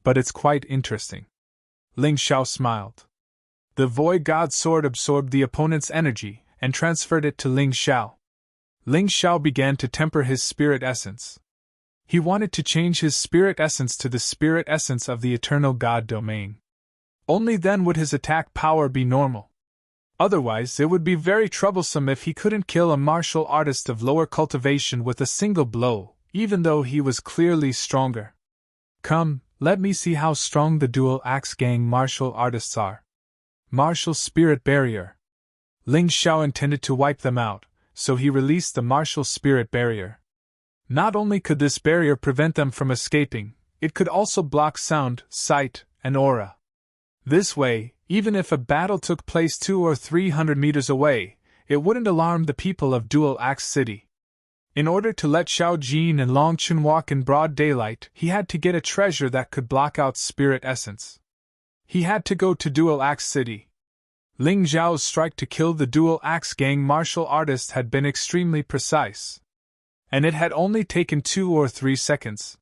[SPEAKER 1] But it's quite interesting. Ling Xiao smiled. The Void God Sword absorbed the opponent's energy and transferred it to Ling Xiao. Ling Xiao began to temper his spirit essence. He wanted to change his spirit essence to the spirit essence of the Eternal God domain. Only then would his attack power be normal. Otherwise, it would be very troublesome if he couldn't kill a martial artist of lower cultivation with a single blow, even though he was clearly stronger. Come, let me see how strong the dual axe gang martial artists are. Martial spirit barrier. Ling Xiao intended to wipe them out, so he released the martial spirit barrier. Not only could this barrier prevent them from escaping, it could also block sound, sight, and aura. This way, even if a battle took place 200 or 300 meters away, it wouldn't alarm the people of Dual Axe City. In order to let Xiao Jin and Long Chun walk in broad daylight, he had to get a treasure that could block out spirit essence. He had to go to Dual Axe City. Ling Zhao's strike to kill the Dual Axe gang martial artist had been extremely precise, and it had only taken 2 or 3 seconds.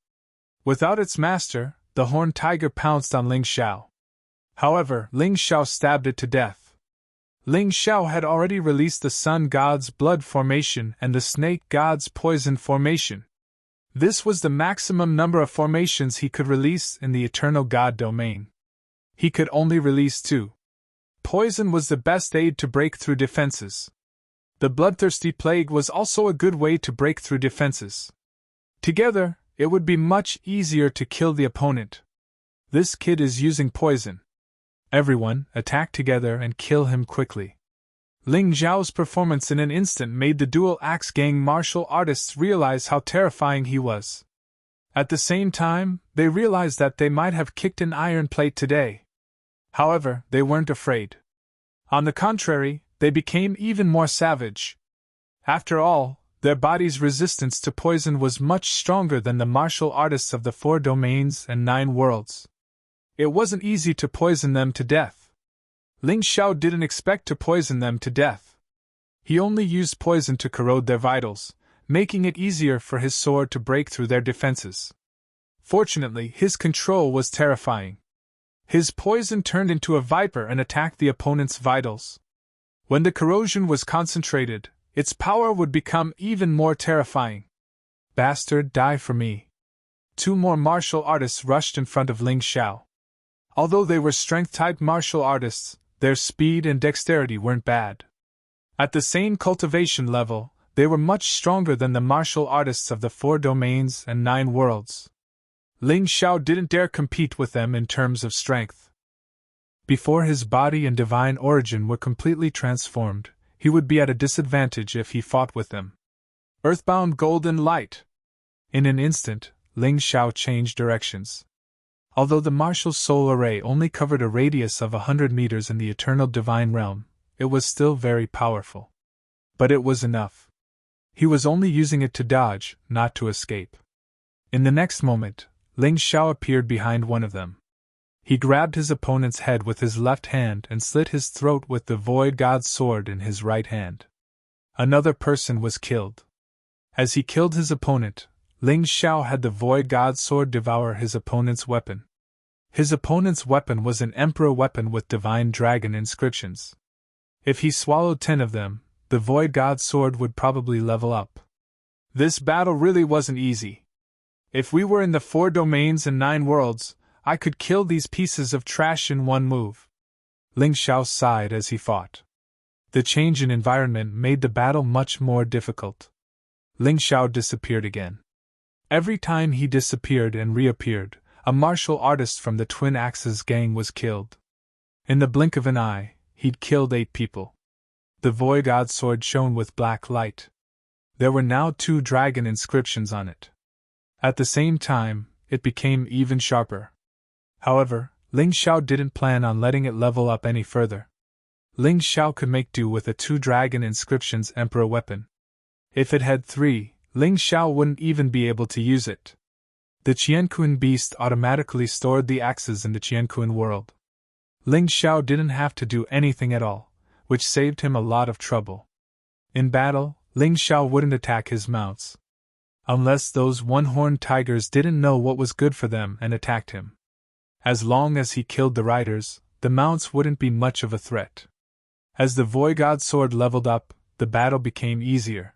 [SPEAKER 1] Without its master, the horned tiger pounced on Ling Xiao. However, Ling Xiao stabbed it to death. Ling Xiao had already released the Sun God's blood formation and the Snake God's poison formation. This was the maximum number of formations he could release in the Eternal God domain. He could only release 2. Poison was the best aid to break through defenses. The bloodthirsty plague was also a good way to break through defenses. Together, it would be much easier to kill the opponent. This kid is using poison. Everyone, attack together and kill him quickly. Ling Zhao's performance in an instant made the Dual Axe gang martial artists realize how terrifying he was. At the same time, they realized that they might have kicked an iron plate today. However, they weren't afraid. On the contrary, they became even more savage. After all, their body's resistance to poison was much stronger than the martial artists of the 4 domains and 9 worlds. It wasn't easy to poison them to death. Ling Xiao didn't expect to poison them to death. He only used poison to corrode their vitals, making it easier for his sword to break through their defenses. Fortunately, his control was terrifying. His poison turned into a viper and attacked the opponent's vitals. When the corrosion was concentrated, its power would become even more terrifying. Bastard, die for me. 2 more martial artists rushed in front of Ling Xiao. Although they were strength-type martial artists, their speed and dexterity weren't bad. At the same cultivation level, they were much stronger than the martial artists of the 4 domains and 9 worlds. Ling Xiao didn't dare compete with them in terms of strength. Before his body and divine origin were completely transformed, he would be at a disadvantage if he fought with them. Earthbound golden light! In an instant, Ling Xiao changed directions. Although the martial soul array only covered a radius of 100 meters in the eternal divine realm, it was still very powerful. But it was enough. He was only using it to dodge, not to escape. In the next moment, Ling Xiao appeared behind one of them. He grabbed his opponent's head with his left hand and slit his throat with the Void God's sword in his right hand. Another person was killed. As he killed his opponent, Ling Xiao had the Void God's sword devour his opponent's weapon. His opponent's weapon was an emperor weapon with divine dragon inscriptions. If he swallowed 10 of them, the Void God's sword would probably level up. This battle really wasn't easy. If we were in the 4 domains and 9 worlds, I could kill these pieces of trash in one move. Ling Xiao sighed as he fought. The change in environment made the battle much more difficult. Ling Xiao disappeared again. Every time he disappeared and reappeared, a martial artist from the Twin Axes gang was killed. In the blink of an eye, he'd killed 8 people. The Void God's sword shone with black light. There were now 2 dragon inscriptions on it. At the same time, it became even sharper. However, Ling Xiao didn't plan on letting it level up any further. Ling Xiao could make do with a 2 dragon inscriptions emperor weapon. If it had 3, Ling Xiao wouldn't even be able to use it. The Qianquan beast automatically stored the axes in the Qianquan world. Ling Xiao didn't have to do anything at all, which saved him a lot of trouble. In battle, Ling Xiao wouldn't attack his mounts. Unless those one-horned tigers didn't know what was good for them and attacked him. As long as he killed the riders, the mounts wouldn't be much of a threat. As the Void God's sword leveled up, the battle became easier.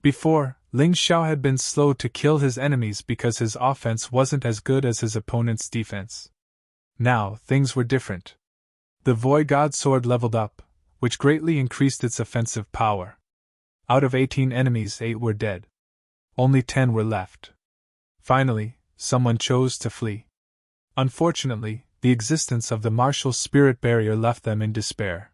[SPEAKER 1] Before, Ling Xiao had been slow to kill his enemies because his offense wasn't as good as his opponent's defense. Now, things were different. The Void God's sword leveled up, which greatly increased its offensive power. Out of 18 enemies, 8 were dead. Only 10 were left. Finally, someone chose to flee. Unfortunately, the existence of the martial spirit barrier left them in despair.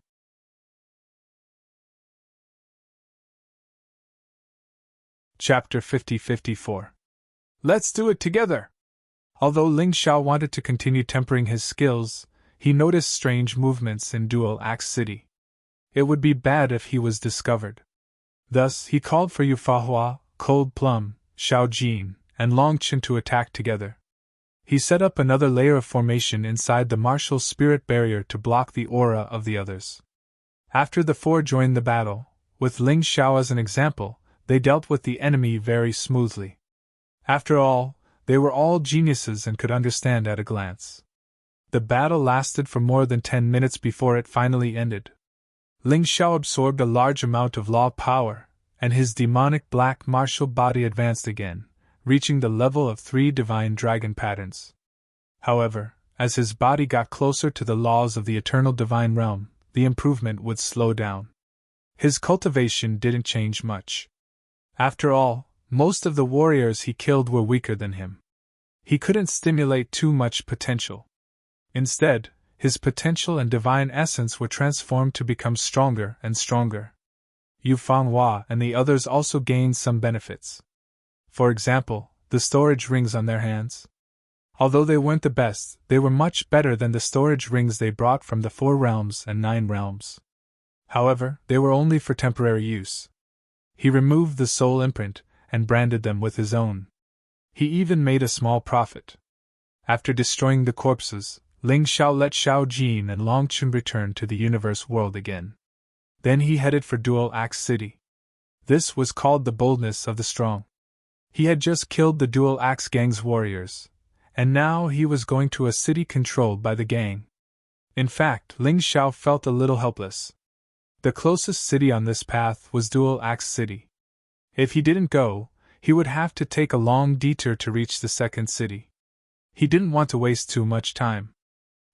[SPEAKER 1] Chapter 50-54. Let's do it together! Although Ling Xiao wanted to continue tempering his skills, he noticed strange movements in Dual Axe City. It would be bad if he was discovered. Thus, he called for Yu Fahua, Cold Plum, Xiao Jin, and Long Qin to attack together. He set up another layer of formation inside the martial spirit barrier to block the aura of the others. After the four joined the battle, with Ling Xiao as an example, they dealt with the enemy very smoothly. After all, they were all geniuses and could understand at a glance. The battle lasted for more than 10 minutes before it finally ended. Ling Xiao absorbed a large amount of law power, and his demonic black martial body advanced again, reaching the level of 3 divine dragon patterns. However, as his body got closer to the laws of the eternal divine realm, the improvement would slow down. His cultivation didn't change much. After all, most of the warriors he killed were weaker than him. He couldn't stimulate too much potential. Instead, his potential and divine essence were transformed to become stronger and stronger. Yu Fanghua and the others also gained some benefits. For example, the storage rings on their hands. Although they weren't the best, they were much better than the storage rings they brought from the 4 realms and 9 realms. However, they were only for temporary use. He removed the soul imprint and branded them with his own. He even made a small profit. After destroying the corpses, Ling Xiao let Xiao Jin and Long Qin return to the universe world again. Then he headed for Dual Axe City. This was called the boldness of the strong. He had just killed the Dual Axe Gang's warriors, and now he was going to a city controlled by the gang. In fact, Ling Xiao felt a little helpless. The closest city on this path was Dual Axe City. If he didn't go, he would have to take a long detour to reach the second city. He didn't want to waste too much time.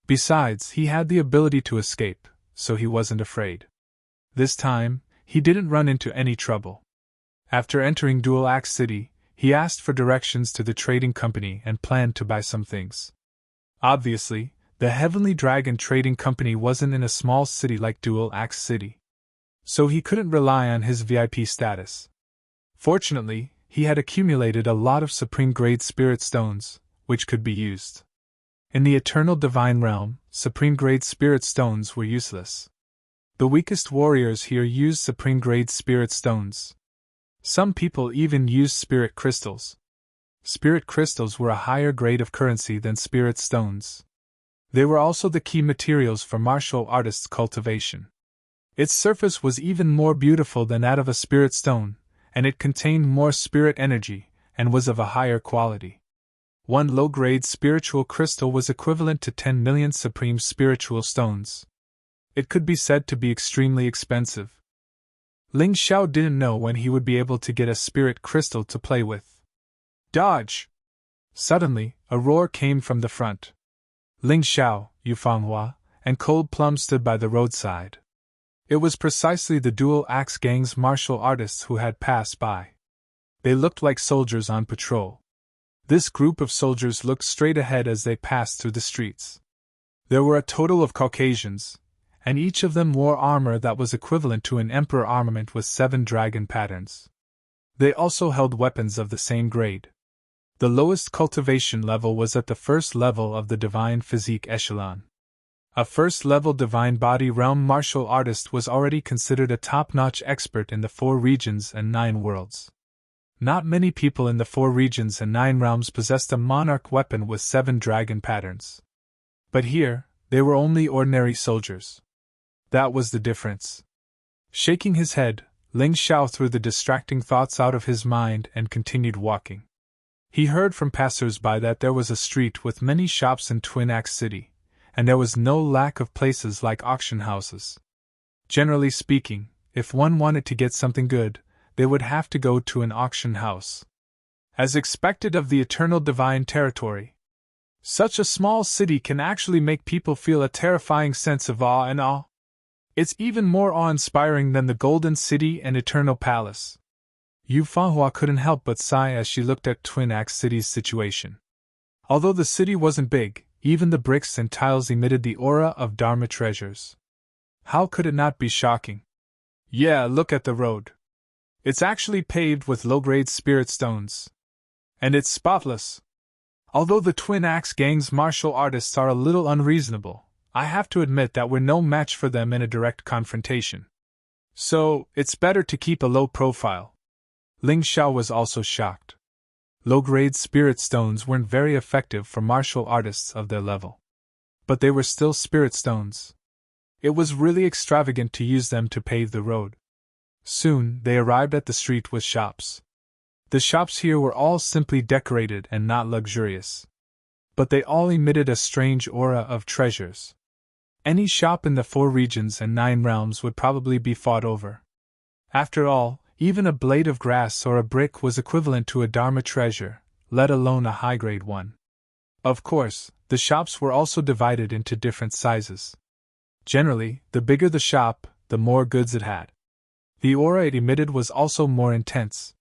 [SPEAKER 1] Besides, he had the ability to escape, so he wasn't afraid. This time, he didn't run into any trouble. After entering Dual Axe City, he asked for directions to the trading company and planned to buy some things. Obviously, the Heavenly Dragon Trading Company wasn't in a small city like Dual Axe City, so he couldn't rely on his VIP status. Fortunately, he had accumulated a lot of supreme-grade spirit stones, which could be used. In the Eternal Divine Realm, supreme-grade spirit stones were useless. The weakest warriors here used supreme-grade spirit stones. Some people even used spirit crystals. Spirit crystals were a higher grade of currency than spirit stones. They were also the key materials for martial artists' cultivation. Its surface was even more beautiful than that of a spirit stone, and it contained more spirit energy, and was of a higher quality. One low-grade spiritual crystal was equivalent to 10 million supreme spiritual stones. It could be said to be extremely expensive. Ling Xiao didn't know when he would be able to get a spirit crystal to play with. Dodge! Suddenly, a roar came from the front. Ling Xiao, Yu Fanghua, and Cold Plum stood by the roadside. It was precisely the Dual Axe Gang's martial artists who had passed by. They looked like soldiers on patrol. This group of soldiers looked straight ahead as they passed through the streets. There were a total of Caucasians, and each of them wore armor that was equivalent to an emperor armament with 7 dragon patterns. They also held weapons of the same grade. The lowest cultivation level was at the first level of the Divine Physique Echelon. A first-level Divine Body Realm martial artist was already considered a top-notch expert in the 4 regions and 9 worlds. Not many people in the 4 regions and 9 realms possessed a monarch weapon with 7 dragon patterns. But here, they were only ordinary soldiers. That was the difference. Shaking his head, Ling Xiao threw the distracting thoughts out of his mind and continued walking. He heard from passers-by that there was a street with many shops in Twin Axe City, and there was no lack of places like auction houses. Generally speaking, if one wanted to get something good, they would have to go to an auction house. As expected of the Eternal Divine Territory, such a small city can actually make people feel a terrifying sense of awe and awe. It's even more awe-inspiring than the Golden City and Eternal Palace. Yu Fanghua couldn't help but sigh as she looked at Twin Axe City's situation. Although the city wasn't big, even the bricks and tiles emitted the aura of Dharma treasures. How could it not be shocking? Yeah, look at the road. It's actually paved with low-grade spirit stones. And it's spotless. Although the Twin Axe Gang's martial artists are a little unreasonable, I have to admit that we're no match for them in a direct confrontation. So, it's better to keep a low profile. Ling Xiao was also shocked. Low-grade spirit stones weren't very effective for martial artists of their level. But they were still spirit stones. It was really extravagant to use them to pave the road. Soon, they arrived at the street with shops. The shops here were all simply decorated and not luxurious. But they all emitted a strange aura of treasures. Any shop in the 4 regions and 9 realms would probably be fought over. After all, even a blade of grass or a brick was equivalent to a Dharma treasure, let alone a high-grade one. Of course, the shops were also divided into different sizes. Generally, the bigger the shop, the more goods it had. The aura it emitted was also more intense.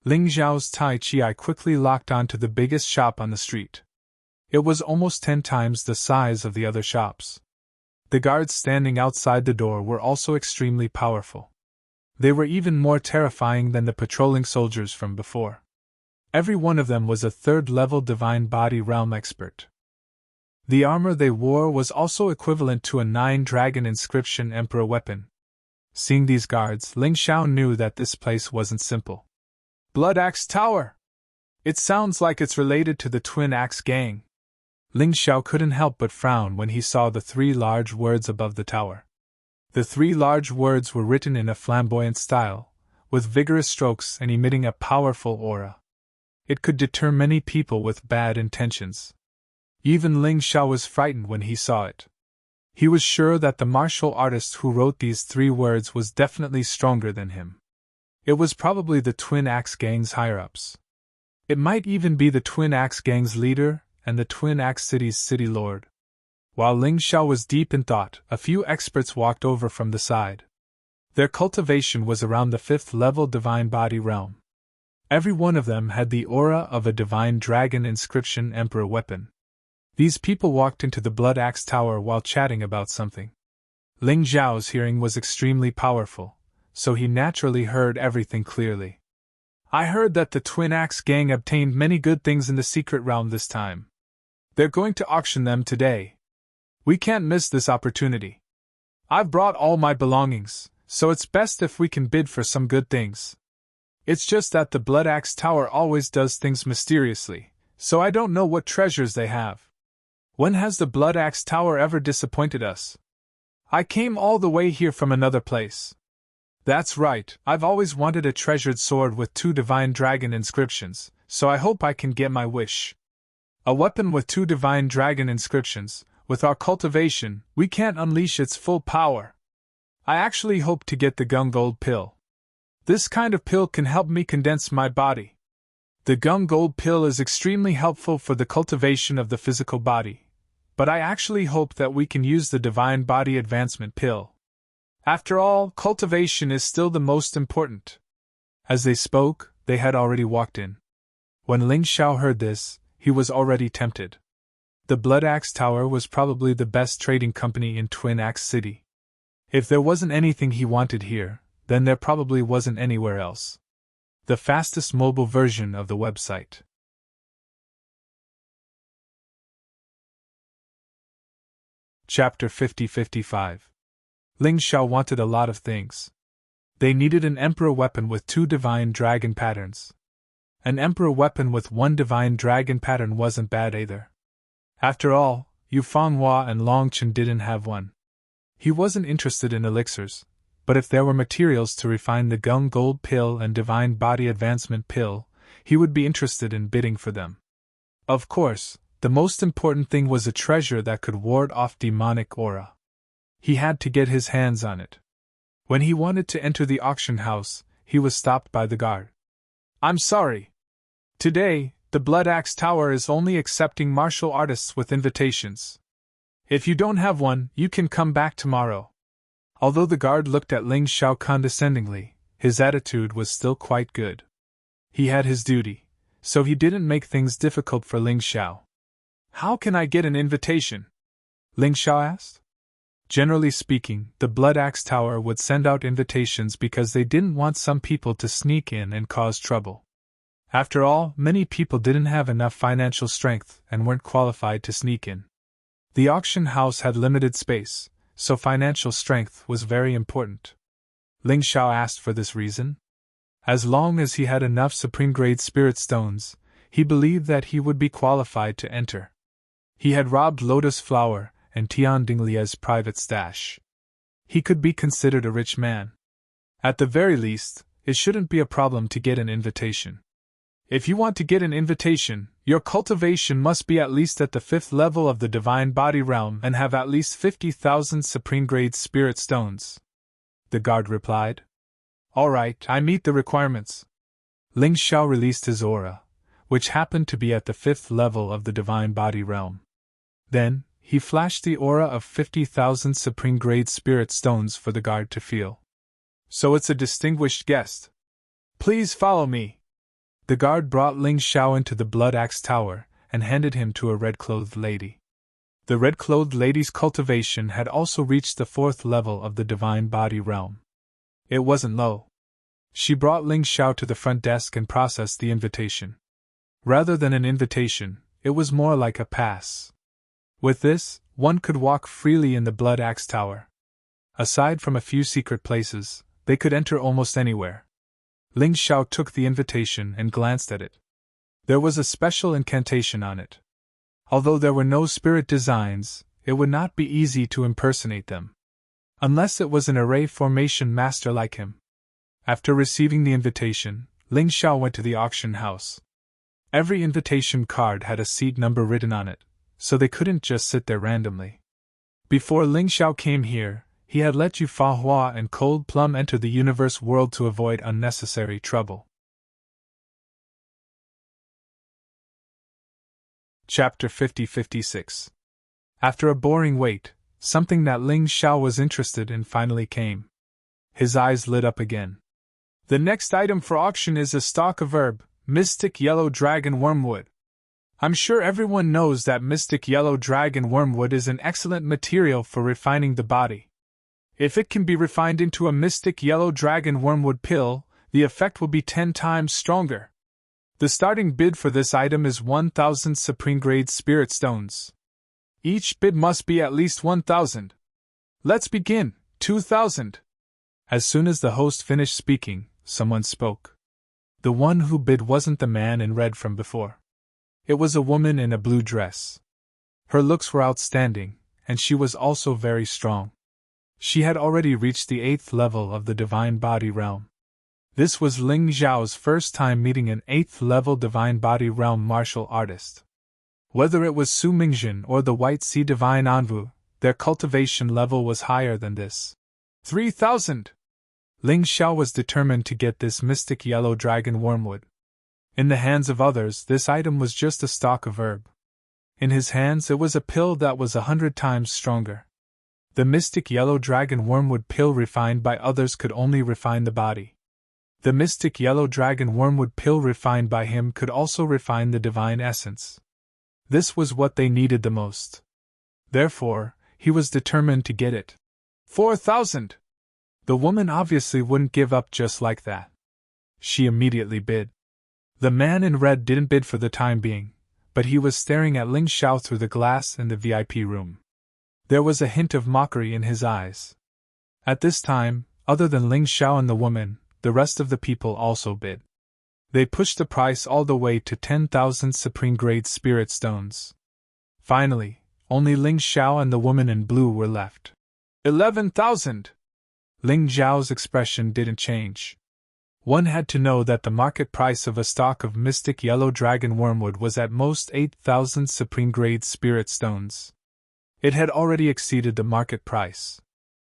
[SPEAKER 1] Ling Xiao's Tai Chi eye quickly locked onto the biggest shop on the street. It was almost 10 times the size of the other shops. The guards standing outside the door were also extremely powerful. They were even more terrifying than the patrolling soldiers from before. Every one of them was a 3rd-level Divine Body Realm expert. The armor they wore was also equivalent to a 9-dragon inscription Emperor weapon. Seeing these guards, Ling Xiao knew that this place wasn't simple. Blood Axe Tower! It sounds like it's related to the Twin Axe Gang. Ling Xiao couldn't help but frown when he saw the 3 large words above the tower. The 3 large words were written in a flamboyant style, with vigorous strokes and emitting a powerful aura. It could deter many people with bad intentions. Even Ling Xiao was frightened when he saw it. He was sure that the martial artist who wrote these 3 words was definitely stronger than him. It was probably the Twin Axe Gang's higher-ups. It might even be the Twin Axe Gang's leader and the Twin Axe City's city lord. While Ling Xiao was deep in thought, a few experts walked over from the side. Their cultivation was around the 5th-level Divine Body Realm. Every one of them had the aura of a Divine Dragon inscription Emperor weapon. These people walked into the Blood Axe Tower while chatting about something. Ling Xiao's hearing was extremely powerful, so he naturally heard everything clearly. I heard that the Twin Axe Gang obtained many good things in the secret realm this time. They're going to auction them today. We can't miss this opportunity. I've brought all my belongings, so it's best if we can bid for some good things. It's just that the Blood Axe Tower always does things mysteriously, so I don't know what treasures they have. When has the Blood Axe Tower ever disappointed us? I came all the way here from another place. That's right, I've always wanted a treasured sword with 2 Divine Dragon inscriptions, so I hope I can get my wish. A weapon with 2 Divine Dragon inscriptions. With our cultivation, we can't unleash its full power. I actually hope to get the Gung Gold pill. This kind of pill can help me condense my body. The Gung Gold pill is extremely helpful for the cultivation of the physical body, but I actually hope that we can use the Divine Body Advancement pill. After all, cultivation is still the most important. As they spoke, they had already walked in. When Ling Xiao heard this, he was already tempted. The Blood Axe Tower was probably the best trading company in Twin Axe City. If there wasn't anything he wanted here, then there probably wasn't anywhere else. The fastest mobile version of the website. Chapter 50-55. Ling Xiao wanted a lot of things. They needed an Emperor weapon with 2 Divine Dragon patterns. An Emperor weapon with 1 Divine Dragon pattern wasn't bad either. After all, Yu Fanghua and Long Chen didn't have one. He wasn't interested in elixirs, but if there were materials to refine the Gung Gold pill and Divine Body Advancement pill, he would be interested in bidding for them. Of course, the most important thing was a treasure that could ward off demonic aura. He had to get his hands on it. When he wanted to enter the auction house, he was stopped by the guard. I'm sorry. Today, the Blood Axe Tower is only accepting martial artists with invitations. If you don't have one, you can come back tomorrow. Although the guard looked at Ling Xiao condescendingly, his attitude was still quite good. He had his duty, so he didn't make things difficult for Ling Xiao. How can I get an invitation? Ling Xiao asked. Generally speaking, the Blood Axe Tower would send out invitations because they didn't want some people to sneak in and cause trouble. After all, many people didn't have enough financial strength and weren't qualified to sneak in. The auction house had limited space, so financial strength was very important. Ling Xiao asked for this reason. As long as he had enough supreme-grade spirit stones, he believed that he would be qualified to enter. He had robbed Lotus Flower and Tian Dinglie's private stash. He could be considered a rich man. At the very least, it shouldn't be a problem to get an invitation. If you want to get an invitation, your cultivation must be at least at the 5th level of the Divine Body Realm and have at least 50,000 supreme-grade spirit stones. The guard replied. All right, I meet the requirements. Ling Xiao released his aura, which happened to be at the 5th level of the Divine Body Realm. Then, he flashed the aura of 50,000 supreme-grade spirit stones for the guard to feel. So it's a distinguished guest. Please follow me. The guard brought Ling Xiao into the Blood Axe Tower and handed him to a red-clothed lady. The red-clothed lady's cultivation had also reached the 4th level of the Divine Body Realm. It wasn't low. She brought Ling Xiao to the front desk and processed the invitation. Rather than an invitation, it was more like a pass. With this, one could walk freely in the Blood Axe Tower. Aside from a few secret places, they could enter almost anywhere. Ling Xiao took the invitation and glanced at it. There was a special incantation on it. Although there were no spirit designs, it would not be easy to impersonate them. Unless it was an array formation master like him. After receiving the invitation, Ling Xiao went to the auction house. Every invitation card had a seat number written on it, so they couldn't just sit there randomly. Before Ling Xiao came here, he had let Yu Fa Hua and Cold Plum enter the universe world to avoid unnecessary trouble. Chapter 50-56. After a boring wait, something that Ling Xiao was interested in finally came. His eyes lit up again. The next item for auction is a stalk of herb, Mystic Yellow Dragon Wormwood. I'm sure everyone knows that Mystic Yellow Dragon Wormwood is an excellent material for refining the body. If it can be refined into a Mystic Yellow Dragon Wormwood pill, the effect will be 10 times stronger. The starting bid for this item is 1,000 supreme-grade spirit stones. Each bid must be at least 1,000. Let's begin, 2,000. As soon as the host finished speaking, someone spoke. The one who bid wasn't the man in red from before. It was a woman in a blue dress. Her looks were outstanding, and she was also very strong. She had already reached the 8th level of the Divine Body Realm. This was Ling Xiao's first time meeting an 8th level Divine Body Realm martial artist. Whether it was Su Mingjin or the White Sea Divine Envu, their cultivation level was higher than this. 3,000! Ling Xiao was determined to get this Mystic Yellow Dragon Wormwood. In the hands of others, this item was just a stalk of herb. In his hands, it was a pill that was 100 times stronger. The Mystic Yellow Dragon Wormwood pill refined by others could only refine the body. The Mystic Yellow Dragon Wormwood pill refined by him could also refine the divine essence. This was what they needed the most. Therefore, he was determined to get it. 4,000! The woman obviously wouldn't give up just like that. She immediately bid. The man in red didn't bid for the time being, but he was staring at Ling Xiao through the glass in the VIP room. There was a hint of mockery in his eyes. At this time, other than Ling Xiao and the woman, the rest of the people also bid. They pushed the price all the way to 10,000 supreme-grade spirit stones. Finally, only Ling Xiao and the woman in blue were left. 11,000! Ling Xiao's expression didn't change. One had to know that the market price of a stalk of Mystic Yellow Dragon Wormwood was at most 8,000 supreme-grade spirit stones. It had already exceeded the market price.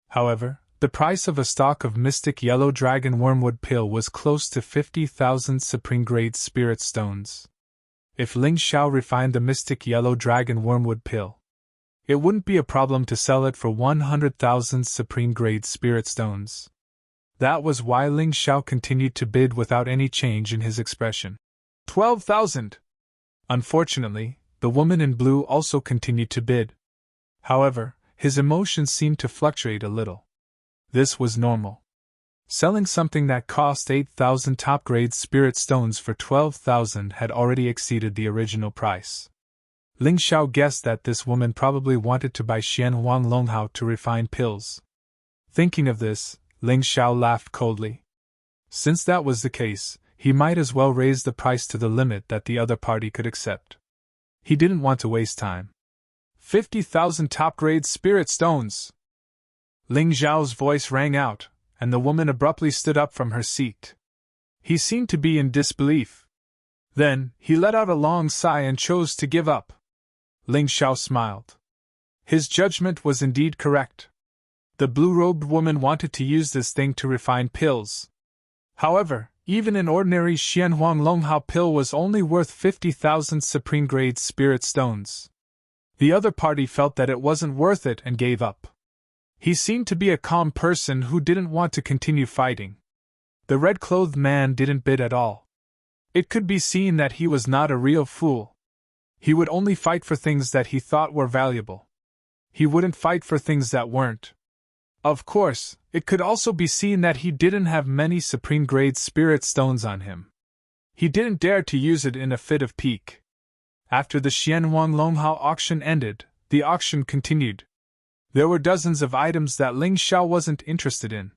[SPEAKER 1] However, the price of a stalk of Mystic Yellow Dragon Wormwood pill was close to 50,000 supreme-grade spirit stones. If Ling Xiao refined the Mystic Yellow Dragon Wormwood pill, it wouldn't be a problem to sell it for 100,000 supreme-grade spirit stones. That was why Ling Xiao continued to bid without any change in his expression. 12,000! Unfortunately, the woman in blue also continued to bid. However, his emotions seemed to fluctuate a little. This was normal. Selling something that cost 8,000 top-grade spirit stones for 12,000 had already exceeded the original price. Ling Xiao guessed that this woman probably wanted to buy Xian Huang Longhao to refine pills. Thinking of this, Ling Xiao laughed coldly. Since that was the case, he might as well raise the price to the limit that the other party could accept. He didn't want to waste time. 50,000 top-grade spirit stones! Ling Xiao's voice rang out, and the woman abruptly stood up from her seat. He seemed to be in disbelief. Then, he let out a long sigh and chose to give up. Ling Xiao smiled. His judgment was indeed correct. The blue-robed woman wanted to use this thing to refine pills. However, even an ordinary Xian Huang Longhao pill was only worth 50,000 supreme-grade spirit stones. The other party felt that it wasn't worth it and gave up. He seemed to be a calm person who didn't want to continue fighting. The red-clothed man didn't bid at all. It could be seen that he was not a real fool. He would only fight for things that he thought were valuable. He wouldn't fight for things that weren't. Of course, it could also be seen that he didn't have many supreme-grade spirit stones on him. He didn't dare to use it in a fit of pique. After the Xian Huang Longhao auction ended, the auction continued. There were dozens of items that Ling Xiao wasn't interested in.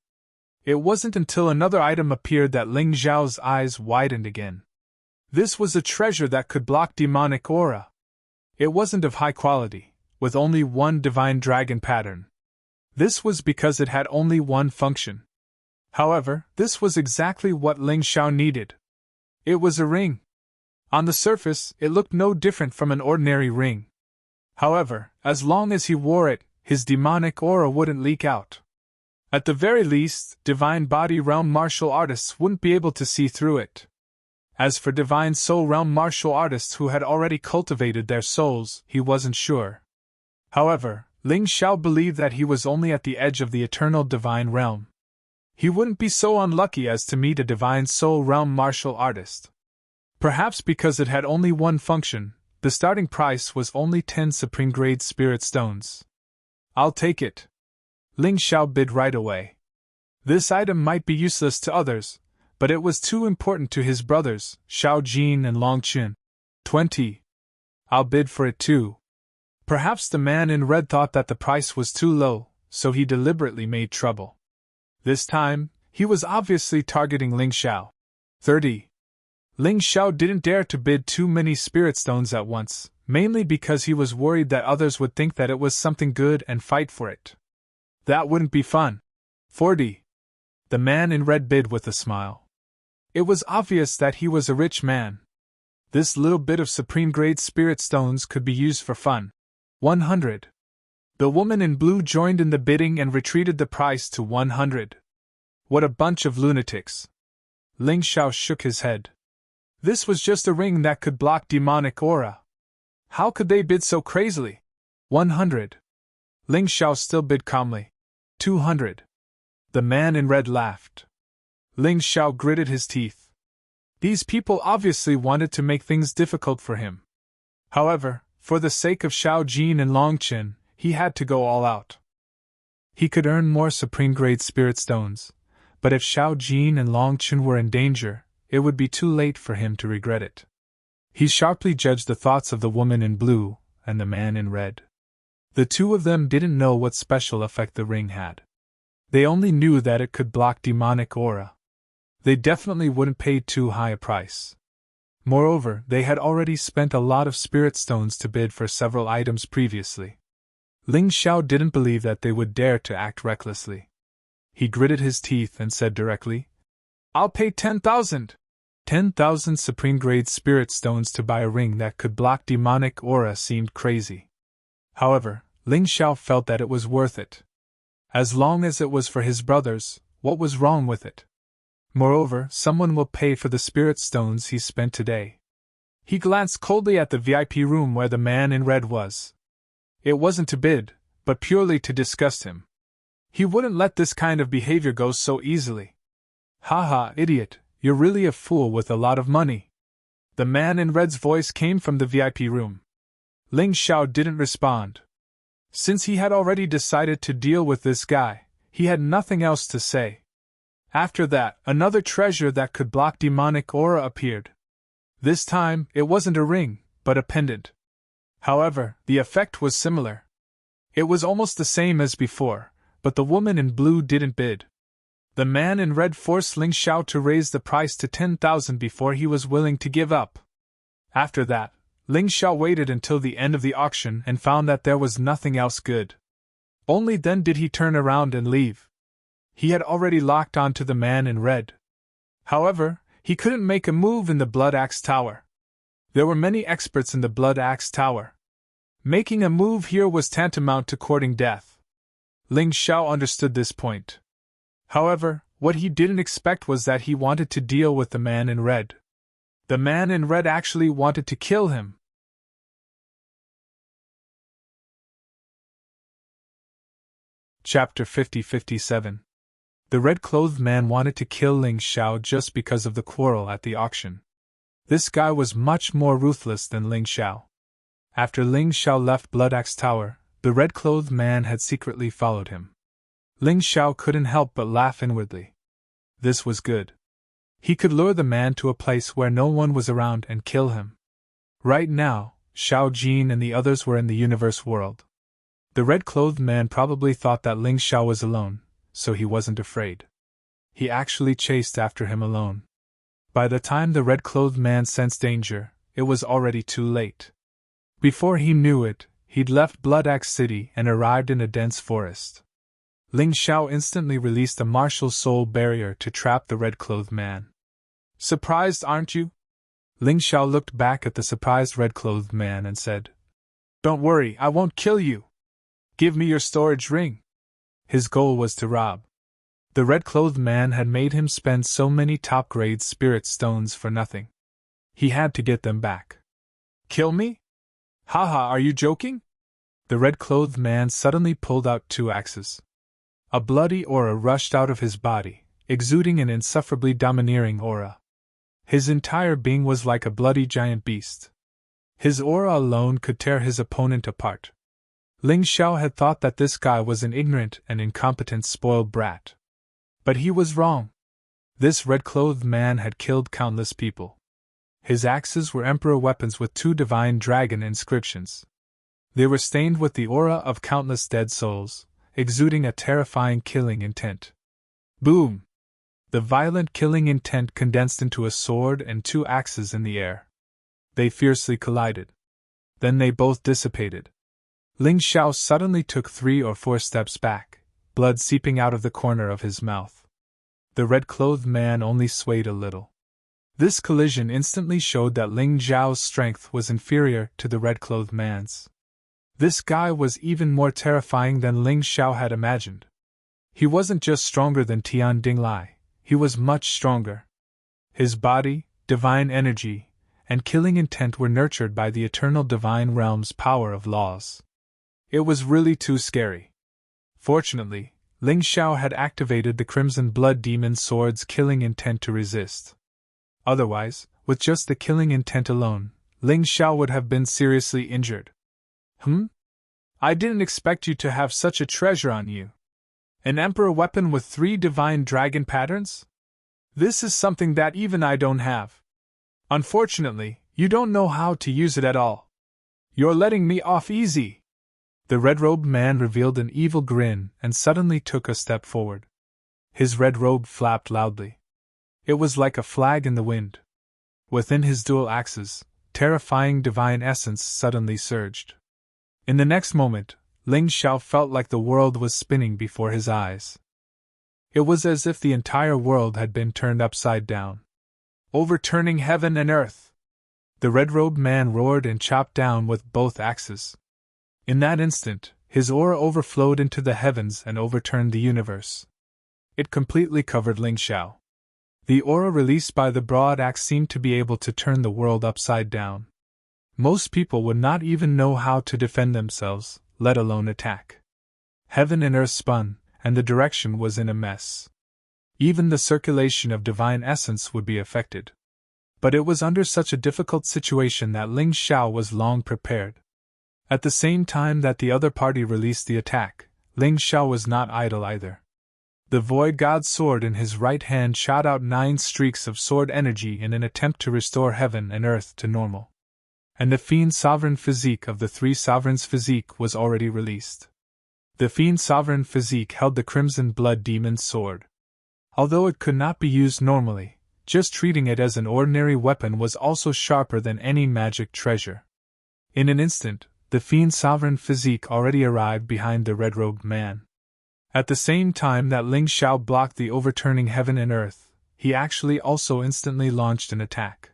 [SPEAKER 1] It wasn't until another item appeared that Ling Xiao's eyes widened again. This was a treasure that could block demonic aura. It wasn't of high quality, with only one divine dragon pattern. This was because it had only one function. However, this was exactly what Ling Xiao needed. It was a ring. On the surface, it looked no different from an ordinary ring. However, as long as he wore it, his demonic aura wouldn't leak out. At the very least, Divine Body Realm martial artists wouldn't be able to see through it. As for Divine Soul Realm martial artists who had already cultivated their souls, he wasn't sure. However, Ling Xiao believed that he was only at the edge of the eternal Divine Realm. He wouldn't be so unlucky as to meet a Divine Soul Realm martial artist. Perhaps because it had only one function, the starting price was only 10 supreme-grade spirit stones. I'll take it. Ling Xiao bid right away. This item might be useless to others, but it was too important to his brothers, Xiao Jin and Long Qin. 20. I'll bid for it too. Perhaps the man in red thought that the price was too low, so he deliberately made trouble. This time, he was obviously targeting Ling Xiao. 30. Ling Xiao didn't dare to bid too many spirit stones at once, mainly because he was worried that others would think that it was something good and fight for it. That wouldn't be fun. 40. The man in red bid with a smile. It was obvious that he was a rich man. This little bit of supreme-grade spirit stones could be used for fun. 100. The woman in blue joined in the bidding and retreated the price to 100. What a bunch of lunatics. Ling Xiao shook his head. This was just a ring that could block demonic aura. How could they bid so crazily? 100. Ling Xiao still bid calmly. 200. The man in red laughed. Ling Xiao gritted his teeth. These people obviously wanted to make things difficult for him. However, for the sake of Xiao Jin and Long Qin, he had to go all out. He could earn more supreme-grade spirit stones, but if Xiao Jin and Long Qin were in danger, it would be too late for him to regret it. He sharply judged the thoughts of the woman in blue and the man in red. The two of them didn't know what special effect the ring had. They only knew that it could block demonic aura. They definitely wouldn't pay too high a price. Moreover, they had already spent a lot of spirit stones to bid for several items previously. Ling Xiao didn't believe that they would dare to act recklessly. He gritted his teeth and said directly, I'll pay 10,000! 10,000 supreme-grade spirit stones to buy a ring that could block demonic aura seemed crazy. However, Ling Xiao felt that it was worth it. As long as it was for his brothers, what was wrong with it? Moreover, someone will pay for the spirit stones he spent today. He glanced coldly at the VIP room where the man in red was. It wasn't to bid, but purely to disgust him. He wouldn't let this kind of behavior go so easily. Haha, idiot, you're really a fool with a lot of money. The man in red's voice came from the VIP room. Ling Xiao didn't respond. Since he had already decided to deal with this guy, he had nothing else to say. After that, another treasure that could block demonic aura appeared. This time, it wasn't a ring, but a pendant. However, the effect was similar. It was almost the same as before, but the woman in blue didn't bid. The man in red forced Ling Xiao to raise the price to 10,000 before he was willing to give up. After that, Ling Xiao waited until the end of the auction and found that there was nothing else good. Only then did he turn around and leave. He had already locked onto the man in red. However, he couldn't make a move in the Blood Axe Tower. There were many experts in the Blood Axe Tower. Making a move here was tantamount to courting death. Ling Xiao understood this point. However, what he didn't expect was that he wanted to deal with the man in red. The man in red actually wanted to kill him. Chapter 50-57. The red-clothed man wanted to kill Ling Xiao just because of the quarrel at the auction. This guy was much more ruthless than Ling Xiao. After Ling Xiao left Blood Axe Tower, the red-clothed man had secretly followed him. Ling Xiao couldn't help but laugh inwardly. This was good. He could lure the man to a place where no one was around and kill him. Right now, Xiao Jin and the others were in the universe world. The red-clothed man probably thought that Ling Xiao was alone, so he wasn't afraid. He actually chased after him alone. By the time the red-clothed man sensed danger, it was already too late. Before he knew it, he'd left Blood Axe City and arrived in a dense forest. Ling Xiao instantly released a martial soul barrier to trap the red-clothed man. Surprised, aren't you? Ling Xiao looked back at the surprised red-clothed man and said, Don't worry, I won't kill you. Give me your storage ring. His goal was to rob. The red-clothed man had made him spend so many top-grade spirit stones for nothing. He had to get them back. Kill me? Haha, are you joking? The red-clothed man suddenly pulled out 2 axes. A bloody aura rushed out of his body, exuding an insufferably domineering aura. His entire being was like a bloody giant beast. His aura alone could tear his opponent apart. Ling Xiao had thought that this guy was an ignorant and incompetent spoiled brat. But he was wrong. This red-clothed man had killed countless people. His axes were emperor weapons with 2 divine dragon inscriptions. They were stained with the aura of countless dead souls, exuding a terrifying killing intent. Boom! The violent killing intent condensed into a sword and 2 axes in the air. They fiercely collided. Then they both dissipated. Ling Xiao suddenly took 3 or 4 steps back, blood seeping out of the corner of his mouth. The red-clothed man only swayed a little. This collision instantly showed that Ling Xiao's strength was inferior to the red-clothed man's. This guy was even more terrifying than Ling Xiao had imagined. He wasn't just stronger than Tian Dinglai, he was much stronger. His body, divine energy, and killing intent were nurtured by the eternal divine realm's power of laws. It was really too scary. Fortunately, Ling Xiao had activated the Crimson Blood Demon Sword's killing intent to resist. Otherwise, with just the killing intent alone, Ling Xiao would have been seriously injured. I didn't expect you to have such a treasure on you. An emperor weapon with 3 divine dragon patterns? This is something that even I don't have. Unfortunately, you don't know how to use it at all. You're letting me off easy. The red-robed man revealed an evil grin and suddenly took a step forward. His red robe flapped loudly. It was like a flag in the wind. Within his dual axes, terrifying divine essence suddenly surged. In the next moment, Ling Xiao felt like the world was spinning before his eyes. It was as if the entire world had been turned upside down, overturning heaven and earth. The red-robed man roared and chopped down with both axes. In that instant, his aura overflowed into the heavens and overturned the universe. It completely covered Ling Xiao. The aura released by the broad axe seemed to be able to turn the world upside down. Most people would not even know how to defend themselves, let alone attack. Heaven and earth spun, and the direction was in a mess. Even the circulation of divine essence would be affected. But it was under such a difficult situation that Ling Xiao was long prepared. At the same time that the other party released the attack, Ling Xiao was not idle either. The Void God's sword in his right hand shot out 9 streaks of sword energy in an attempt to restore heaven and earth to normal. And the Fiend's sovereign physique of the 3 sovereigns' physique was already released. The Fiend's sovereign physique held the Crimson Blood Demon's sword. Although it could not be used normally, just treating it as an ordinary weapon was also sharper than any magic treasure. In an instant, the Fiend's sovereign physique already arrived behind the red-robed man. At the same time that Ling Xiao blocked the overturning heaven and earth, he actually also instantly launched an attack.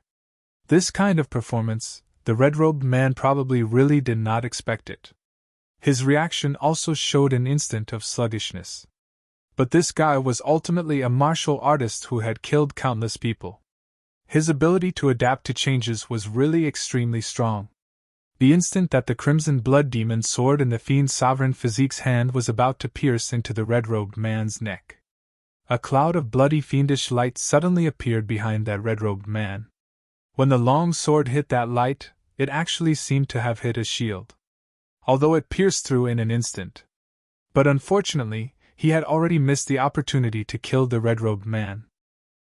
[SPEAKER 1] This kind of performance, the red-robed man probably really did not expect it. His reaction also showed an instant of sluggishness. But this guy was ultimately a martial artist who had killed countless people. His ability to adapt to changes was really extremely strong. The instant that the Crimson Blood Demon's sword in the Fiend's sovereign physique's hand was about to pierce into the red-robed man's neck, a cloud of bloody fiendish light suddenly appeared behind that red-robed man. When the long sword hit that light, it actually seemed to have hit a shield, although it pierced through in an instant. But unfortunately, he had already missed the opportunity to kill the red-robed man.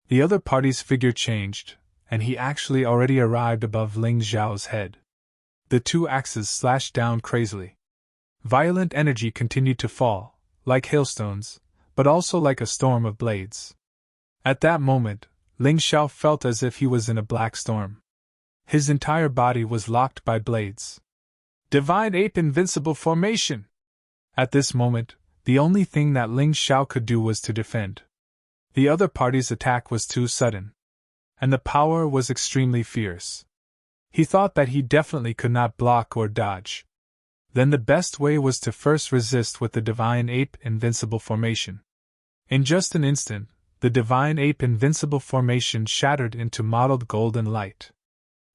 [SPEAKER 1] The other party's figure changed, and he actually already arrived above Ling Xiao's head. The 2 axes slashed down crazily. Violent energy continued to fall, like hailstones, but also like a storm of blades. At that moment, Ling Xiao felt as if he was in a black storm. His entire body was locked by blades. Divine Ape Invincible Formation! At this moment, the only thing that Ling Xiao could do was to defend. The other party's attack was too sudden, and the power was extremely fierce. He thought that he definitely could not block or dodge. Then the best way was to first resist with the Divine Ape Invincible Formation. In just an instant, the Divine Ape Invincible Formation shattered into mottled golden light.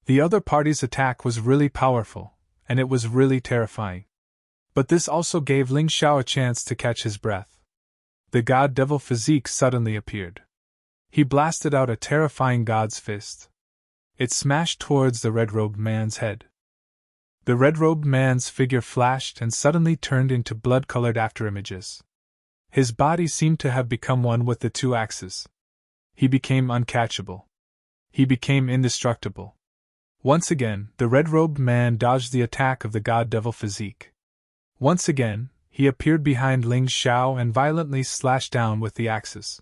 [SPEAKER 1] The other party's attack was really powerful, and it was really terrifying. But this also gave Ling Xiao a chance to catch his breath. The God Devil physique suddenly appeared. He blasted out a terrifying God's fist. It smashed towards the red-robed man's head. The red-robed man's figure flashed and suddenly turned into blood-colored afterimages. His body seemed to have become one with the 2 axes. He became uncatchable. He became indestructible. Once again, the red-robed man dodged the attack of the God Devil physique. Once again, he appeared behind Ling Xiao and violently slashed down with the axes.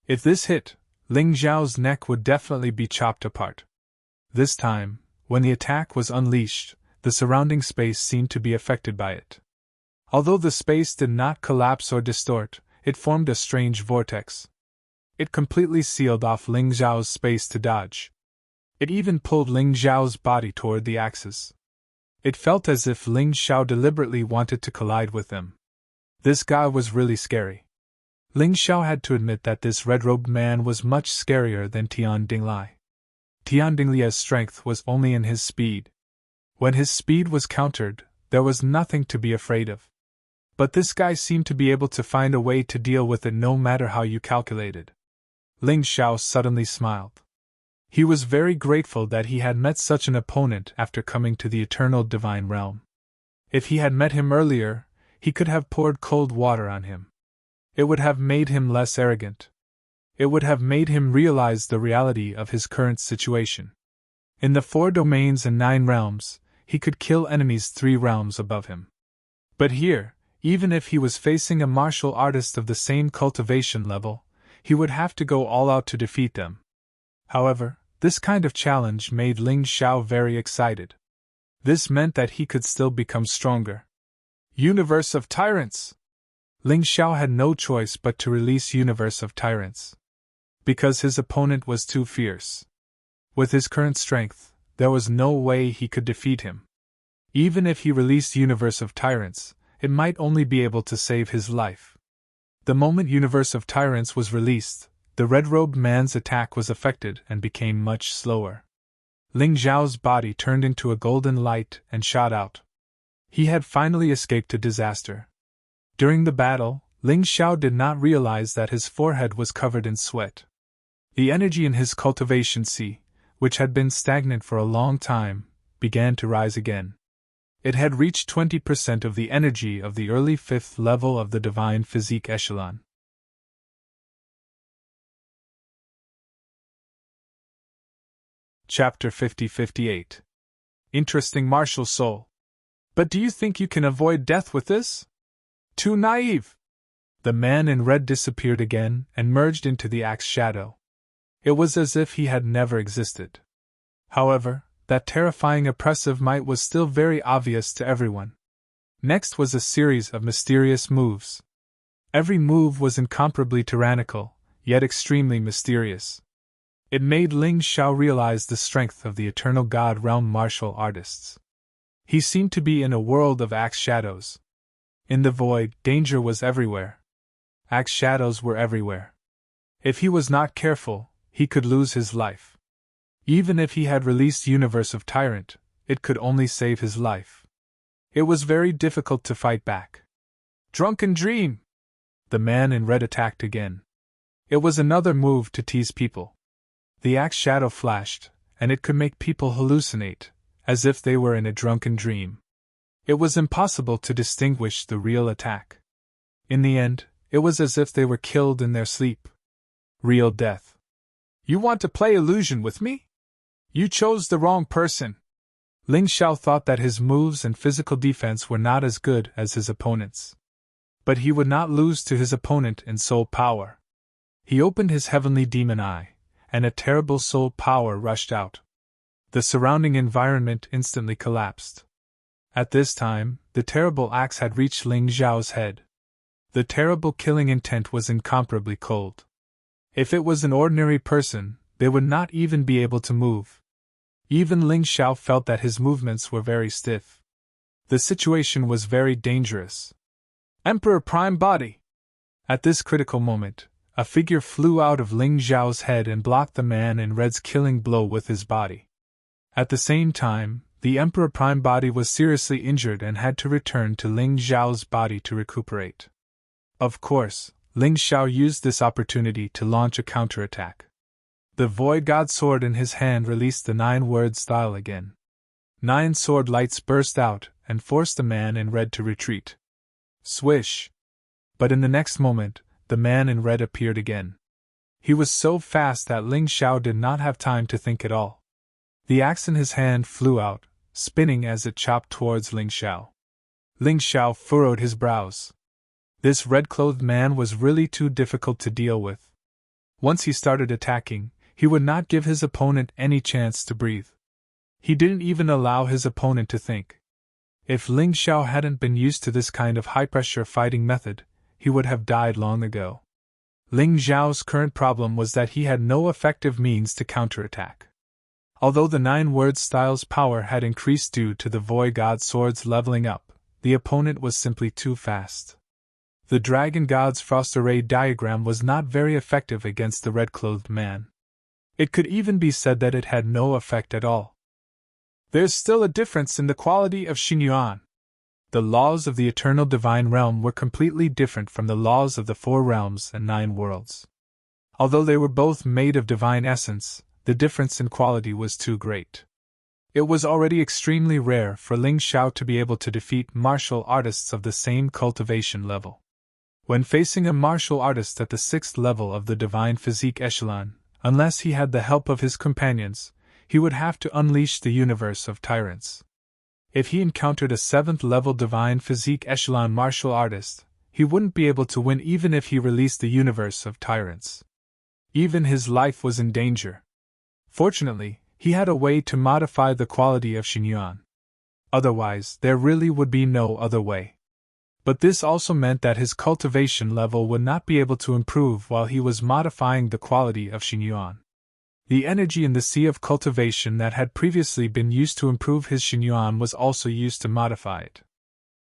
[SPEAKER 1] If this hit, Ling Xiao's neck would definitely be chopped apart. This time, when the attack was unleashed, the surrounding space seemed to be affected by it. Although the space did not collapse or distort, it formed a strange vortex. It completely sealed off Ling Xiao's space to dodge. It even pulled Ling Xiao's body toward the axis. It felt as if Ling Xiao deliberately wanted to collide with them. This guy was really scary. Ling Xiao had to admit that this red-robed man was much scarier than Tian Dinglai. Tian Dinglia's strength was only in his speed. When his speed was countered, there was nothing to be afraid of. But this guy seemed to be able to find a way to deal with it no matter how you calculated. Ling Xiao suddenly smiled. He was very grateful that he had met such an opponent after coming to the Eternal Divine Realm. If he had met him earlier, he could have poured cold water on him. It would have made him less arrogant. It would have made him realize the reality of his current situation. In the 4 domains and 9 realms, he could kill enemies 3 realms above him. But here, even if he was facing a martial artist of the same cultivation level, he would have to go all out to defeat them. However, this kind of challenge made Ling Xiao very excited. This meant that he could still become stronger. Universe of Tyrants! Ling Xiao had no choice but to release Universe of Tyrants. Because his opponent was too fierce. With his current strength, there was no way he could defeat him. Even if he released Universe of Tyrants, it might only be able to save his life. The moment Universe of Tyrants was released, the red-robed man's attack was affected and became much slower. Ling Xiao's body turned into a golden light and shot out. He had finally escaped a disaster. During the battle, Ling Xiao did not realize that his forehead was covered in sweat. The energy in his cultivation sea, which had been stagnant for a long time, began to rise again. It had reached 20% of the energy of the early 5th level of the divine physique echelon. Chapter 50-58. Interesting martial soul. But do you think you can avoid death with this? Too naive! The man in red disappeared again and merged into the axe shadow. It was as if he had never existed. However, that terrifying oppressive might was still very obvious to everyone. Next was a series of mysterious moves. Every move was incomparably tyrannical, yet extremely mysterious. It made Ling Xiao realize the strength of the eternal God realm martial artists. He seemed to be in a world of axe shadows. In the void, danger was everywhere. Axe shadows were everywhere. If he was not careful, he could lose his life. Even if he had released Universe of Tyrant, it could only save his life. It was very difficult to fight back. Drunken dream! The man in red attacked again. It was another move to tease people. The axe shadow flashed, and it could make people hallucinate, as if they were in a drunken dream. It was impossible to distinguish the real attack. In the end, it was as if they were killed in their sleep. Real death. You want to play illusion with me? You chose the wrong person. Ling Xiao thought that his moves and physical defense were not as good as his opponent's. But he would not lose to his opponent in soul power. He opened his heavenly demon eye, and a terrible soul power rushed out. The surrounding environment instantly collapsed. At this time, the terrible axe had reached Ling Xiao's head. The terrible killing intent was incomparably cold. If it was an ordinary person, they would not even be able to move. Even Ling Xiao felt that his movements were very stiff. The situation was very dangerous. Emperor Prime Body! At this critical moment, a figure flew out of Ling Xiao's head and blocked the man in red's killing blow with his body. At the same time, the Emperor Prime Body was seriously injured and had to return to Ling Xiao's body to recuperate. Of course, Ling Xiao used this opportunity to launch a counterattack. The Void God sword in his hand released the 9-word style again. 9 sword lights burst out and forced the man in red to retreat. Swish! But in the next moment, the man in red appeared again. He was so fast that Ling Xiao did not have time to think at all. The axe in his hand flew out, spinning as it chopped towards Ling Xiao. Ling Xiao furrowed his brows. This red-clothed man was really too difficult to deal with. Once he started attacking, he would not give his opponent any chance to breathe. He didn't even allow his opponent to think. If Ling Xiao hadn't been used to this kind of high-pressure fighting method, he would have died long ago. Ling Xiao's current problem was that he had no effective means to counterattack. Although the 9-word style's power had increased due to the Void God sword's leveling up, the opponent was simply too fast. The Dragon God's frost array diagram was not very effective against the red-clothed man. It could even be said that it had no effect at all. There's still a difference in the quality of Xingyuan. The laws of the eternal divine realm were completely different from the laws of the 4 realms and 9 worlds. Although they were both made of divine essence, the difference in quality was too great. It was already extremely rare for Ling Xiao to be able to defeat martial artists of the same cultivation level. When facing a martial artist at the 6th level of the divine physique echelon, unless he had the help of his companions, he would have to unleash the universe of tyrants. If he encountered a 7th level divine physique echelon martial artist, he wouldn't be able to win even if he released the universe of tyrants. Even his life was in danger. Fortunately, he had a way to modify the quality of Xingyuan. Otherwise, there really would be no other way. But this also meant that his cultivation level would not be able to improve while he was modifying the quality of Xingyuan. The energy in the sea of cultivation that had previously been used to improve his Xingyuan was also used to modify it.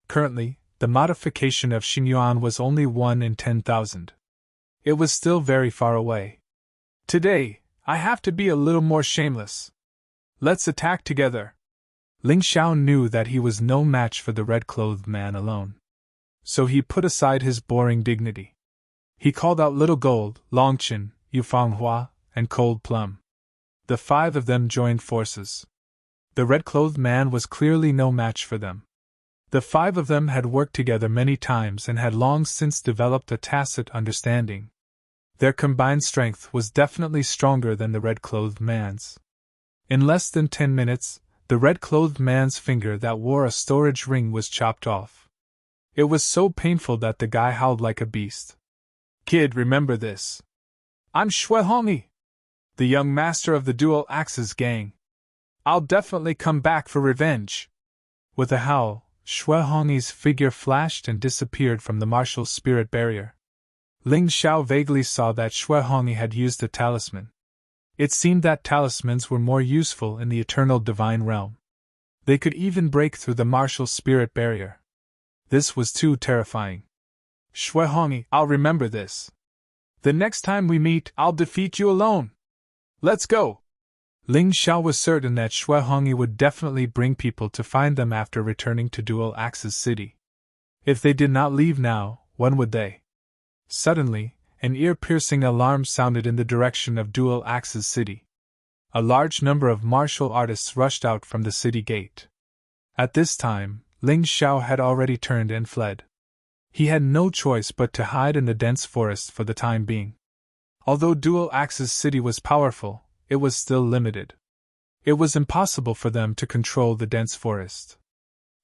[SPEAKER 1] Currently, the modification of Xingyuan was only 1 in 10,000. It was still very far away. Today, I have to be a little more shameless. Let's attack together. Ling Xiao knew that he was no match for the red-clothed man alone. So he put aside his boring dignity. He called out Little Gold, Longqin, Yufanghua, and Cold Plum. The 5 of them joined forces. The red-clothed man was clearly no match for them. The five of them had worked together many times and had long since developed a tacit understanding. Their combined strength was definitely stronger than the red-clothed man's. In less than 10 minutes, the red-clothed man's finger that wore a storage ring was chopped off. It was so painful that the guy howled like a beast. "Kid, remember this. I'm Shwehongi, the young master of the Dual Axes gang. I'll definitely come back for revenge." With a howl, Shwehongi's figure flashed and disappeared from the martial spirit barrier. Ling Xiao vaguely saw that Shwehongi had used a talisman. It seemed that talismans were more useful in the eternal divine realm. They could even break through the martial spirit barrier. This was too terrifying. "Shwehongi, I'll remember this. The next time we meet, I'll defeat you alone. Let's go." Ling Xiao was certain that Shwehongi would definitely bring people to find them after returning to Dual Axes City. If they did not leave now, when would they? Suddenly, an ear-piercing alarm sounded in the direction of Dual Axes City. A large number of martial artists rushed out from the city gate. At this time, Ling Xiao had already turned and fled. He had no choice but to hide in the dense forest for the time being. Although Dual Axes City was powerful, it was still limited. It was impossible for them to control the dense forest.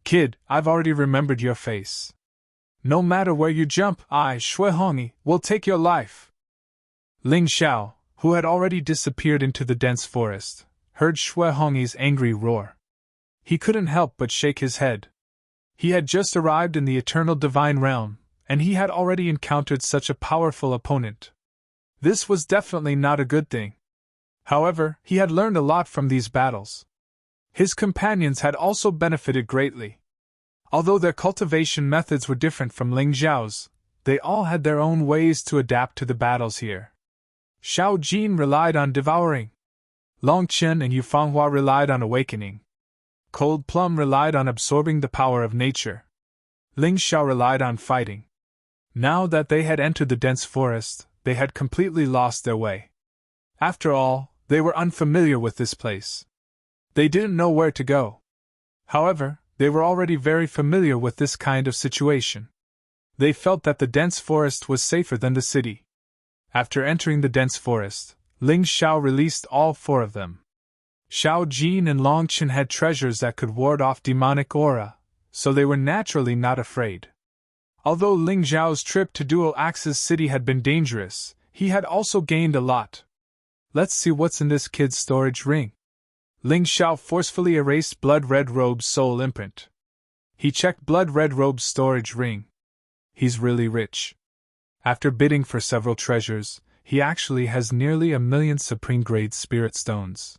[SPEAKER 1] "Kid, I've already remembered your face. No matter where you jump, I, Shwehongi, will take your life." Ling Xiao, who had already disappeared into the dense forest, heard Shwehongi's angry roar. He couldn't help but shake his head. He had just arrived in the eternal divine realm, and he had already encountered such a powerful opponent. This was definitely not a good thing. However, he had learned a lot from these battles. His companions had also benefited greatly. Although their cultivation methods were different from Ling Xiao's, they all had their own ways to adapt to the battles here. Xiao Jin relied on devouring. Long Chen and Yufanghua relied on awakening. Cold Plum relied on absorbing the power of nature. Ling Xiao relied on fighting. Now that they had entered the dense forest, they had completely lost their way. After all, they were unfamiliar with this place. They didn't know where to go. However, they were already very familiar with this kind of situation. They felt that the dense forest was safer than the city. After entering the dense forest, Ling Xiao released all four of them. Xiao Jin and Long Chen had treasures that could ward off demonic aura, so they were naturally not afraid. Although Ling Xiao's trip to Dual Axes City had been dangerous, he had also gained a lot. Let's see what's in this kid's storage ring. Ling Xiao forcefully erased Blood Red Robe's soul imprint. He checked Blood Red Robe's storage ring. He's really rich. After bidding for several treasures, he actually has nearly 1,000,000 supreme-grade spirit stones.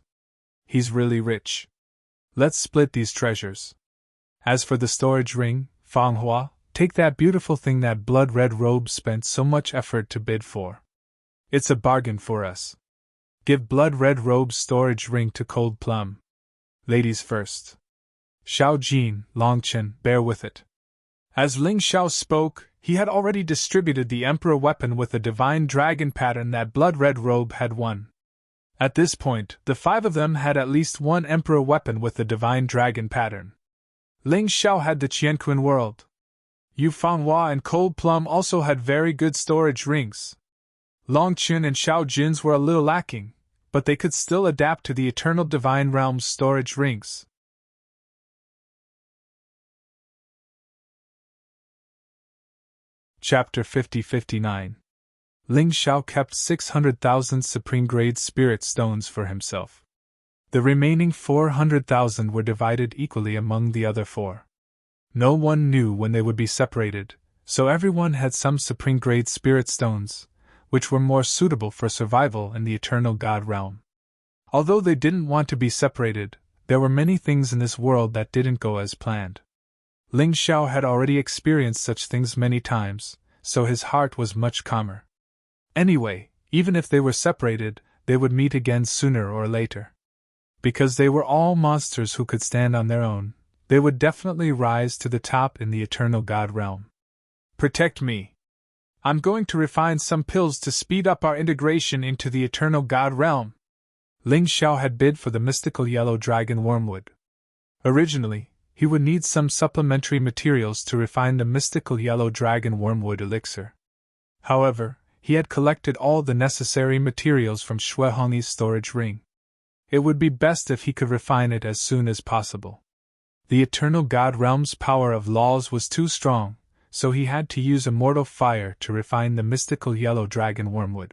[SPEAKER 1] He's really rich. Let's split these treasures. As for the storage ring, Fanghua, take that beautiful thing that Blood Red Robe spent so much effort to bid for. It's a bargain for us. Give Blood Red Robe's storage ring to Cold Plum. Ladies first. Xiao Jin, Long Chen, bear with it. As Ling Xiao spoke, he had already distributed the Emperor weapon with the divine dragon pattern that Blood Red Robe had won. At this point, the five of them had at least one Emperor weapon with the divine dragon pattern. Ling Xiao had the Qianquan world. Yu Fanghua and Cold Plum also had very good storage rings. Long Chen and Xiao Jin's were a little lacking, but they could still adapt to the eternal divine realm's storage rings. Chapter 50-59. Ling Xiao kept 600,000 supreme-grade spirit stones for himself. The remaining 400,000 were divided equally among the other four. No one knew when they would be separated, so everyone had some supreme-grade spirit stones, which were more suitable for survival in the eternal God realm. Although they didn't want to be separated, there were many things in this world that didn't go as planned. Ling Xiao had already experienced such things many times, so his heart was much calmer. Anyway, even if they were separated, they would meet again sooner or later. Because they were all monsters who could stand on their own, they would definitely rise to the top in the eternal God realm. Protect me. I'm going to refine some pills to speed up our integration into the eternal God realm. Ling Xiao had bid for the mystical yellow dragon wormwood. Originally, he would need some supplementary materials to refine the mystical yellow dragon wormwood elixir. However, he had collected all the necessary materials from Xue Hongyi's storage ring. It would be best if he could refine it as soon as possible. The Eternal God Realm's power of laws was too strong, so he had to use immortal fire to refine the mystical yellow dragon wormwood.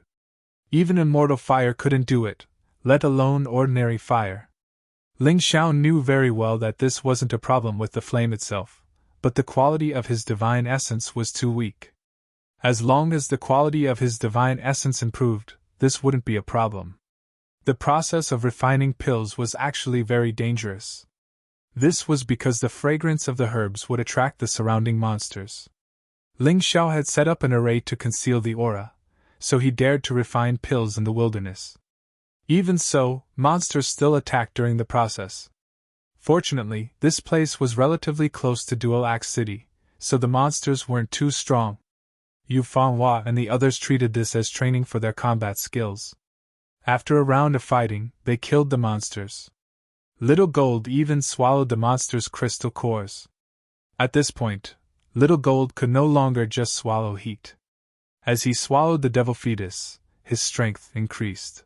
[SPEAKER 1] Even immortal fire couldn't do it, let alone ordinary fire. Ling Xiao knew very well that this wasn't a problem with the flame itself, but the quality of his divine essence was too weak. As long as the quality of his divine essence improved, this wouldn't be a problem. The process of refining pills was actually very dangerous. This was because the fragrance of the herbs would attract the surrounding monsters. Ling Xiao had set up an array to conceal the aura, so he dared to refine pills in the wilderness. Even so, monsters still attacked during the process. Fortunately, this place was relatively close to Dual Axe City, so the monsters weren't too strong. Yu Fanghua and the others treated this as training for their combat skills. After a round of fighting, they killed the monsters. Little Gold even swallowed the monster's crystal cores. At this point, Little Gold could no longer just swallow heat. As he swallowed the devil fetus, his strength increased.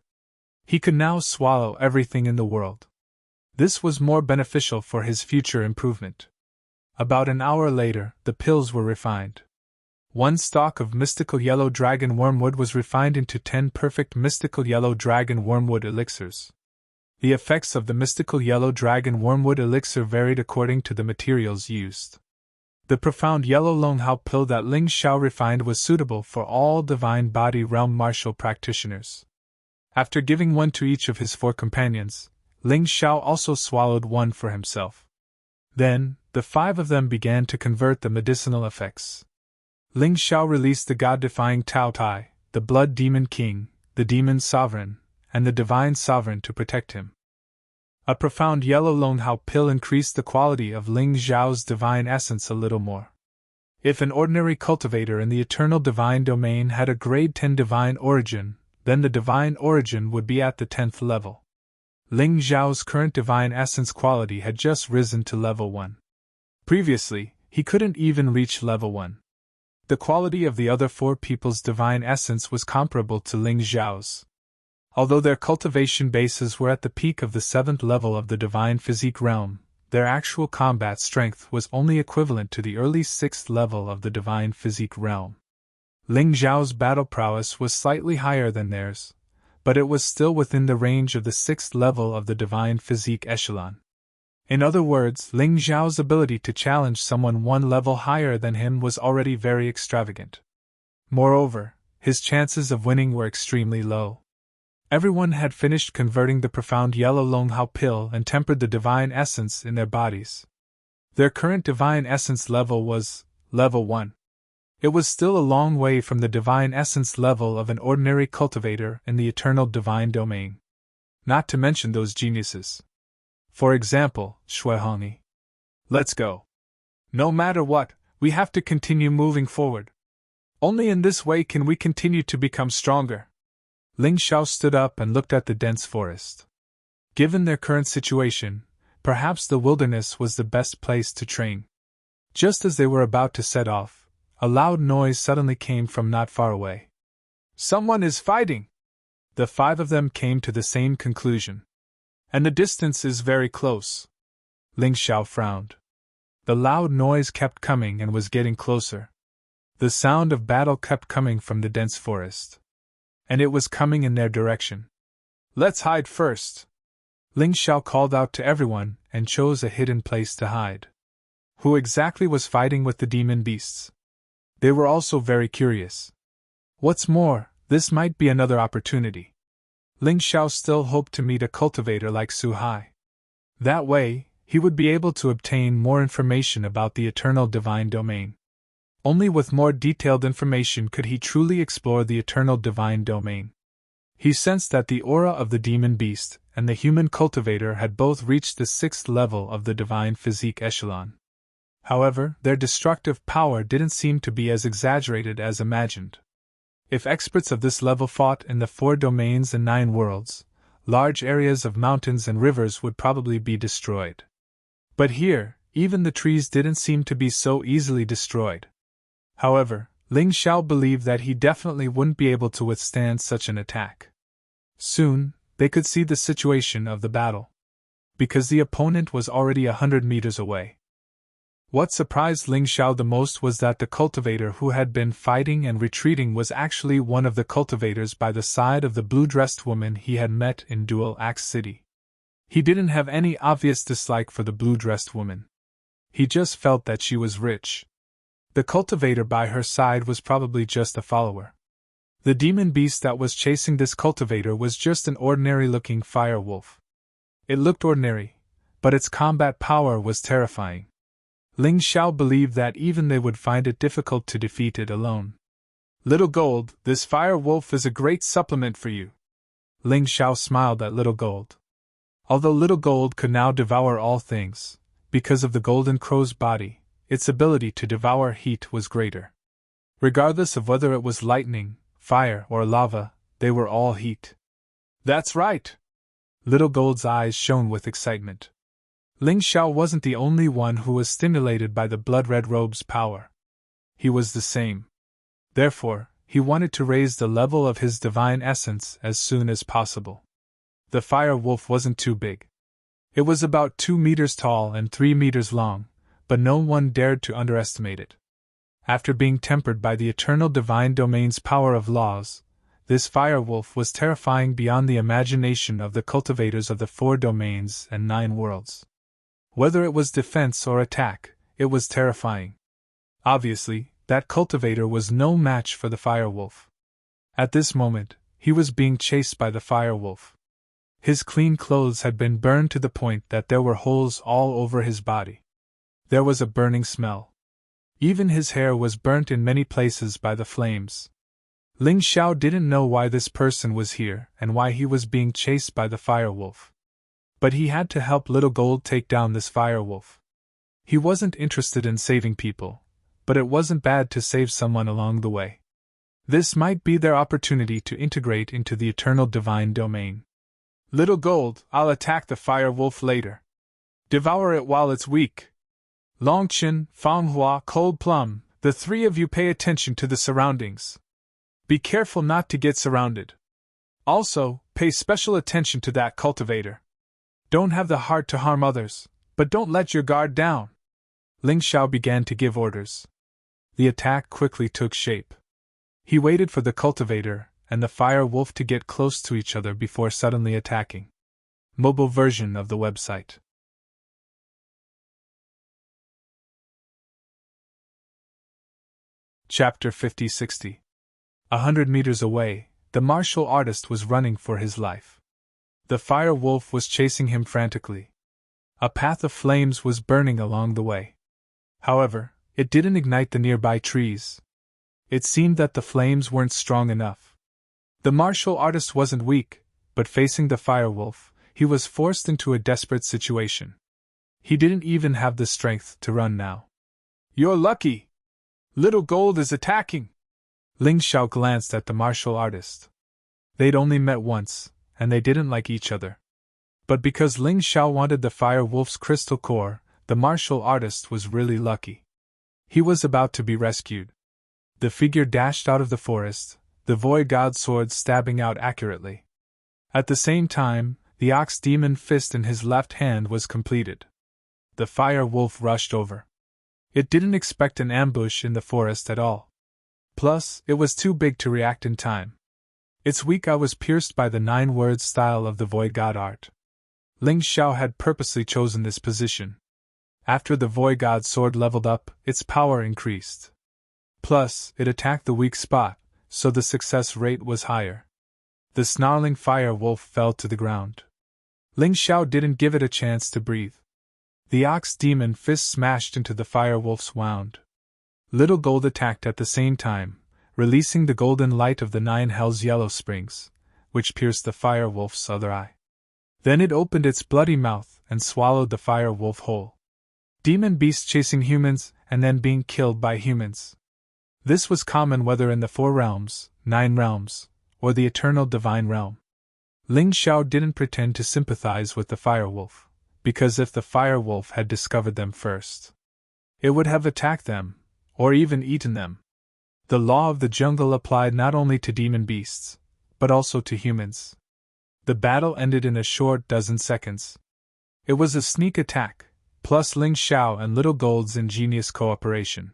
[SPEAKER 1] He could now swallow everything in the world. This was more beneficial for his future improvement. About an hour later, the pills were refined. 1 stalk of mystical yellow dragon wormwood was refined into 10 perfect mystical yellow dragon wormwood elixirs. The effects of the mystical yellow dragon wormwood elixir varied according to the materials used. The profound yellow Longhao pill that Ling Xiao refined was suitable for all divine body realm martial practitioners. After giving one to each of his 4 companions, Ling Xiao also swallowed one for himself. Then, the 5 of them began to convert the medicinal effects. Ling Xiao released the god-defying Tao Tai, the Blood Demon King, the Demon Sovereign, and the Divine Sovereign to protect him. A profound yellow Longhao pill increased the quality of Ling Xiao's divine essence a little more. If an ordinary cultivator in the eternal divine domain had a grade 10 divine origin, then the divine origin would be at the 10th level. Ling Xiao's current divine essence quality had just risen to level 1. Previously, he couldn't even reach level 1. The quality of the other 4 people's divine essence was comparable to Ling Xiao's. Although their cultivation bases were at the peak of the 7th level of the divine physique realm, their actual combat strength was only equivalent to the early 6th level of the divine physique realm. Ling Xiao's battle prowess was slightly higher than theirs, but it was still within the range of the 6th level of the divine physique echelon. In other words, Ling Xiao's ability to challenge someone 1 level higher than him was already very extravagant. Moreover, his chances of winning were extremely low. Everyone had finished converting the profound yellow Longhao pill and tempered the divine essence in their bodies. Their current divine essence level was level 1. It was still a long way from the divine essence level of an ordinary cultivator in the eternal divine domain. Not to mention those geniuses. For example, Xue Hongyi. Let's go. No matter what, we have to continue moving forward. Only in this way can we continue to become stronger. Ling Xiao stood up and looked at the dense forest. Given their current situation, perhaps the wilderness was the best place to train. Just as they were about to set off, a loud noise suddenly came from not far away. Someone is fighting! The 5 of them came to the same conclusion. And the distance is very close. Ling Xiao frowned. The loud noise kept coming and was getting closer. The sound of battle kept coming from the dense forest. And it was coming in their direction. Let's hide first. Ling Xiao called out to everyone and chose a hidden place to hide. Who exactly was fighting with the demon beasts? They were also very curious. What's more, this might be another opportunity. Ling Xiao still hoped to meet a cultivator like Su Hai. That way, he would be able to obtain more information about the eternal divine domain. Only with more detailed information could he truly explore the eternal divine domain. He sensed that the aura of the demon beast and the human cultivator had both reached the 6th level of the divine physique echelon. However, their destructive power didn't seem to be as exaggerated as imagined. If experts of this level fought in the 4 domains and 9 worlds, large areas of mountains and rivers would probably be destroyed. But here, even the trees didn't seem to be so easily destroyed. However, Ling Xiao believed that he definitely wouldn't be able to withstand such an attack. Soon, they could see the situation of the battle, because the opponent was already 100 meters away. What surprised Ling Xiao the most was that the cultivator who had been fighting and retreating was actually one of the cultivators by the side of the blue-dressed woman he had met in Dual Axe City. He didn't have any obvious dislike for the blue-dressed woman. He just felt that she was rich. The cultivator by her side was probably just a follower. The demon beast that was chasing this cultivator was just an ordinary-looking fire wolf. It looked ordinary, but its combat power was terrifying. Ling Xiao believed that even they would find it difficult to defeat it alone. Little Gold, this fire wolf is a great supplement for you. Ling Xiao smiled at Little Gold. Although Little Gold could now devour all things, because of the golden crow's body, its ability to devour heat was greater. Regardless of whether it was lightning, fire, or lava, they were all heat. That's right! Little Gold's eyes shone with excitement. Ling Xiao wasn't the only one who was stimulated by the blood-red robe's power. He was the same. Therefore, he wanted to raise the level of his divine essence as soon as possible. The fire wolf wasn't too big. It was about 2 meters tall and 3 meters long, but no one dared to underestimate it. After being tempered by the eternal divine domain's power of laws, this fire wolf was terrifying beyond the imagination of the cultivators of the 4 domains and 9 worlds. Whether it was defense or attack, it was terrifying. Obviously, that cultivator was no match for the fire wolf. At this moment, he was being chased by the fire wolf. His clean clothes had been burned to the point that there were holes all over his body. There was a burning smell. Even his hair was burnt in many places by the flames. Ling Xiao didn't know why this person was here and why he was being chased by the fire wolf. But he had to help Little Gold take down this fire wolf. He wasn't interested in saving people, but it wasn't bad to save someone along the way. This might be their opportunity to integrate into the eternal divine domain. Little Gold, I'll attack the fire wolf later. Devour it while it's weak. Longqin, Fanghua, Cold Plum, the 3 of you pay attention to the surroundings. Be careful not to get surrounded. Also, pay special attention to that cultivator. Don't have the heart to harm others, but don't let your guard down. Ling Xiao began to give orders. The attack quickly took shape. He waited for the cultivator and the fire wolf to get close to each other before suddenly attacking. Mobile version of the website. Chapter 50-60. 100 meters away, the martial artist was running for his life. The fire wolf was chasing him frantically. A path of flames was burning along the way. However, it didn't ignite the nearby trees. It seemed that the flames weren't strong enough. The martial artist wasn't weak, but facing the fire wolf, he was forced into a desperate situation. He didn't even have the strength to run now. You're lucky! Little Gold is attacking! Ling Xiao glanced at the martial artist. They'd only met once, and they didn't like each other. But because Ling Xiao wanted the fire wolf's crystal core, the martial artist was really lucky. He was about to be rescued. The figure dashed out of the forest, the void god sword stabbing out accurately. At the same time, the ox demon fist in his left hand was completed. The fire wolf rushed over. It didn't expect an ambush in the forest at all. Plus, it was too big to react in time. Its weak eye was pierced by the 9-word style of the void god art. Ling Xiao had purposely chosen this position. After the void god sword leveled up, its power increased. Plus, it attacked the weak spot, so the success rate was higher. The snarling fire wolf fell to the ground. Ling Xiao didn't give it a chance to breathe. The ox demon fist smashed into the fire wolf's wound. Little Gold attacked at the same time, releasing the golden light of the 9 Hell's yellow springs, which pierced the fire wolf's other eye. Then it opened its bloody mouth and swallowed the fire wolf whole. Demon beasts chasing humans and then being killed by humans. This was common whether in the 4 realms, 9 realms, or the eternal divine realm. Ling Xiao didn't pretend to sympathize with the fire wolf, because if the fire wolf had discovered them first, it would have attacked them, or even eaten them. The law of the jungle applied not only to demon beasts, but also to humans. The battle ended in a short dozen seconds. It was a sneak attack, plus Ling Xiao and Little Gold's ingenious cooperation.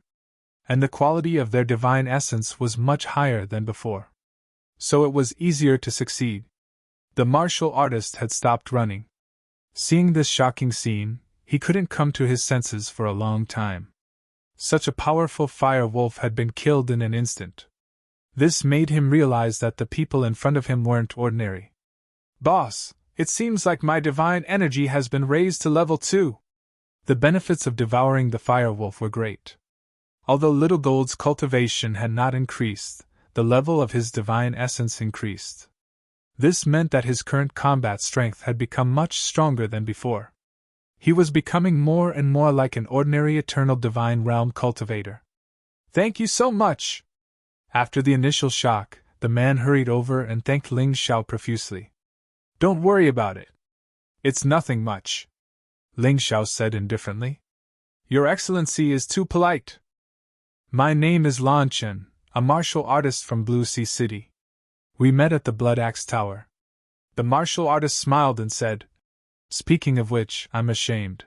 [SPEAKER 1] And the quality of their divine essence was much higher than before. So it was easier to succeed. The martial artist had stopped running. Seeing this shocking scene, he couldn't come to his senses for a long time. Such a powerful fire wolf had been killed in an instant. This made him realize that the people in front of him weren't ordinary. "Boss, it seems like my divine energy has been raised to level 2. The benefits of devouring the fire wolf were great. Although Little Gold's cultivation had not increased, the level of his divine essence increased. This meant that his current combat strength had become much stronger than before. He was becoming more and more like an ordinary eternal divine realm cultivator. "Thank you so much!" After the initial shock, the man hurried over and thanked Ling Xiao profusely. "Don't worry about it. It's nothing much," Ling Xiao said indifferently. "Your Excellency is too polite." "My name is Lan Chen, a martial artist from Blue Sea City. We met at the Blood Axe Tower." The martial artist smiled and said, "Speaking of which, I'm ashamed.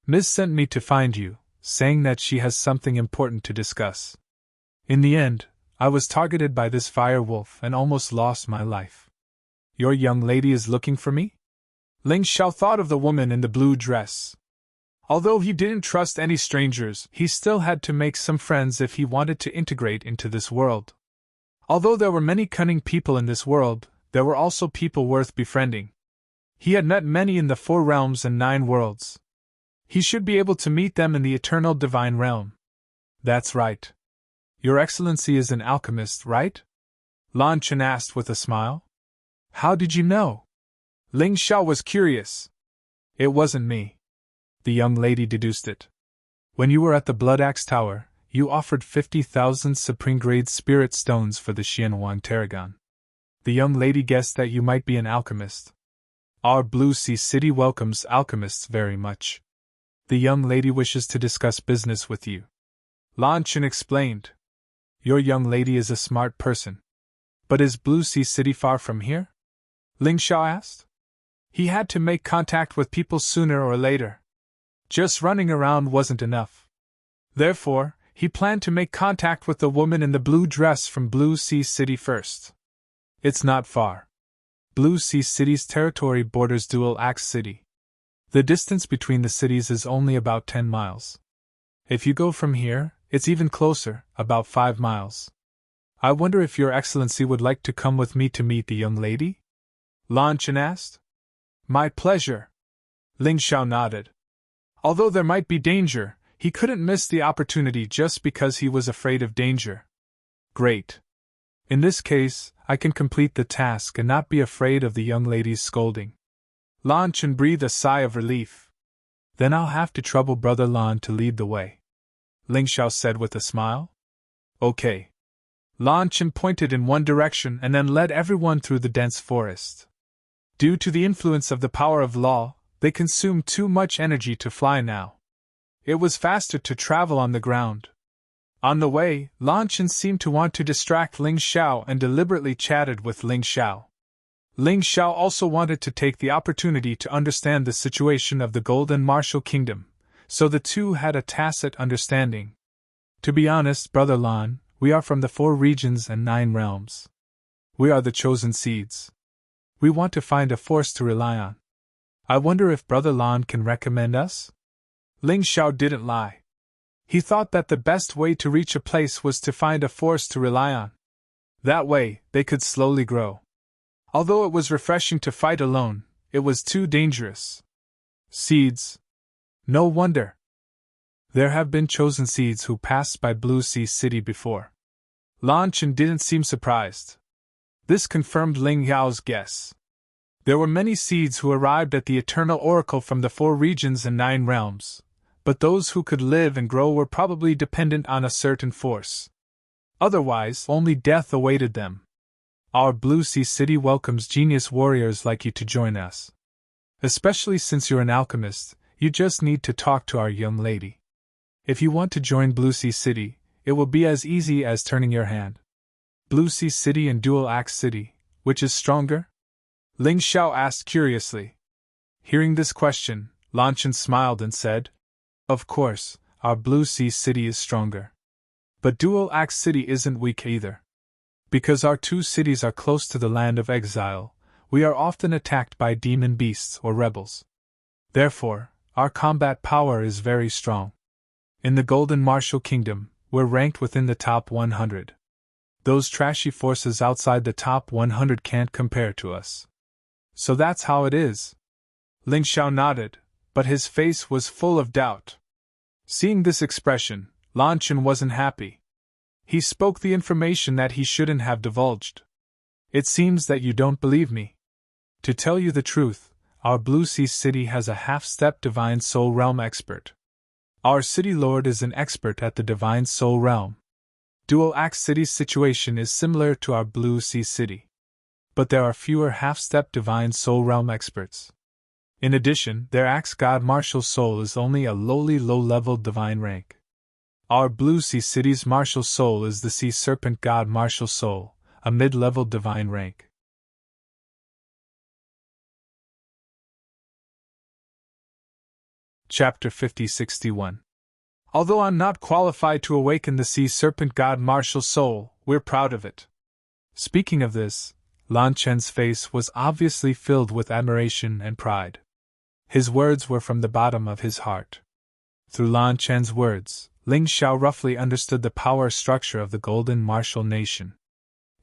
[SPEAKER 1] Miss sent me to find you, saying that she has something important to discuss. In the end, I was targeted by this fire wolf and almost lost my life." "Your young lady is looking for me?" Ling Xiao thought of the woman in the blue dress. Although he didn't trust any strangers, he still had to make some friends if he wanted to integrate into this world. Although there were many cunning people in this world, there were also people worth befriending. He had met many in the 4 realms and 9 worlds. He should be able to meet them in the eternal divine realm. "That's right. Your Excellency is an alchemist, right?" Lan Chen asked with a smile. "How did you know?" Ling Xiao was curious. "It wasn't me." The young lady deduced it. "When you were at the Blood Axe Tower, you offered 50,000 supreme-grade spirit stones for the Xianhuang Tarragon. The young lady guessed that you might be an alchemist. Our Blue Sea City welcomes alchemists very much. The young lady wishes to discuss business with you," Lan Chen explained. "Your young lady is a smart person. But is Blue Sea City far from here?" Ling Xiao asked. He had to make contact with people sooner or later. Just running around wasn't enough. Therefore, he planned to make contact with the woman in the blue dress from Blue Sea City first. "It's not far. Blue Sea City's territory borders Dual Axe City. The distance between the cities is only about 10 miles. If you go from here, it's even closer, about 5 miles. I wonder if Your Excellency would like to come with me to meet the young lady?" Lan Chen asked. "My pleasure." Ling Xiao nodded. Although there might be danger, he couldn't miss the opportunity just because he was afraid of danger. "Great. In this case, I can complete the task and not be afraid of the young lady's scolding." Lan Chen breathed a sigh of relief. "Then I'll have to trouble Brother Lan to lead the way," Ling Xiao said with a smile. "Okay." Lan Chen pointed in one direction and then led everyone through the dense forest. Due to the influence of the power of law, they consumed too much energy to fly now. It was faster to travel on the ground. On the way, Lan Chen seemed to want to distract Ling Xiao and deliberately chatted with Ling Xiao. Ling Xiao also wanted to take the opportunity to understand the situation of the Golden Martial Kingdom, so the two had a tacit understanding. "To be honest, Brother Lan, we are from the 4 regions and 9 realms. We are the chosen seeds. We want to find a force to rely on. I wonder if Brother Lan can recommend us?" Ling Xiao didn't lie. He thought that the best way to reach a place was to find a force to rely on. That way, they could slowly grow. Although it was refreshing to fight alone, it was too dangerous. Seeds. No wonder. There have been chosen seeds who passed by Blue Sea City before. Lan Chen didn't seem surprised. This confirmed Ling Yao's guess. There were many seeds who arrived at the Eternal Oracle from the 4 regions and 9 realms, but those who could live and grow were probably dependent on a certain force. Otherwise, only death awaited them. Our Blue Sea City welcomes genius warriors like you to join us. Especially since you're an alchemist, you just need to talk to our young lady. If you want to join Blue Sea City, it will be as easy as turning your hand. Blue Sea City and Dual Axe City, which is stronger? Ling Xiao asked curiously. Hearing this question, Lan Chen smiled and said, Of course, our Blue Sea City is stronger. But Dual Axe City isn't weak either. Because our two cities are close to the land of exile, we are often attacked by demon beasts or rebels. Therefore, our combat power is very strong. In the Golden Martial Kingdom, we're ranked within the top 100. Those trashy forces outside the top 100 can't compare to us. So that's how it is. Ling Xiao nodded, but his face was full of doubt. Seeing this expression, Lan Chen wasn't happy. He spoke the information that he shouldn't have divulged. It seems that you don't believe me. To tell you the truth, our Blue Sea City has a half-step Divine Soul Realm expert. Our city lord is an expert at the Divine Soul Realm. Dual Axe City's situation is similar to our Blue Sea City. But there are fewer half-step Divine Soul Realm experts. In addition, their Axe God Martial Soul is only a lowly low-level divine rank. Our Blue Sea City's Martial Soul is the Sea Serpent God Martial Soul, a mid-level divine rank. Chapter 5061. Although I'm not qualified to awaken the Sea Serpent God Martial Soul, we're proud of it. Speaking of this, Lan Chen's face was obviously filled with admiration and pride. His words were from the bottom of his heart. Through Lan Chen's words, Ling Xiao roughly understood the power structure of the Golden Martial Nation.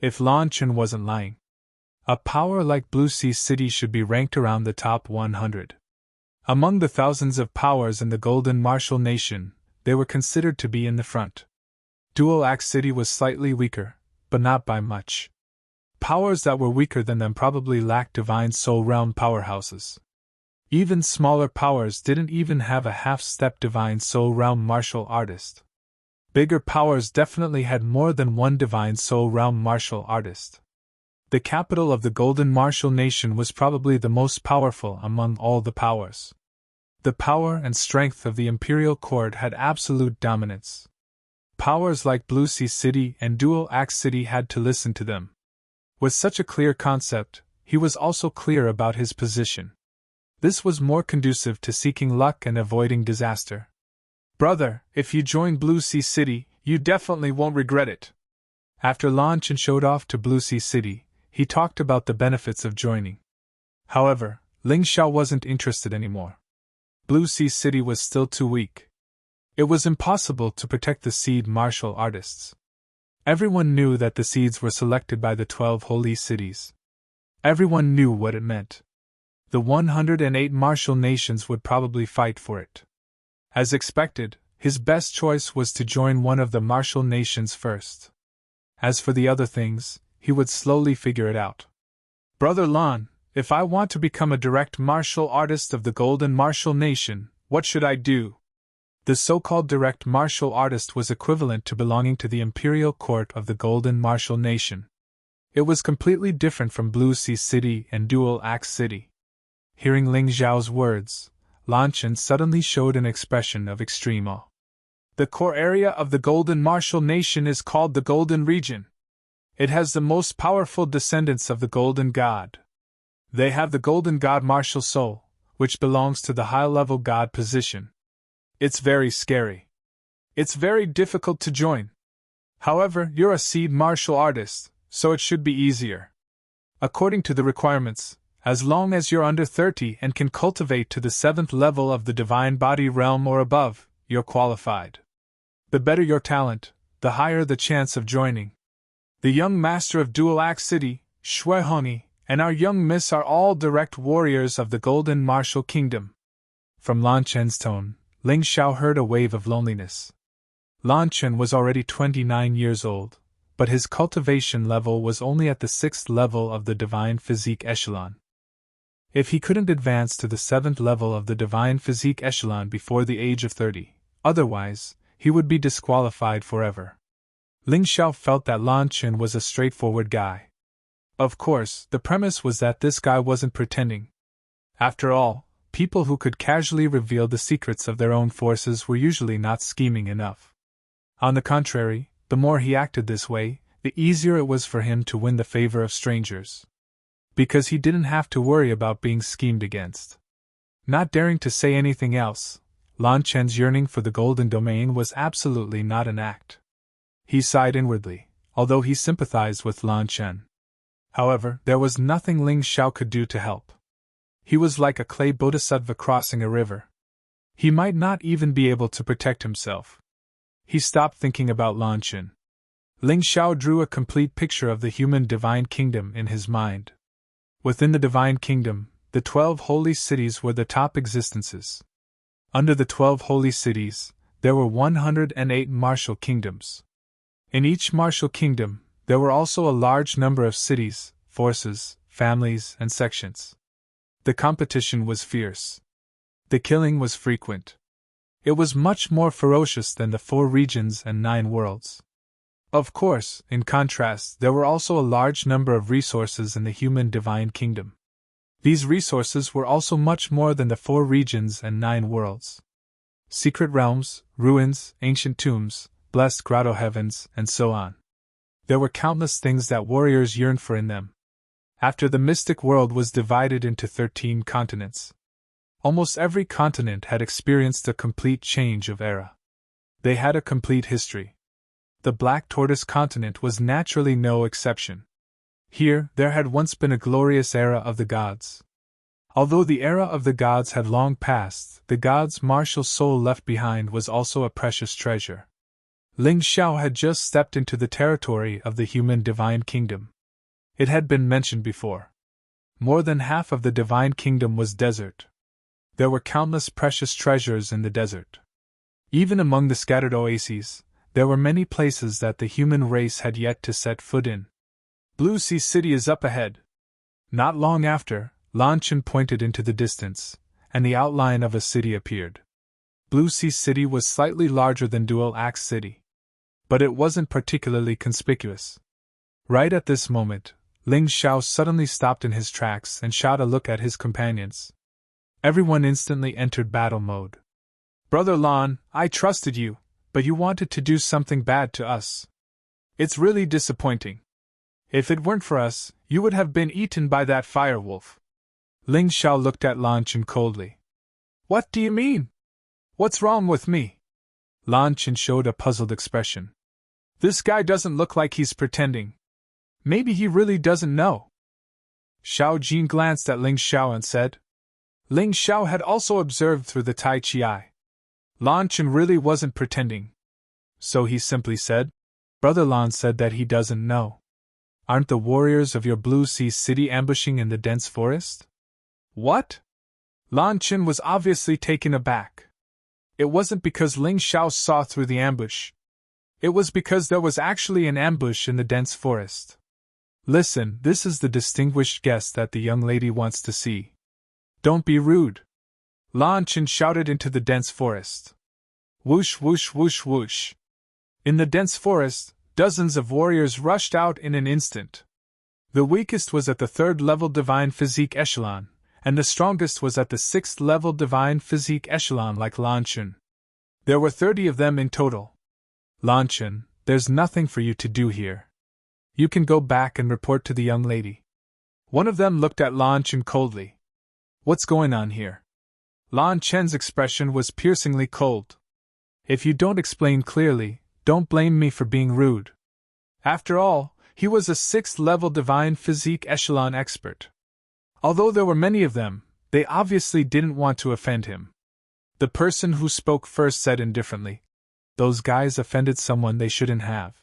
[SPEAKER 1] If Lan Chen wasn't lying, a power like Blue Sea City should be ranked around the top 100. Among the thousands of powers in the Golden Martial Nation, they were considered to be in the front. Dual Axe City was slightly weaker, but not by much. Powers that were weaker than them probably lacked Divine Soul Realm powerhouses. Even smaller powers didn't even have a half-step Divine Soul Realm martial artist. Bigger powers definitely had more than one Divine Soul Realm martial artist. The capital of the Golden Martial Nation was probably the most powerful among all the powers. The power and strength of the Imperial Court had absolute dominance. Powers like Blue Sea City and Dual Axe City had to listen to them. With such a clear concept, he was also clear about his position. This was more conducive to seeking luck and avoiding disaster. Brother, if you join Blue Sea City, you definitely won't regret it. After Lan Chen showed off to Blue Sea City, he talked about the benefits of joining. However, Ling Xiao wasn't interested anymore. Blue Sea City was still too weak. It was impossible to protect the seed martial artists. Everyone knew that the seeds were selected by the 12 holy cities. Everyone knew what it meant. The 108 martial nations would probably fight for it. As expected, his best choice was to join one of the martial nations first. As for the other things, he would slowly figure it out. Brother Lan, if I want to become a direct martial artist of the Golden Martial Nation, what should I do? The so-called direct martial artist was equivalent to belonging to the Imperial Court of the Golden Martial Nation. It was completely different from Blue Sea City and Dual Axe City. Hearing Ling Xiao's words, Lan Chen suddenly showed an expression of extreme awe. The core area of the Golden Martial Nation is called the Golden Region. It has the most powerful descendants of the Golden God. They have the Golden God Martial Soul, which belongs to the high-level God position. It's very scary. It's very difficult to join. However, you're a seed martial artist, so it should be easier. According to the requirements, as long as you're under 30 and can cultivate to the 7th level of the Divine Body Realm or above, you're qualified. The better your talent, the higher the chance of joining. The young master of Dual Axe City, Shui Hongyi, and our young miss are all direct warriors of the Golden Martial Kingdom. From Lan Chen's tone, Ling Xiao heard a wave of loneliness. Lan Chen was already 29 years old, but his cultivation level was only at the 6th level of the Divine Physique Echelon. If he couldn't advance to the 7th level of the Divine Physique Echelon before the age of 30, otherwise, he would be disqualified forever. Ling Xiao felt that Lan Chen was a straightforward guy. Of course, the premise was that this guy wasn't pretending. After all, people who could casually reveal the secrets of their own forces were usually not scheming enough. On the contrary, the more he acted this way, the easier it was for him to win the favor of strangers. Because he didn't have to worry about being schemed against. Not daring to say anything else, Lan Chen's yearning for the golden domain was absolutely not an act. He sighed inwardly, although he sympathized with Lan Chen. However, there was nothing Ling Xiao could do to help. He was like a clay bodhisattva crossing a river. He might not even be able to protect himself. He stopped thinking about Lan Chen. Ling Xiao drew a complete picture of the human divine kingdom in his mind. Within the divine kingdom, the 12 holy cities were the top existences. Under the 12 holy cities, there were 108 martial kingdoms. In each martial kingdom, there were also a large number of cities, forces, families, and sections. The competition was fierce. The killing was frequent. It was much more ferocious than the 4 regions and 9 worlds. Of course, in contrast, there were also a large number of resources in the human divine kingdom. These resources were also much more than the 4 regions and 9 worlds. Secret realms, ruins, ancient tombs, blessed grotto heavens, and so on. There were countless things that warriors yearned for in them. After the mystic world was divided into 13 continents. Almost every continent had experienced a complete change of era. They had a complete history. The Black Tortoise continent was naturally no exception. Here, there had once been a glorious era of the gods. Although the era of the gods had long passed, the gods' martial soul left behind was also a precious treasure. Ling Xiao had just stepped into the territory of the human divine kingdom. It had been mentioned before. More than half of the divine kingdom was desert. There were countless precious treasures in the desert. Even among the scattered oases, there were many places that the human race had yet to set foot in. Blue Sea City is up ahead. Not long after, Lan Chen pointed into the distance, and the outline of a city appeared. Blue Sea City was slightly larger than Dual Axe City. But it wasn't particularly conspicuous. Right at this moment, Ling Xiao suddenly stopped in his tracks and shot a look at his companions. Everyone instantly entered battle mode. Brother Lan, I trusted you, but you wanted to do something bad to us. It's really disappointing. If it weren't for us, you would have been eaten by that firewolf. Ling Xiao looked at Lan Chen coldly. What do you mean? What's wrong with me? Lan Chen showed a puzzled expression. This guy doesn't look like he's pretending. Maybe he really doesn't know. Xiao Jin glanced at Ling Xiao and said. Ling Xiao had also observed through the Tai Chi eye. Lan Chen really wasn't pretending. So he simply said, Brother Lan said that he doesn't know. Aren't the warriors of your Blue Sea City ambushing in the dense forest? What? Lan Chen was obviously taken aback. It wasn't because Ling Xiao saw through the ambush. It was because there was actually an ambush in the dense forest. Listen, this is the distinguished guest that the young lady wants to see. Don't be rude. Lan Chen shouted into the dense forest. Whoosh whoosh whoosh whoosh. In the dense forest, dozens of warriors rushed out in an instant. The weakest was at the 3rd level divine physique echelon, and the strongest was at the 6th level divine physique echelon like Lan Chen. There were 30 of them in total. Lan Chen, there's nothing for you to do here. You can go back and report to the young lady. One of them looked at Lan Chen coldly. What's going on here? Lan Chen's expression was piercingly cold. If you don't explain clearly, don't blame me for being rude. After all, he was a 6th level divine physique echelon expert. Although there were many of them, they obviously didn't want to offend him. The person who spoke first said indifferently, Those guys offended someone they shouldn't have.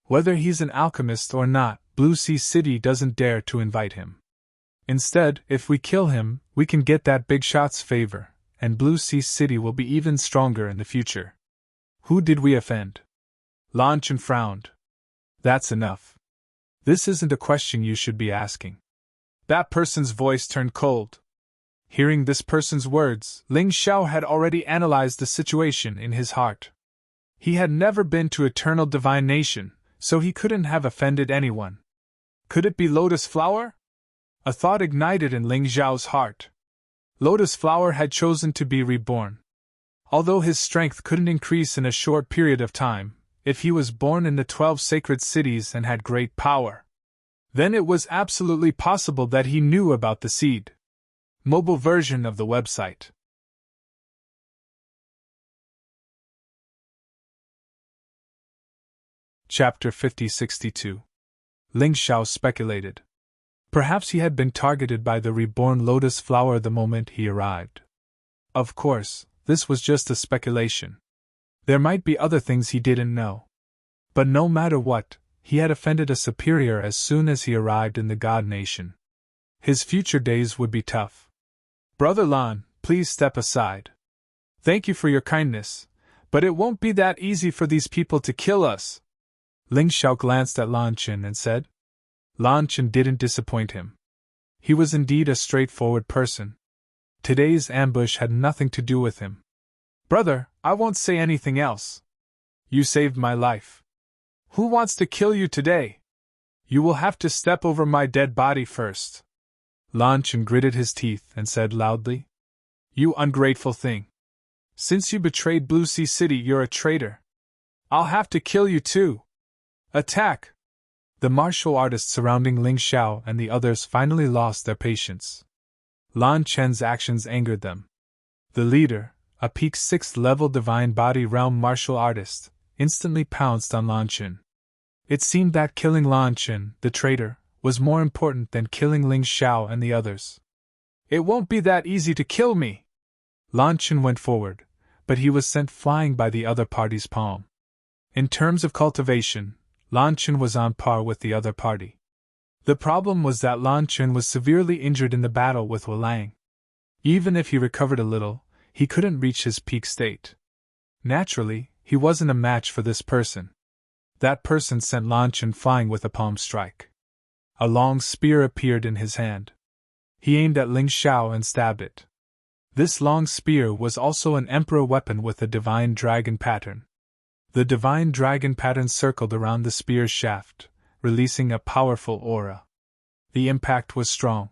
[SPEAKER 1] Whether he's an alchemist or not, Blue Sea City doesn't dare to invite him. Instead, if we kill him, we can get that big shot's favor, and Blue Sea City will be even stronger in the future. Who did we offend? Lan Chen frowned. That's enough. This isn't a question you should be asking. That person's voice turned cold. Hearing this person's words, Ling Xiao had already analyzed the situation in his heart. He had never been to Eternal Divine Nation, so he couldn't have offended anyone. Could it be Lotus Flower? A thought ignited in Ling Xiao's heart. Lotus Flower had chosen to be reborn. Although his strength couldn't increase in a short period of time, if he was born in the 12 sacred cities and had great power, then it was absolutely possible that he knew about the seed. Mobile version of the website. Chapter 5062. Ling Xiao speculated. Perhaps he had been targeted by the reborn Lotus Flower the moment he arrived. Of course, this was just a speculation. There might be other things he didn't know. But no matter what, he had offended a superior as soon as he arrived in the God Nation. His future days would be tough. Brother Lan, please step aside. Thank you for your kindness, but it won't be that easy for these people to kill us. Ling Xiao glanced at Lan Qin and said. Lan Qin didn't disappoint him. He was indeed a straightforward person. Today's ambush had nothing to do with him. Brother, I won't say anything else. You saved my life. Who wants to kill you today? You will have to step over my dead body first. Lan Qin gritted his teeth and said loudly. You ungrateful thing. Since you betrayed Blue Sea City, you're a traitor. I'll have to kill you too. Attack! The martial artists surrounding Ling Xiao and the others finally lost their patience. Lan Chen's actions angered them. The leader, a peak 6th level divine body realm martial artist, instantly pounced on Lan Qin. It seemed that killing Lan Qin, the traitor, was more important than killing Ling Xiao and the others. It won't be that easy to kill me. Lan Qin went forward, but he was sent flying by the other party's palm. In terms of cultivation, Lan Qin was on par with the other party. The problem was that Lan Qin was severely injured in the battle with Wu Lang. Even if he recovered a little, he couldn't reach his peak state. Naturally, he wasn't a match for this person. That person sent Lan Qin flying with a palm strike. A long spear appeared in his hand. He aimed at Ling Xiao and stabbed it. This long spear was also an emperor weapon with a divine dragon pattern. The divine dragon pattern circled around the spear's shaft, releasing a powerful aura. The impact was strong.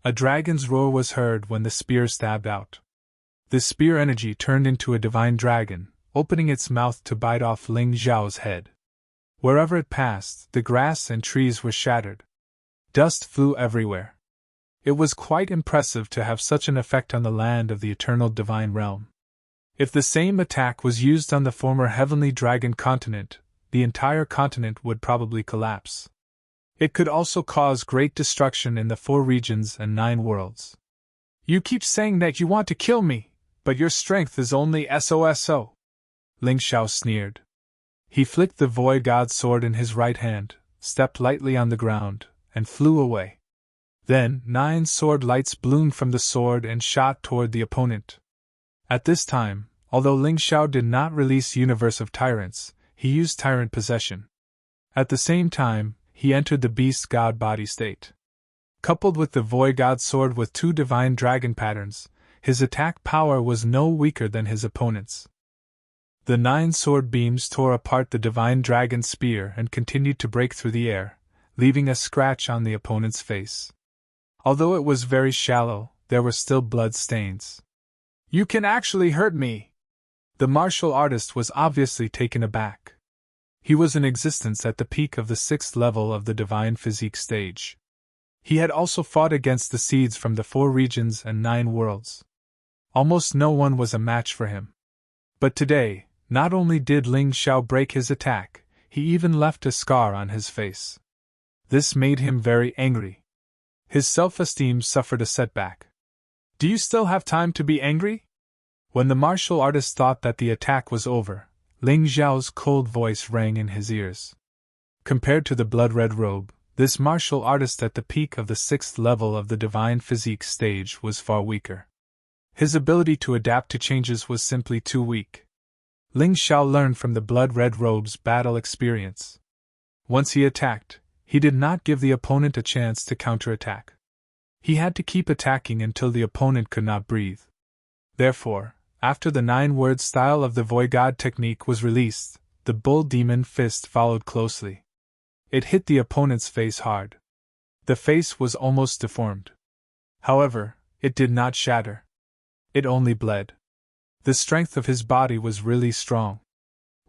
[SPEAKER 1] A dragon's roar was heard when the spear stabbed out. The spear energy turned into a divine dragon, opening its mouth to bite off Ling Xiao's head. Wherever it passed, the grass and trees were shattered. Dust flew everywhere. It was quite impressive to have such an effect on the land of the eternal divine realm. If the same attack was used on the former heavenly dragon continent, the entire continent would probably collapse. It could also cause great destruction in the 4 regions and 9 worlds. You keep saying that you want to kill me, but your strength is only SOSO. Ling Xiao sneered. He flicked the void god's sword in his right hand, stepped lightly on the ground, and flew away. Then 9 sword lights bloomed from the sword and shot toward the opponent. At this time, although Ling Xiao did not release Universe of Tyrants, he used Tyrant Possession. At the same time, he entered the Beast God body state. Coupled with the Void God sword with 2 divine dragon patterns, his attack power was no weaker than his opponent's. The 9 sword beams tore apart the divine dragon spear and continued to break through the air, leaving a scratch on the opponent's face. Although it was very shallow, there were still blood stains. You can actually hurt me! The martial artist was obviously taken aback. He was in existence at the peak of the 6th level of the divine physique stage. He had also fought against the seeds from the 4 regions and 9 worlds. Almost no one was a match for him. But today, not only did Ling Xiao break his attack, he even left a scar on his face. This made him very angry. His self-esteem suffered a setback. Do you still have time to be angry? When the martial artist thought that the attack was over, Ling Xiao's cold voice rang in his ears. Compared to the blood-red robe, this martial artist at the peak of the 6th level of the divine physique stage was far weaker. His ability to adapt to changes was simply too weak. Ling Xiao learned from the blood-red robe's battle experience. Once he attacked, he did not give the opponent a chance to counterattack. He had to keep attacking until the opponent could not breathe. Therefore, after the 9-word style of the Void God technique was released, the Bull Demon Fist followed closely. It hit the opponent's face hard. The face was almost deformed. However, It did not shatter. It only bled. The strength of his body was really strong.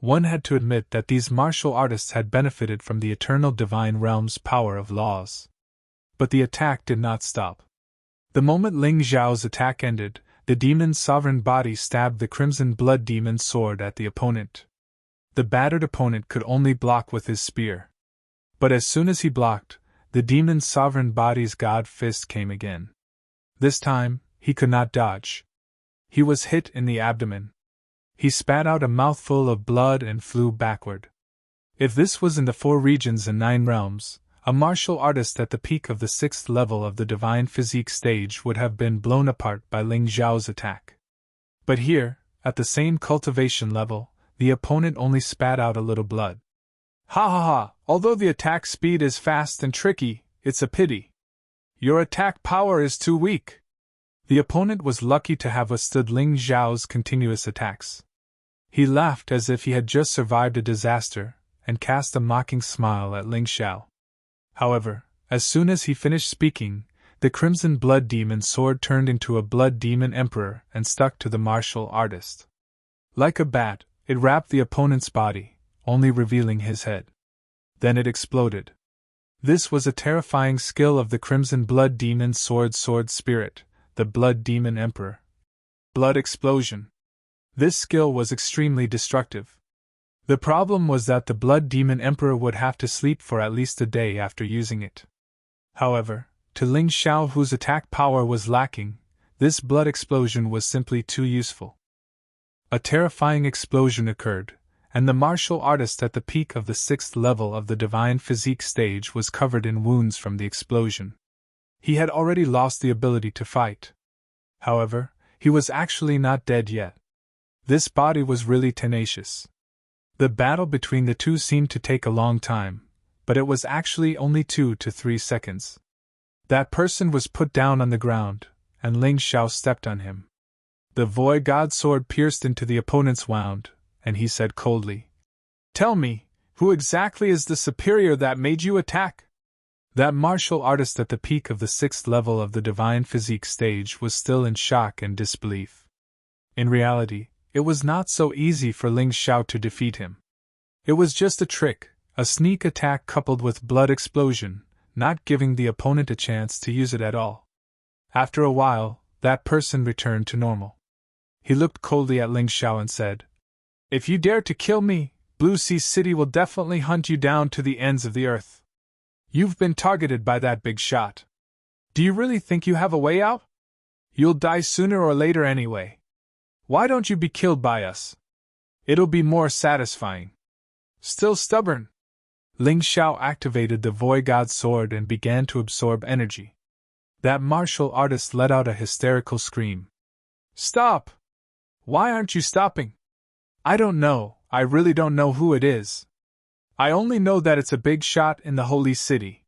[SPEAKER 1] One had to admit that these martial artists had benefited from the eternal divine realm's power of laws. But the attack did not stop. The moment Ling Xiao's attack ended, the demon's sovereign body stabbed the crimson blood demon sword at the opponent. The battered opponent could only block with his spear. But as soon as he blocked, the demon's sovereign body's god fist came again. This time, he could not dodge. He was hit in the abdomen. He spat out a mouthful of blood and flew backward. If this was in the 4 regions and 9 realms, a martial artist at the peak of the 6th level of the divine physique stage would have been blown apart by Ling Xiao's attack. But here, at the same cultivation level, the opponent only spat out a little blood. Ha ha ha, although the attack speed is fast and tricky, it's a pity. Your attack power is too weak. The opponent was lucky to have withstood Ling Xiao's continuous attacks. He laughed as if he had just survived a disaster, and cast a mocking smile at Ling Xiao. However, as soon as he finished speaking, the crimson blood demon sword turned into a blood demon emperor and stuck to the martial artist. Like a bat, it wrapped the opponent's body, only revealing his head. Then it exploded. This was a terrifying skill of the crimson blood demon sword spirit, the blood demon emperor. Blood explosion. This skill was extremely destructive. The problem was that the blood demon emperor would have to sleep for at least a day after using it. However, to Ling Xiao, whose attack power was lacking, this blood explosion was simply too useful. A terrifying explosion occurred, and the martial artist at the peak of the 6th level of the divine physique stage was covered in wounds from the explosion. He had already lost the ability to fight. However, he was actually not dead yet. This body was really tenacious. The battle between the two seemed to take a long time, but it was actually only 2 to 3 seconds. That person was put down on the ground, and Ling Xiao stepped on him. The void god sword pierced into the opponent's wound, and he said coldly, "Tell me, who exactly is the superior that made you attack?" That martial artist at the peak of the 6th level of the divine physique stage was still in shock and disbelief. In reality, it was not so easy for Ling Xiao to defeat him. It was just a trick, a sneak attack coupled with blood explosion, not giving the opponent a chance to use it at all. After a while, that person returned to normal. He looked coldly at Ling Xiao and said, "If you dare to kill me, Blue Sea City will definitely hunt you down to the ends of the earth. You've been targeted by that big shot. Do you really think you have a way out? You'll die sooner or later anyway. Why don't you be killed by us? It'll be more satisfying." Still stubborn, Ling Xiao activated the void god sword and began to absorb energy. That martial artist let out a hysterical scream. "Stop! Why aren't you stopping?" "I don't know, I really don't know who it is. I only know that it's a big shot in the holy city."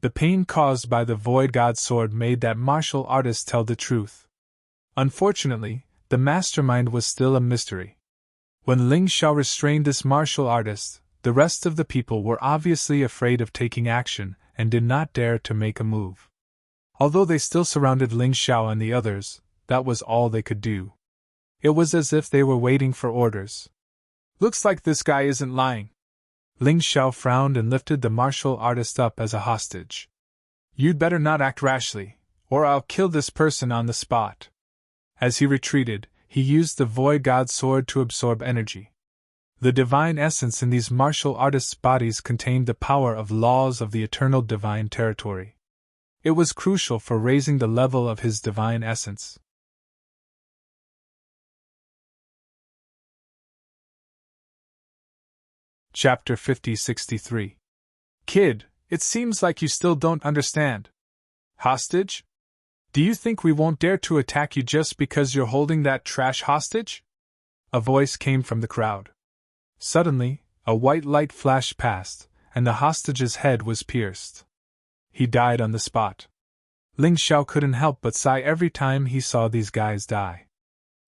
[SPEAKER 1] The pain caused by the void god sword made that martial artist tell the truth. Unfortunately, the mastermind was still a mystery. When Ling Xiao restrained this martial artist, the rest of the people were obviously afraid of taking action and did not dare to make a move. Although they still surrounded Ling Xiao and the others, that was all they could do. It was as if they were waiting for orders. "Looks like this guy isn't lying." Ling Xiao frowned and lifted the martial artist up as a hostage. "You'd better not act rashly, or I'll kill this person on the spot." As he retreated, he used the void god sword to absorb energy. The divine essence in these martial artists' bodies contained the power of laws of the eternal divine territory. It was crucial for raising the level of his divine essence. Chapter 50-63. Kid, it seems like you still don't understand. Hostage? Do you think we won't dare to attack you just because you're holding that trash hostage? A voice came from the crowd. Suddenly, a white light flashed past, and the hostage's head was pierced. He died on the spot. Ling Xiao couldn't help but sigh every time he saw these guys die.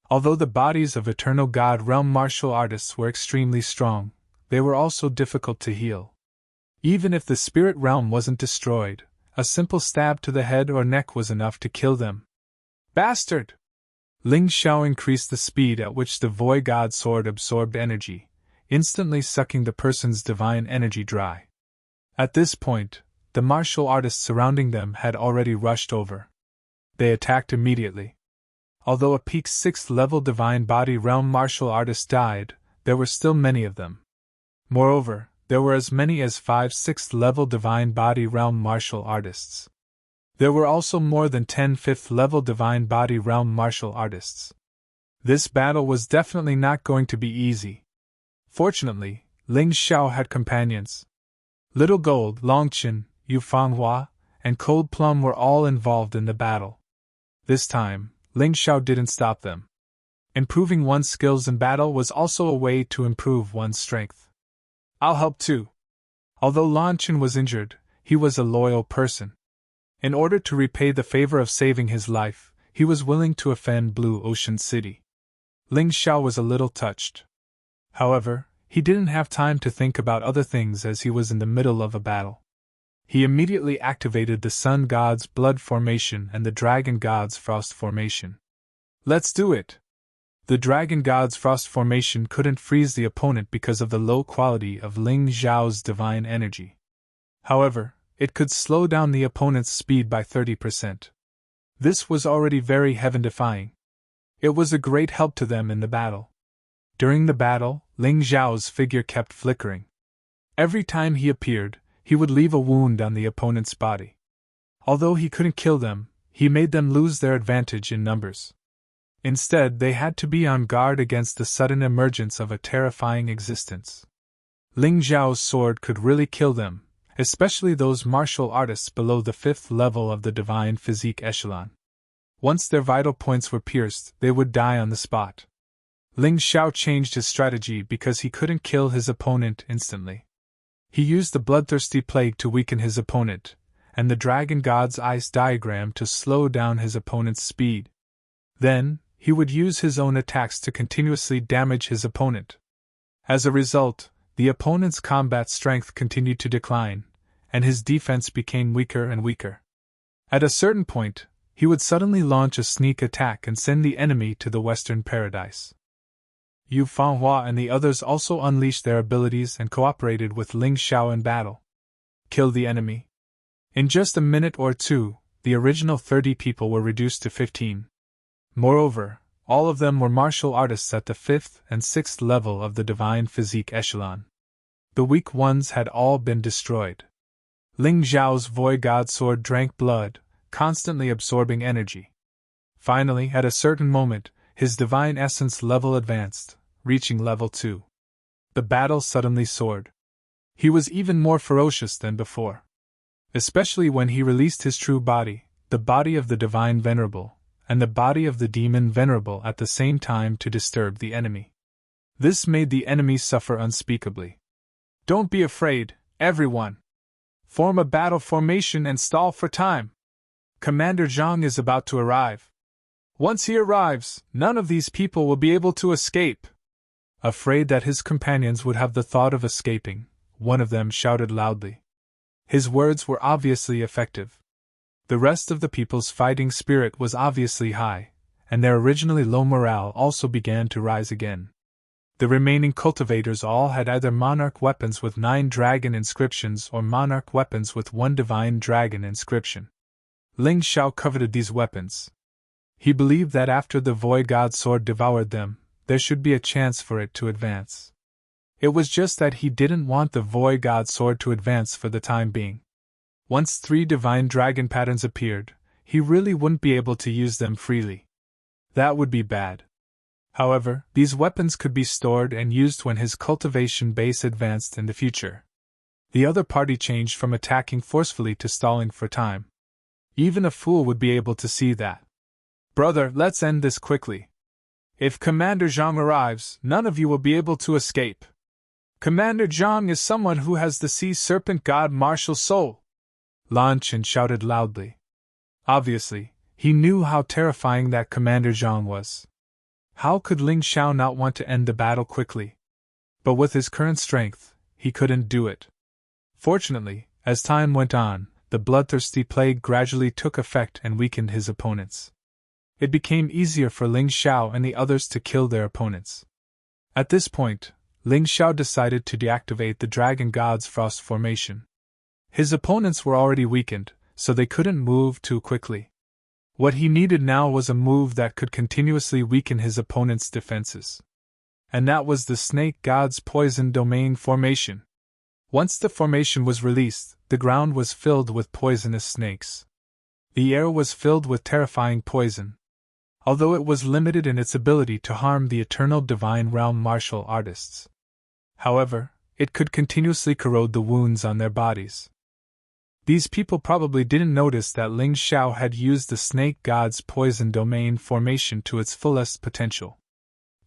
[SPEAKER 1] Although the bodies of Eternal God Realm martial artists were extremely strong, they were also difficult to heal. Even if the spirit realm wasn't destroyed, a simple stab to the head or neck was enough to kill them. Bastard! Ling Xiao increased the speed at which the Void God sword absorbed energy, instantly sucking the person's divine energy dry. At this point, the martial artists surrounding them had already rushed over. They attacked immediately. Although a peak 6th level Divine Body Realm martial artist died, there were still many of them. Moreover, there were as many as 5 6th level Divine Body Realm martial artists. There were also more than 10 5th level Divine Body Realm martial artists. This battle was definitely not going to be easy. Fortunately, Ling Xiao had companions. Little Gold, Longqin, Yu Fanghua, and Cold Plum were all involved in the battle. This time, Ling Xiao didn't stop them. Improving one's skills in battle was also a way to improve one's strength. I'll help too. Although Longqin was injured, he was a loyal person. In order to repay the favor of saving his life, he was willing to offend Blue Ocean City. Ling Xiao was a little touched. However, he didn't have time to think about other things as he was in the middle of a battle. He immediately activated the Sun God's Blood Formation and the Dragon God's Frost Formation. Let's do it! The Dragon God's Frost Formation couldn't freeze the opponent because of the low quality of Ling Xiao's divine energy. However, it could slow down the opponent's speed by 30%. This was already very heaven-defying. It was a great help to them in the battle. During the battle, Ling Xiao's figure kept flickering. Every time he appeared, he would leave a wound on the opponent's body. Although he couldn't kill them, he made them lose their advantage in numbers. Instead, they had to be on guard against the sudden emergence of a terrifying existence. Ling Xiao's sword could really kill them, especially those martial artists below the 5th level of the Divine Physique Echelon. Once their vital points were pierced, they would die on the spot. Ling Xiao changed his strategy because he couldn't kill his opponent instantly. He used the Bloodthirsty Plague to weaken his opponent, and the Dragon God's Ice Diagram to slow down his opponent's speed. Then, he would use his own attacks to continuously damage his opponent. As a result, the opponent's combat strength continued to decline, and his defense became weaker and weaker. At a certain point, he would suddenly launch a sneak attack and send the enemy to the Western Paradise. Yu Fanghua and the others also unleashed their abilities and cooperated with Ling Xiao in battle. Kill the enemy. In just a minute or two, the original 30 people were reduced to 15. Moreover, all of them were martial artists at the 5th and 6th level of the Divine Physique Echelon. The weak ones had all been destroyed. Ling Xiao's Void God Sword drank blood, constantly absorbing energy. Finally, at a certain moment, his divine essence level advanced, reaching level 2. The battle suddenly soared. He was even more ferocious than before. Especially when he released his true body, the body of the Divine Venerable, and the body of the Demon Venerable at the same time to disturb the enemy. This made the enemy suffer unspeakably. Don't be afraid, everyone. Form a battle formation and stall for time. Commander Zhang is about to arrive. Once he arrives, none of these people will be able to escape. Afraid that his companions would have the thought of escaping, one of them shouted loudly. His words were obviously effective. The rest of the people's fighting spirit was obviously high, and their originally low morale also began to rise again. The remaining cultivators all had either monarch weapons with 9 dragon inscriptions or monarch weapons with 1 divine dragon inscription. Ling Xiao coveted these weapons. He believed that after the Void God Sword devoured them, there should be a chance for it to advance. It was just that he didn't want the Void God Sword to advance for the time being. Once 3 divine dragon patterns appeared, he really wouldn't be able to use them freely. That would be bad. However, these weapons could be stored and used when his cultivation base advanced in the future. The other party changed from attacking forcefully to stalling for time. Even a fool would be able to see that. Brother, let's end this quickly. If Commander Zhang arrives, none of you will be able to escape. Commander Zhang is someone who has the Sea Serpent God martial soul. Lan Chen shouted loudly. Obviously, he knew how terrifying that Commander Zhang was. How could Ling Xiao not want to end the battle quickly? But with his current strength, he couldn't do it. Fortunately, as time went on, the bloodthirsty plague gradually took effect and weakened his opponents. it became easier for Ling Xiao and the others to kill their opponents. At this point, Ling Xiao decided to deactivate the Dragon God's Frost formation. His opponents were already weakened, so they couldn't move too quickly. What he needed now was a move that could continuously weaken his opponent's defenses. And that was the Snake God's Poison Domain formation. Once the formation was released, the ground was filled with poisonous snakes. The air was filled with terrifying poison. Although it was limited in its ability to harm the Eternal Divine Realm martial artists. However, it could continuously corrode the wounds on their bodies. These people probably didn't notice that Ling Xiao had used the Snake God's Poison Domain formation to its fullest potential.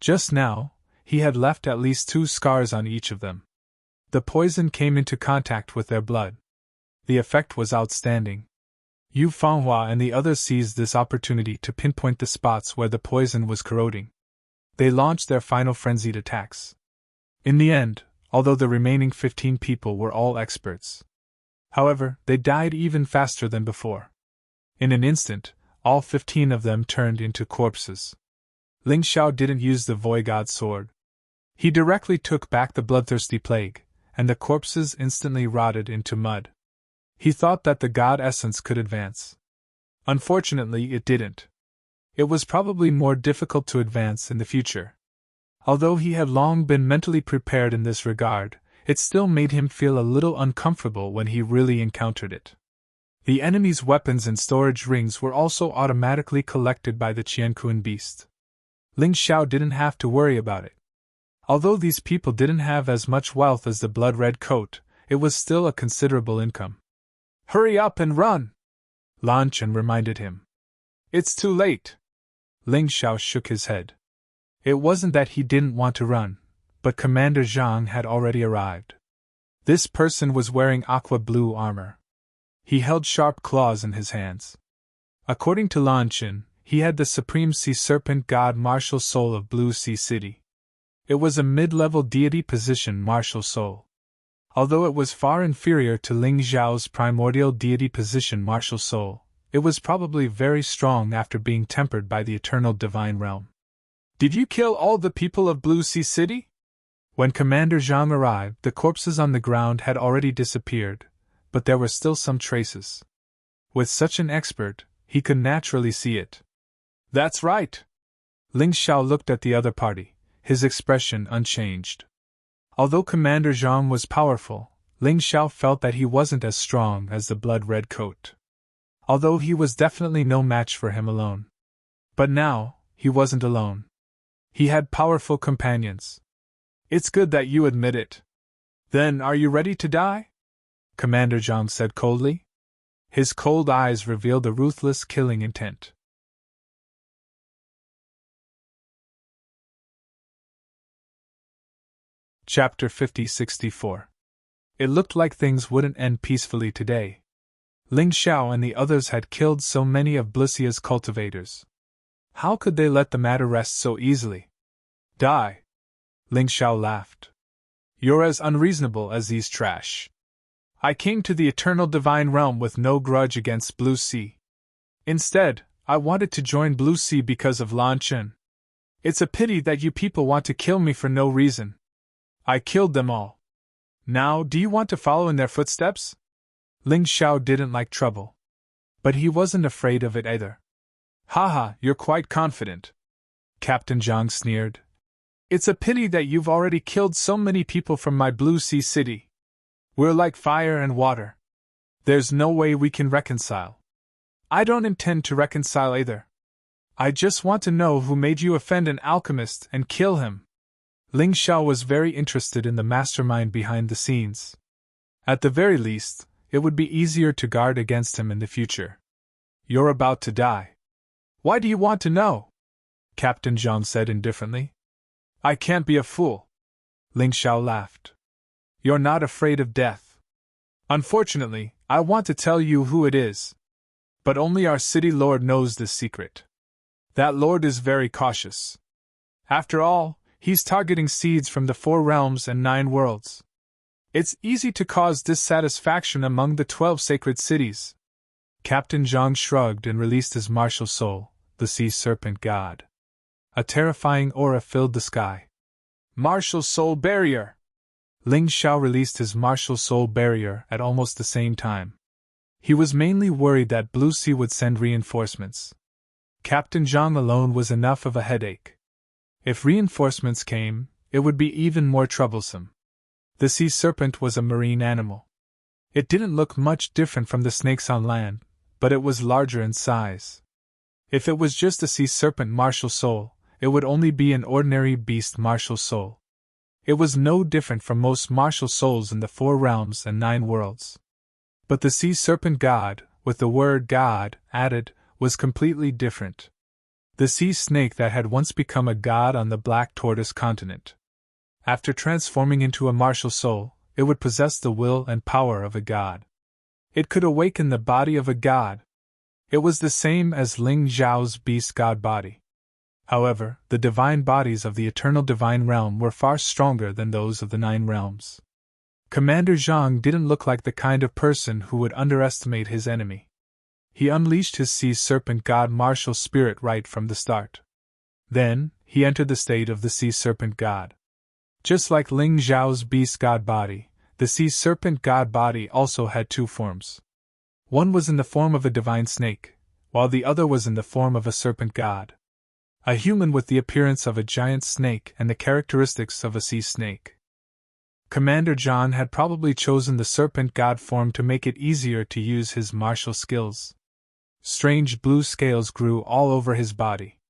[SPEAKER 1] Just now, he had left at least 2 scars on each of them. The poison came into contact with their blood. The effect was outstanding. Yu Fanghua and the others seized this opportunity to pinpoint the spots where the poison was corroding. They launched their final frenzied attacks. In the end, although the remaining 15 people were all experts. However, they died even faster than before. In an instant, all 15 of them turned into corpses. Ling Xiao didn't use the Void God sword. He directly took back the bloodthirsty plague, and the corpses instantly rotted into mud. He thought that the god essence could advance. Unfortunately, it didn't. It was probably more difficult to advance in the future. Although he had long been mentally prepared in this regard, it still made him feel a little uncomfortable when he really encountered it. The enemy's weapons and storage rings were also automatically collected by the Qiankun beast. Ling Xiao didn't have to worry about it. Although these people didn't have as much wealth as the blood-red coat, it was still a considerable income. "Hurry up and run!" Lan Chen reminded him. "It's too late." Ling Xiao shook his head. It wasn't that he didn't want to run, but Commander Zhang had already arrived. This person was wearing aqua-blue armor. He held sharp claws in his hands. According to Lan Chen, he had the Supreme Sea Serpent God Martial Soul of Blue Sea City. It was a mid-level deity position martial soul. Although it was far inferior to Ling Xiao's primordial deity position martial soul, it was probably very strong after being tempered by the Eternal Divine Realm. "Did you kill all the people of Blue Sea City?" When Commander Zhang arrived, the corpses on the ground had already disappeared, but there were still some traces. With such an expert, he could naturally see it. "That's right." Ling Xiao looked at the other party, his expression unchanged. Although Commander Zhang was powerful, Ling Xiao felt that he wasn't as strong as the blood-red coat. Although he was definitely no match for him alone. But now, he wasn't alone. He had powerful companions. "It's good that you admit it. Then are you ready to die?" Commander Zhang said coldly. His cold eyes revealed a ruthless killing intent. Chapter 50-64. It looked like things wouldn't end peacefully today. Ling Xiao and the others had killed so many of Blussia's cultivators. How could they let the matter rest so easily? "Die!" Ling Xiao laughed. "You're as unreasonable as these trash. I came to the Eternal Divine Realm with no grudge against Blue Sea. Instead, I wanted to join Blue Sea because of Lan Chen. It's a pity that you people want to kill me for no reason. I killed them all. Now, do you want to follow in their footsteps?" Ling Xiao didn't like trouble. But he wasn't afraid of it either. "Haha, you're quite confident." Captain Zhang sneered. "It's a pity that you've already killed so many people from my Blue Sea City. We're like fire and water. There's no way we can reconcile." "I don't intend to reconcile either. I just want to know who made you offend an alchemist and kill him." Ling Xiao was very interested in the mastermind behind the scenes. At the very least, it would be easier to guard against him in the future. "You're about to die. Why do you want to know?" Captain Zhang said indifferently. "I can't be a fool." Ling Xiao laughed. "You're not afraid of death. Unfortunately, I want to tell you who it is. But only our city lord knows this secret. That lord is very cautious. After all, he's targeting seeds from the 4 realms and 9 worlds. It's easy to cause dissatisfaction among the 12 sacred cities." Captain Zhang shrugged and released his martial soul, the sea serpent god. A terrifying aura filled the sky. Martial Soul Barrier! Ling Xiao released his Martial Soul Barrier at almost the same time. He was mainly worried that Blue Sea would send reinforcements. Captain Zhang alone was enough of a headache. If reinforcements came, it would be even more troublesome. The sea serpent was a marine animal. It didn't look much different from the snakes on land, but it was larger in size. If it was just a sea serpent martial soul, it would only be an ordinary beast martial soul. It was no different from most martial souls in the 4 realms and 9 worlds. But the sea serpent god, with the word god added, was completely different. The sea snake that had once become a god on the Black Tortoise continent. After transforming into a martial soul, it would possess the will and power of a god. It could awaken the body of a god. It was the same as Ling Zhao's beast god body. However, the divine bodies of the eternal divine realm were far stronger than those of the 9 realms. Commander Zhang didn't look like the kind of person who would underestimate his enemy. He unleashed his sea serpent god martial spirit right from the start. Then, he entered the state of the sea serpent god. Just like Ling Zhao's beast god body, the sea serpent god body also had 2 forms. One was in the form of a divine snake, while the other was in the form of a serpent god. A human with the appearance of a giant snake and the characteristics of a sea snake. Commander Zhang had probably chosen the serpent god form to make it easier to use his martial skills. Strange blue scales grew all over his body.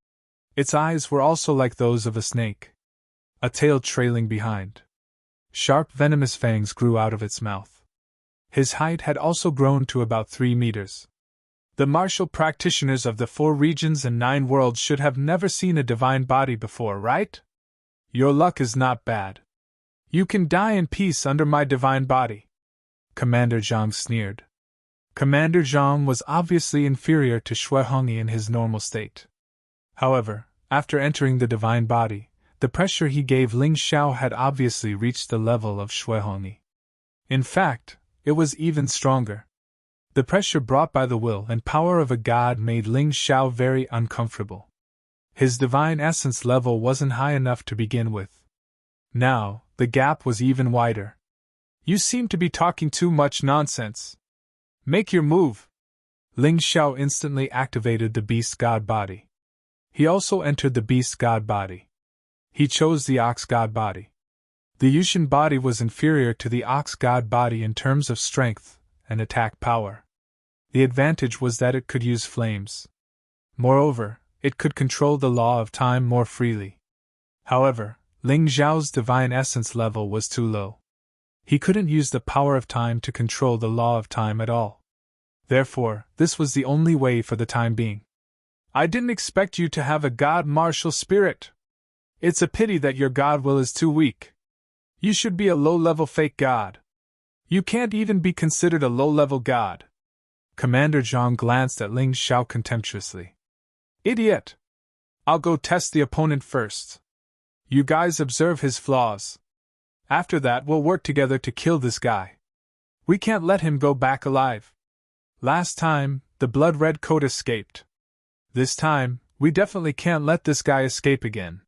[SPEAKER 1] Its eyes were also like those of a snake. A tail trailing behind. Sharp venomous fangs grew out of its mouth. His height had also grown to about 3 meters. The martial practitioners of the 4 regions and 9 worlds should have never seen a divine body before, right? Your luck is not bad. You can die in peace under my divine body. Commander Zhang sneered. Commander Zhang was obviously inferior to Shui Hongyi in his normal state. However, after entering the divine body, the pressure he gave Ling Xiao had obviously reached the level of Shui Hongyi. In fact, it was even stronger. The pressure brought by the will and power of a god made Ling Xiao very uncomfortable. His divine essence level wasn't high enough to begin with. Now, the gap was even wider. You seem to be talking too much nonsense. Make your move. Ling Xiao instantly activated the beast god body. He also entered the beast god body. He chose the ox god body. The Yushin body was inferior to the ox god body in terms of strength and attack power. The advantage was that it could use flames. Moreover, it could control the law of time more freely. However, Ling Zhao's divine essence level was too low. He couldn't use the power of time to control the law of time at all. Therefore, this was the only way for the time being. I didn't expect you to have a god martial spirit. It's a pity that your god will is too weak. You should be a low-level fake god. You can't even be considered a low-level god. Commander Zhang glanced at Ling Xiao contemptuously. Idiot! I'll go test the opponent first. You guys observe his flaws. After that, we'll work together to kill this guy. We can't let him go back alive. Last time, the blood-red coat escaped. This time, we definitely can't let this guy escape again.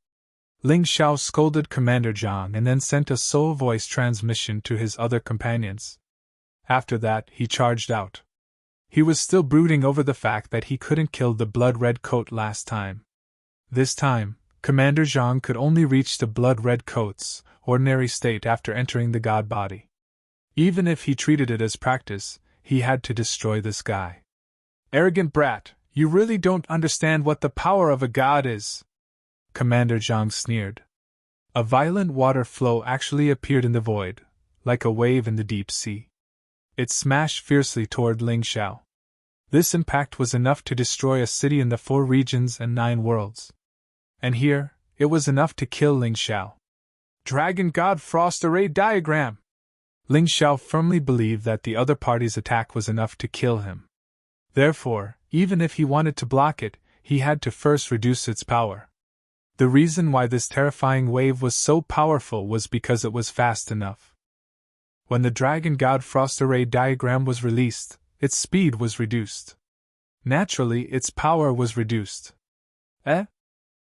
[SPEAKER 1] Ling Xiao scolded Commander Zhang and then sent a soul voice transmission to his other companions. After that, he charged out. He was still brooding over the fact that he couldn't kill the blood-red coat last time. This time, Commander Zhang could only reach the blood-red coat's ordinary state after entering the god body. Even if he treated it as practice, he had to destroy this guy. Arrogant brat, you really don't understand what the power of a god is. Commander Zhang sneered. A violent water flow actually appeared in the void, like a wave in the deep sea. It smashed fiercely toward Ling Xiao. This impact was enough to destroy a city in the 4 regions and 9 worlds. And here, it was enough to kill Ling Xiao. Dragon God Frost Array Diagram! Ling Xiao firmly believed that the other party's attack was enough to kill him. Therefore, even if he wanted to block it, he had to first reduce its power. The reason why this terrifying wave was so powerful was because it was fast enough. When the Dragon God Frost Array Diagram was released, its speed was reduced. Naturally, its power was reduced. Eh?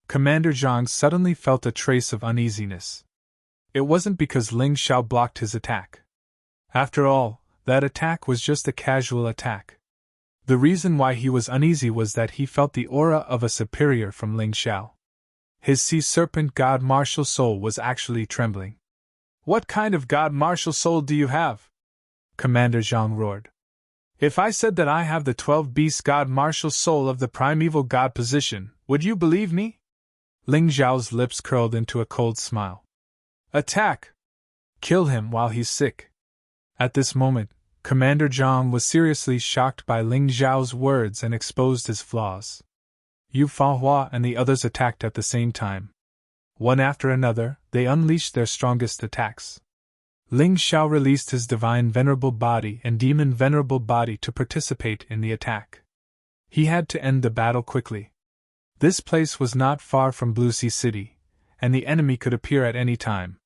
[SPEAKER 1] Commander Zhang suddenly felt a trace of uneasiness. It wasn't because Ling Xiao blocked his attack. After all, that attack was just a casual attack. The reason why he was uneasy was that he felt the aura of a superior from Ling Xiao. His sea serpent god martial soul was actually trembling. What kind of god martial soul do you have? Commander Zhang roared. If I said that I have the 12 beast god martial soul of the primeval god position, would you believe me? Ling Xiao's lips curled into a cold smile. Attack! Kill him while he's sick. At this moment, Commander Zhang was seriously shocked by Ling Xiao's words and exposed his flaws. Yu Fahua and the others attacked at the same time. One after another, they unleashed their strongest attacks. Ling Xiao released his divine venerable body and demon venerable body to participate in the attack. He had to end the battle quickly. This place was not far from Blue Sea City, and the enemy could appear at any time.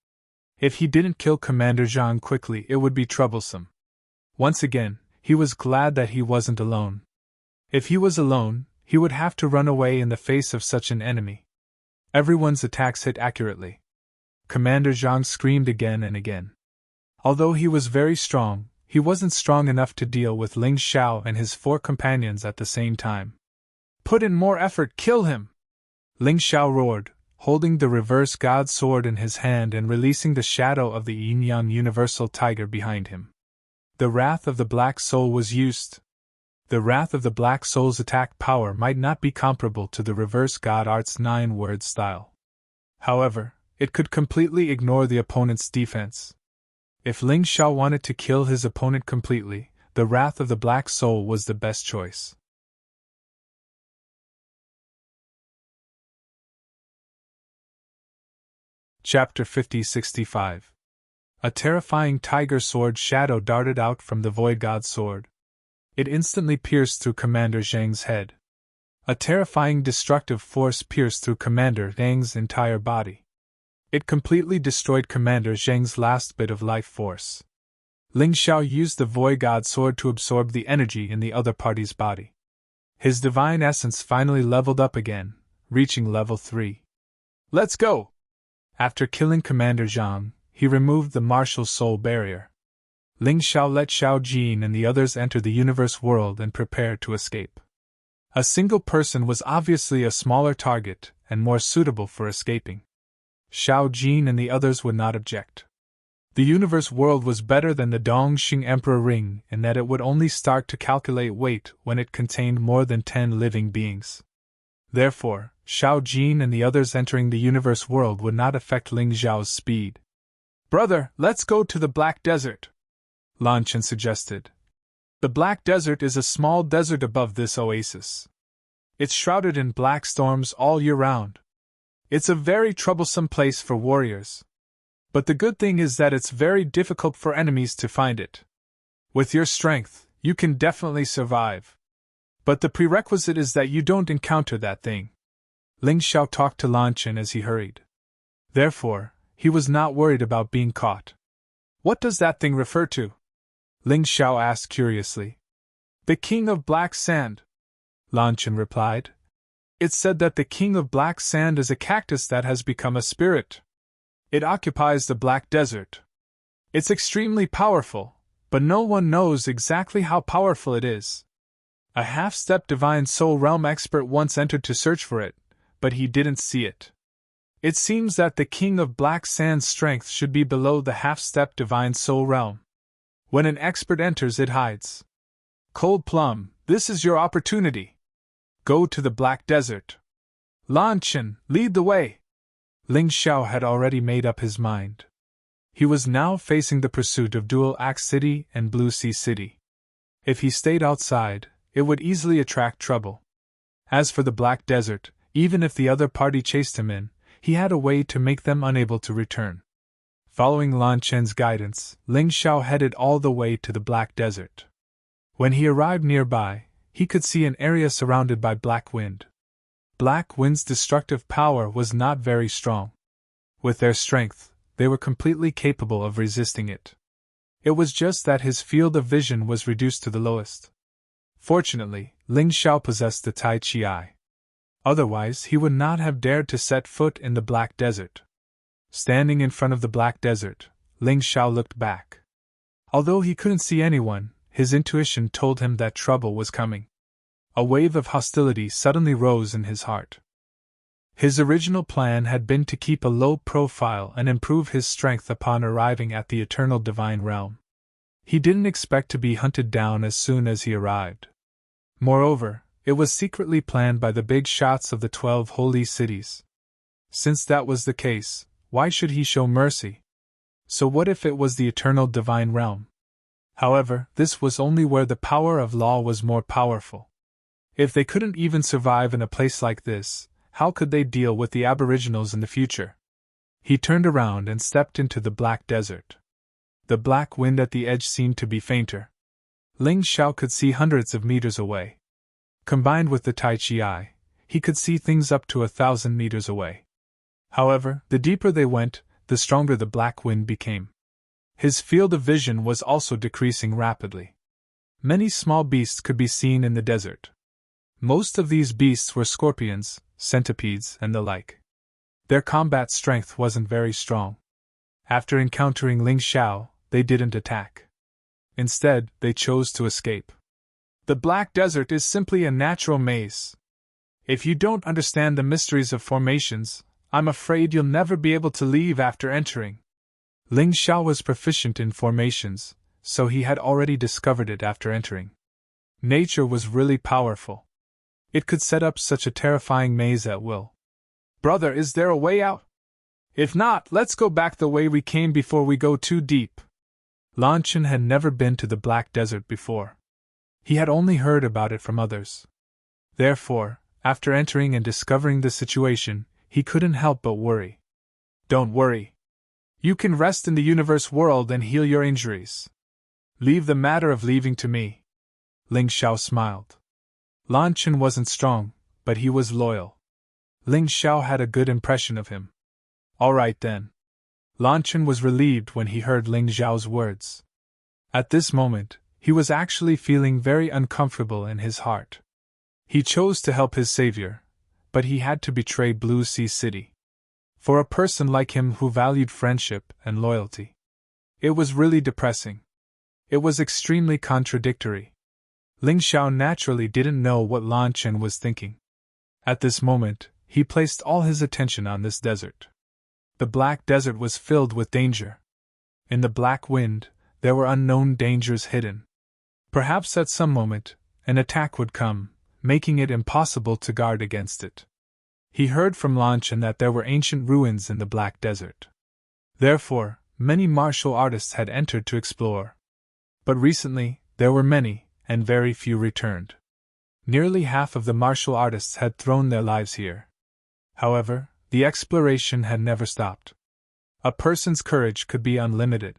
[SPEAKER 1] If he didn't kill Commander Zhang quickly, it would be troublesome. Once again, he was glad that he wasn't alone. If he was alone, he would have to run away in the face of such an enemy. Everyone's attacks hit accurately. Commander Zhang screamed again and again. Although he was very strong, he wasn't strong enough to deal with Ling Xiao and his 4 companions at the same time. Put in more effort, kill him! Ling Xiao roared, holding the reverse god sword in his hand and releasing the shadow of the yin-yang universal tiger behind him. The wrath of the Black Soul was used. The wrath of the Black Soul's attack power might not be comparable to the reverse god art's 9-word style. However, it could completely ignore the opponent's defense. If Ling Xiao wanted to kill his opponent completely, the wrath of the Black Soul was the best choice. Chapter 50-65. A terrifying tiger sword shadow darted out from the Void God's sword. It instantly pierced through Commander Zhang's head. A terrifying destructive force pierced through Commander Zhang's entire body. It completely destroyed Commander Zhang's last bit of life force. Ling Xiao used the Void God sword to absorb the energy in the other party's body. His divine essence finally leveled up again, reaching level 3. Let's go! After killing Commander Zhang, he removed the martial soul barrier. Ling Xiao let Xiao Jin and the others enter the universe world and prepare to escape. A single person was obviously a smaller target and more suitable for escaping. Xiao Jin and the others would not object. The universe world was better than the Dongxing Emperor Ring in that it would only start to calculate weight when it contained more than 10 living beings. Therefore, Xiao Jin and the others entering the universe world would not affect Ling Xiao's speed. Brother, let's go to the Black Desert, Lan Chen suggested. The Black Desert is a small desert above this oasis. It's shrouded in black storms all year round. It's a very troublesome place for warriors. But the good thing is that it's very difficult for enemies to find it. With your strength, you can definitely survive. But the prerequisite is that you don't encounter that thing. Ling Xiao talked to Lan Chen as he hurried. Therefore, he was not worried about being caught. What does that thing refer to? Ling Xiao asked curiously. The King of Black Sand, Lan Chen replied. It's said that the King of Black Sand is a cactus that has become a spirit. It occupies the Black Desert. It's extremely powerful, but no one knows exactly how powerful it is. A half-step Divine Soul Realm expert once entered to search for it, but he didn't see it. It seems that the King of Black Sand's strength should be below the half-step Divine Soul Realm. When an expert enters, it hides. Cold Plum, this is your opportunity. Go to the Black Desert. Lan Chen, lead the way. Ling Xiao had already made up his mind. He was now facing the pursuit of Dual Axe City and Blue Sea City. If he stayed outside, it would easily attract trouble. As for the Black Desert, even if the other party chased him in, he had a way to make them unable to return. Following Lan Chen's guidance, Ling Xiao headed all the way to the Black Desert. When he arrived nearby, he could see an area surrounded by black wind. Black Wind's destructive power was not very strong. With their strength, they were completely capable of resisting it. It was just that his field of vision was reduced to the lowest. Fortunately, Ling Xiao possessed the Tai Chi Eye. Otherwise, he would not have dared to set foot in the Black Desert. Standing in front of the Black Desert, Ling Xiao looked back. Although he couldn't see anyone, his intuition told him that trouble was coming. A wave of hostility suddenly rose in his heart. His original plan had been to keep a low profile and improve his strength upon arriving at the eternal divine realm. He didn't expect to be hunted down as soon as he arrived. Moreover, it was secretly planned by the big shots of the 12 holy cities. Since that was the case, why should he show mercy? So what if it was the eternal divine realm? However, this was only where the power of law was more powerful. If they couldn't even survive in a place like this, how could they deal with the aboriginals in the future? He turned around and stepped into the Black Desert. The black wind at the edge seemed to be fainter. Ling Xiao could see hundreds of meters away. Combined with the Tai Chi eye, he could see things up to 1,000 meters away. However, the deeper they went, the stronger the black wind became. His field of vision was also decreasing rapidly. Many small beasts could be seen in the desert. Most of these beasts were scorpions, centipedes, and the like. Their combat strength wasn't very strong. After encountering Ling Xiao, they didn't attack. Instead, they chose to escape. The Black Desert is simply a natural maze. If you don't understand the mysteries of formations, I'm afraid you'll never be able to leave after entering. Ling Xiao was proficient in formations, so he had already discovered it after entering. Nature was really powerful. It could set up such a terrifying maze at will. Brother, is there a way out? If not, let's go back the way we came before we go too deep. Lan Chen had never been to the Black Desert before. He had only heard about it from others. Therefore, after entering and discovering the situation, he couldn't help but worry. Don't worry. You can rest in the universe world and heal your injuries. Leave the matter of leaving to me. Ling Xiao smiled. Lan Chen wasn't strong, but he was loyal. Ling Xiao had a good impression of him. All right then. Lan Chen was relieved when he heard Ling Xiao's words. At this moment, he was actually feeling very uncomfortable in his heart. He chose to help his savior, but he had to betray Blue Sea City. For a person like him who valued friendship and loyalty, it was really depressing. It was extremely contradictory. Ling Xiao naturally didn't know what Lan Chen was thinking. At this moment, he placed all his attention on this desert. The Black Desert was filled with danger. In the black wind, there were unknown dangers hidden. Perhaps at some moment, an attack would come, making it impossible to guard against it. He heard from Lan Chen that there were ancient ruins in the Black Desert. Therefore, many martial artists had entered to explore. But recently, there were many, and very few returned. Nearly half of the martial artists had thrown their lives here. However, the exploration had never stopped. A person's courage could be unlimited.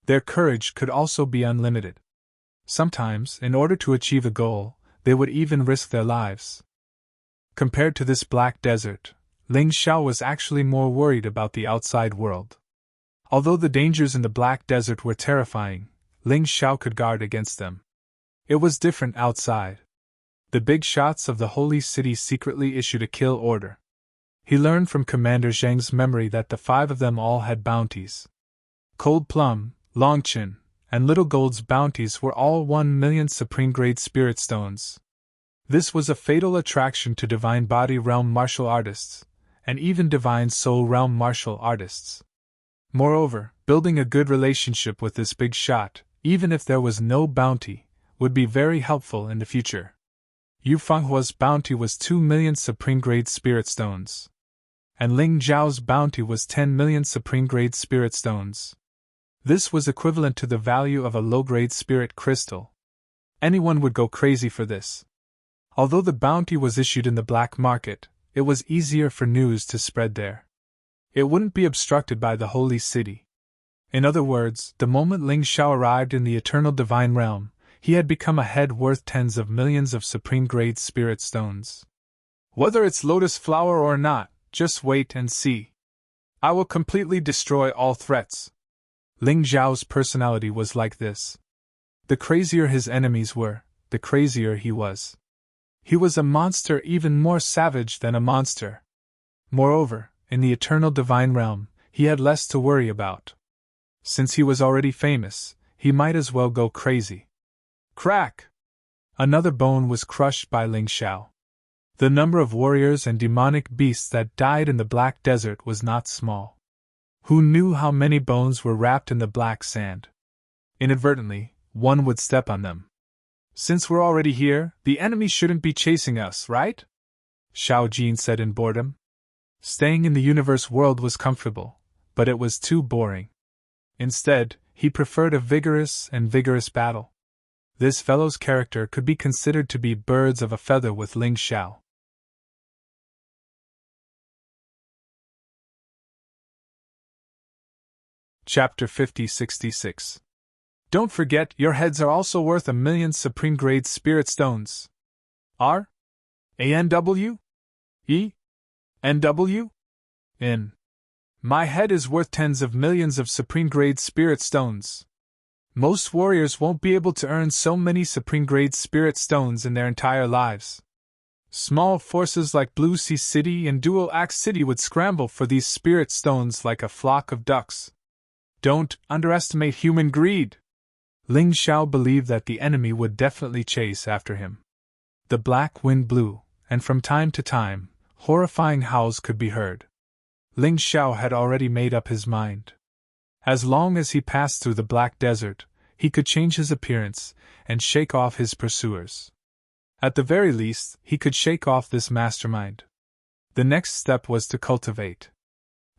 [SPEAKER 1] Their courage could also be unlimited. Sometimes, in order to achieve a goal, they would even risk their lives. Compared to this Black Desert, Ling Xiao was actually more worried about the outside world. Although the dangers in the Black Desert were terrifying, Ling Xiao could guard against them. It was different outside. The big shots of the Holy City secretly issued a kill order. He learned from Commander Zhang's memory that the 5 of them all had bounties. Cold Plum, Longchin, and Little Gold's bounties were all 1,000,000 supreme-grade spirit stones. This was a fatal attraction to Divine Body Realm martial artists, and even Divine Soul Realm martial artists. Moreover, building a good relationship with this big shot, even if there was no bounty, would be very helpful in the future. Yu Fenghua's bounty was 2,000,000 supreme-grade spirit stones. And Ling Zhao's bounty was 10,000,000 supreme-grade spirit stones. This was equivalent to the value of a low-grade spirit crystal. Anyone would go crazy for this. Although the bounty was issued in the black market, it was easier for news to spread there. It wouldn't be obstructed by the Holy City. In other words, the moment Ling Xiao arrived in the Eternal Divine Realm, he had become a head worth tens of millions of supreme-grade spirit stones. Whether it's lotus flower or not, just wait and see. I will completely destroy all threats. Ling Zhao's personality was like this. The crazier his enemies were, the crazier he was. He was a monster even more savage than a monster. Moreover, in the eternal divine realm, he had less to worry about. Since he was already famous, he might as well go crazy. Crack! Another bone was crushed by Ling Xiao. The number of warriors and demonic beasts that died in the Black Desert was not small. Who knew how many bones were wrapped in the black sand? Inadvertently, one would step on them. Since we're already here, the enemy shouldn't be chasing us, right? Xiao Jin said in boredom. Staying in the universe world was comfortable, but it was too boring. Instead, he preferred a vigorous battle. This fellow's character could be considered to be birds of a feather with Ling Xiao. Chapter 50-66. Don't forget, your heads are also worth 1,000,000 supreme-grade spirit stones. R? ANW? E? NW? In. My head is worth tens of millions of supreme-grade spirit stones. Most warriors won't be able to earn so many supreme-grade spirit stones in their entire lives. Small forces like Blue Sea City and Dual Axe City would scramble for these spirit stones like a flock of ducks. Don't underestimate human greed. Ling Xiao believed that the enemy would definitely chase after him. The black wind blew, and from time to time, horrifying howls could be heard. Ling Xiao had already made up his mind. As long as he passed through the Black Desert, he could change his appearance and shake off his pursuers. At the very least, he could shake off this mastermind. The next step was to cultivate.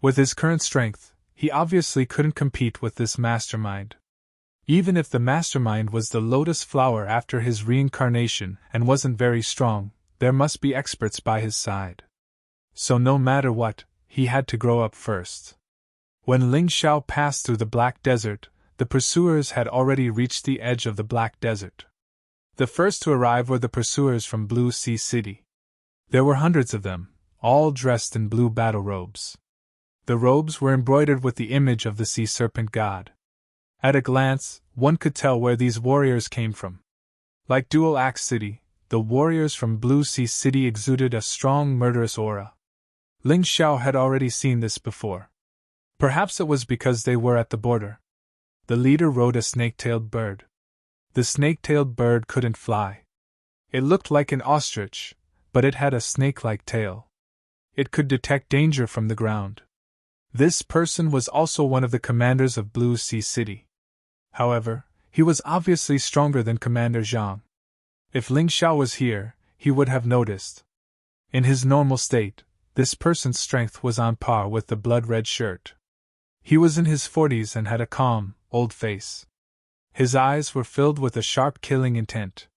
[SPEAKER 1] With his current strength, he obviously couldn't compete with this mastermind. Even if the mastermind was the lotus flower after his reincarnation and wasn't very strong, there must be experts by his side. So no matter what, he had to grow up first. When Ling Xiao passed through the Black Desert, the pursuers had already reached the edge of the Black Desert. The first to arrive were the pursuers from Blue Sea City. There were hundreds of them, all dressed in blue battle robes. The robes were embroidered with the image of the sea serpent god. At a glance, one could tell where these warriors came from. Like Dual Axe City, the warriors from Blue Sea City exuded a strong murderous aura. Ling Xiao had already seen this before. Perhaps it was because they were at the border. The leader rode a snake-tailed bird. The snake-tailed bird couldn't fly. It looked like an ostrich, but it had a snake-like tail. It could detect danger from the ground. This person was also one of the commanders of Blue Sea City. However, he was obviously stronger than Commander Zhang. If Ling Xiao was here, he would have noticed. In his normal state, this person's strength was on par with the blood-red shirt. He was in his 40s and had a calm, old face. His eyes were filled with a sharp killing intent.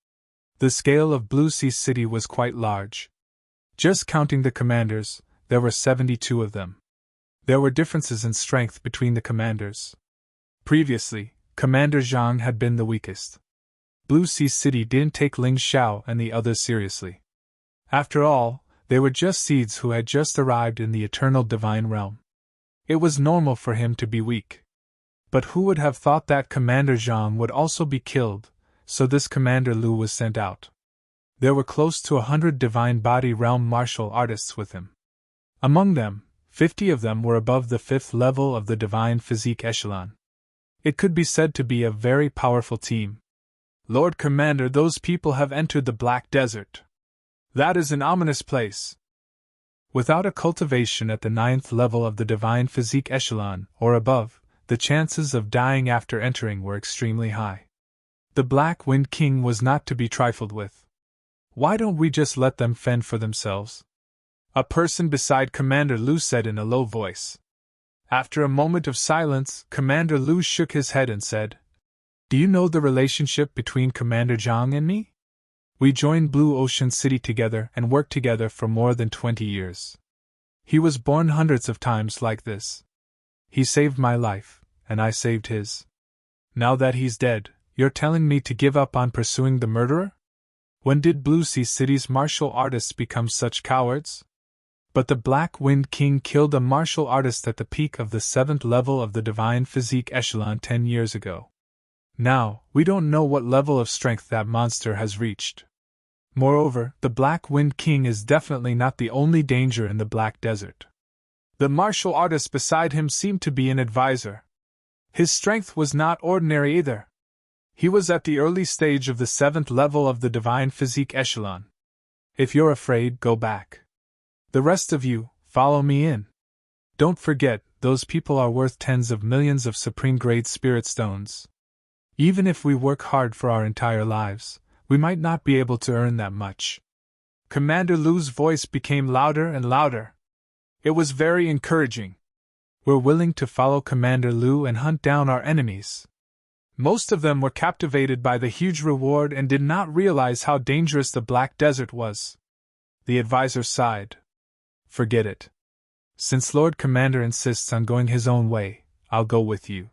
[SPEAKER 1] The scale of Blue Sea City was quite large. Just counting the commanders, there were 72 of them. There were differences in strength between the commanders. Previously, Commander Zhang had been the weakest. Blue Sea City didn't take Ling Xiao and the others seriously. After all, they were just seeds who had just arrived in the eternal divine realm. It was normal for him to be weak. But who would have thought that Commander Zhang would also be killed, so this Commander Lu was sent out. There were close to 100 divine body realm martial artists with him. Among them, 50 of them were above the 5th level of the divine physique echelon. It could be said to be a very powerful team. Lord Commander, those people have entered the Black Desert. That is an ominous place. Without a cultivation at the 9th level of the divine physique echelon, or above, the chances of dying after entering were extremely high. The Black Wind King was not to be trifled with. Why don't we just let them fend for themselves? A person beside Commander Lu said in a low voice. After a moment of silence, Commander Lu shook his head and said, "Do you know the relationship between Commander Zhang and me? We joined Blue Ocean City together and worked together for more than 20 years. He was born hundreds of times like this. He saved my life, and I saved his. Now that he's dead, you're telling me to give up on pursuing the murderer? When did Blue Sea City's martial artists become such cowards?" But the Black Wind King killed a martial artist at the peak of the 7th level of the divine physique echelon 10 years ago. Now, we don't know what level of strength that monster has reached. Moreover, the Black Wind King is definitely not the only danger in the Black Desert. The martial artist beside him seemed to be an advisor. His strength was not ordinary either. He was at the early stage of the 7th level of the Divine Physique Echelon. If you're afraid, go back. The rest of you, follow me in. Don't forget, those people are worth tens of millions of supreme-grade spirit stones. Even if we work hard for our entire lives, we might not be able to earn that much. Commander Lu's voice became louder and louder. It was very encouraging. We're willing to follow Commander Lu and hunt down our enemies. Most of them were captivated by the huge reward and did not realize how dangerous the Black Desert was. The advisor sighed. Forget it. Since Lord Commander insists on going his own way, I'll go with you.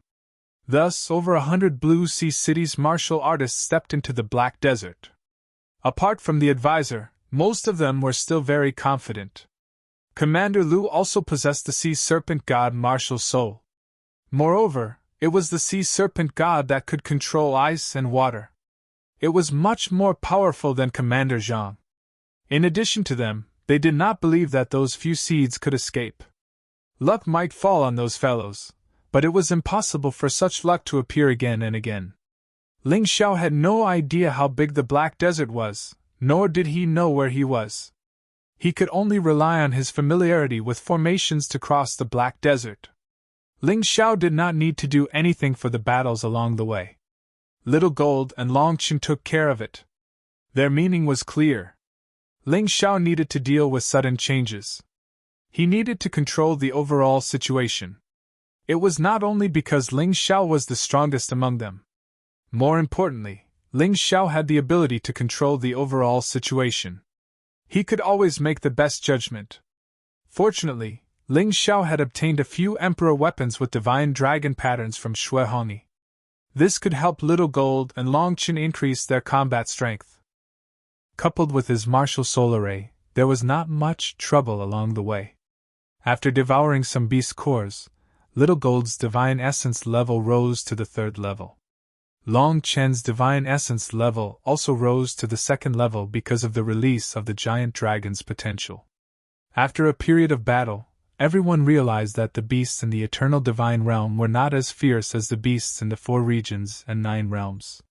[SPEAKER 1] Thus, over 100 Blue Sea City's martial artists stepped into the Black Desert. Apart from the advisor, most of them were still very confident. Commander Lu also possessed the Sea Serpent God martial soul. Moreover, it was the Sea Serpent God that could control ice and water. It was much more powerful than Commander Zhang. In addition to them, they did not believe that those few seeds could escape. Luck might fall on those fellows, but it was impossible for such luck to appear again and again. Ling Xiao had no idea how big the Black Desert was, nor did he know where he was. He could only rely on his familiarity with formations to cross the Black Desert. Ling Xiao did not need to do anything for the battles along the way. Little Gold and Long Chen took care of it. Their meaning was clear. Ling Xiao needed to deal with sudden changes. He needed to control the overall situation. It was not only because Ling Xiao was the strongest among them. More importantly, Ling Xiao had the ability to control the overall situation. He could always make the best judgment. Fortunately, Ling Xiao had obtained a few Emperor weapons with divine dragon patterns from Shui Hongi. This could help Little Gold and Long Chen increase their combat strength. Coupled with his martial soul array, there was not much trouble along the way. After devouring some beast cores, Little Gold's divine essence level rose to the 3rd level. Long Chen's divine essence level also rose to the 2nd level because of the release of the giant dragon's potential. After a period of battle, everyone realized that the beasts in the eternal divine realm were not as fierce as the beasts in the 4 regions and 9 realms.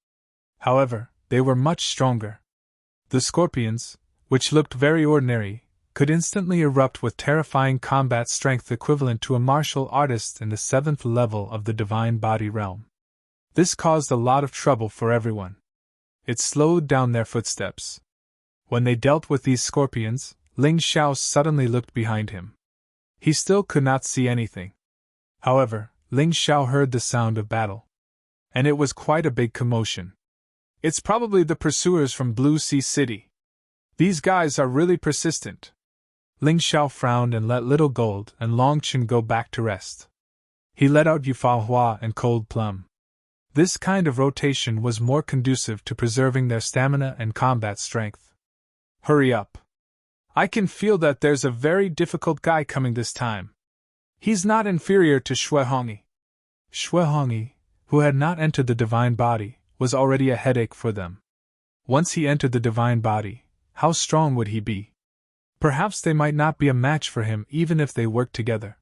[SPEAKER 1] However, they were much stronger. The scorpions, which looked very ordinary, could instantly erupt with terrifying combat strength equivalent to a martial artist in the 7th level of the divine body realm. This caused a lot of trouble for everyone. It slowed down their footsteps. When they dealt with these scorpions, Ling Xiao suddenly looked behind him. He still could not see anything. However, Ling Xiao heard the sound of battle. And it was quite a big commotion. It's probably the pursuers from Blue Sea City. These guys are really persistent. Ling Xiao frowned and let Little Gold and Long Chen go back to rest. He let out Yufao Hua and Cold Plum. This kind of rotation was more conducive to preserving their stamina and combat strength. Hurry up. I can feel that there's a very difficult guy coming this time. He's not inferior to Shui Hongi. Shui Hongi, who had not entered the divine body, was already a headache for them. Once he entered the divine body, how strong would he be? Perhaps they might not be a match for him even if they worked together.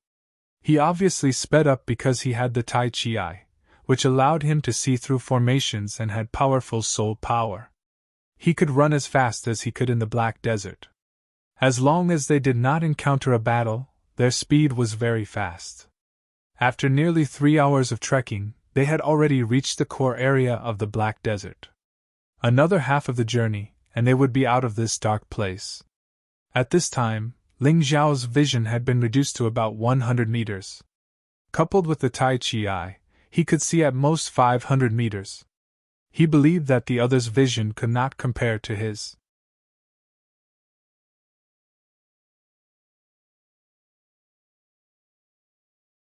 [SPEAKER 1] He obviously sped up because he had the Tai Chi Eye, which allowed him to see through formations and had powerful soul power. He could run as fast as he could in the Black Desert. As long as they did not encounter a battle, their speed was very fast. After nearly 3 hours of trekking, they had already reached the core area of the Black Desert. Another half of the journey, and they would be out of this dark place. At this time, Ling Xiao's vision had been reduced to about 100 meters. Coupled with the Tai Chi Eye, he could see at most 500 meters. He believed that the other's vision could not compare to his.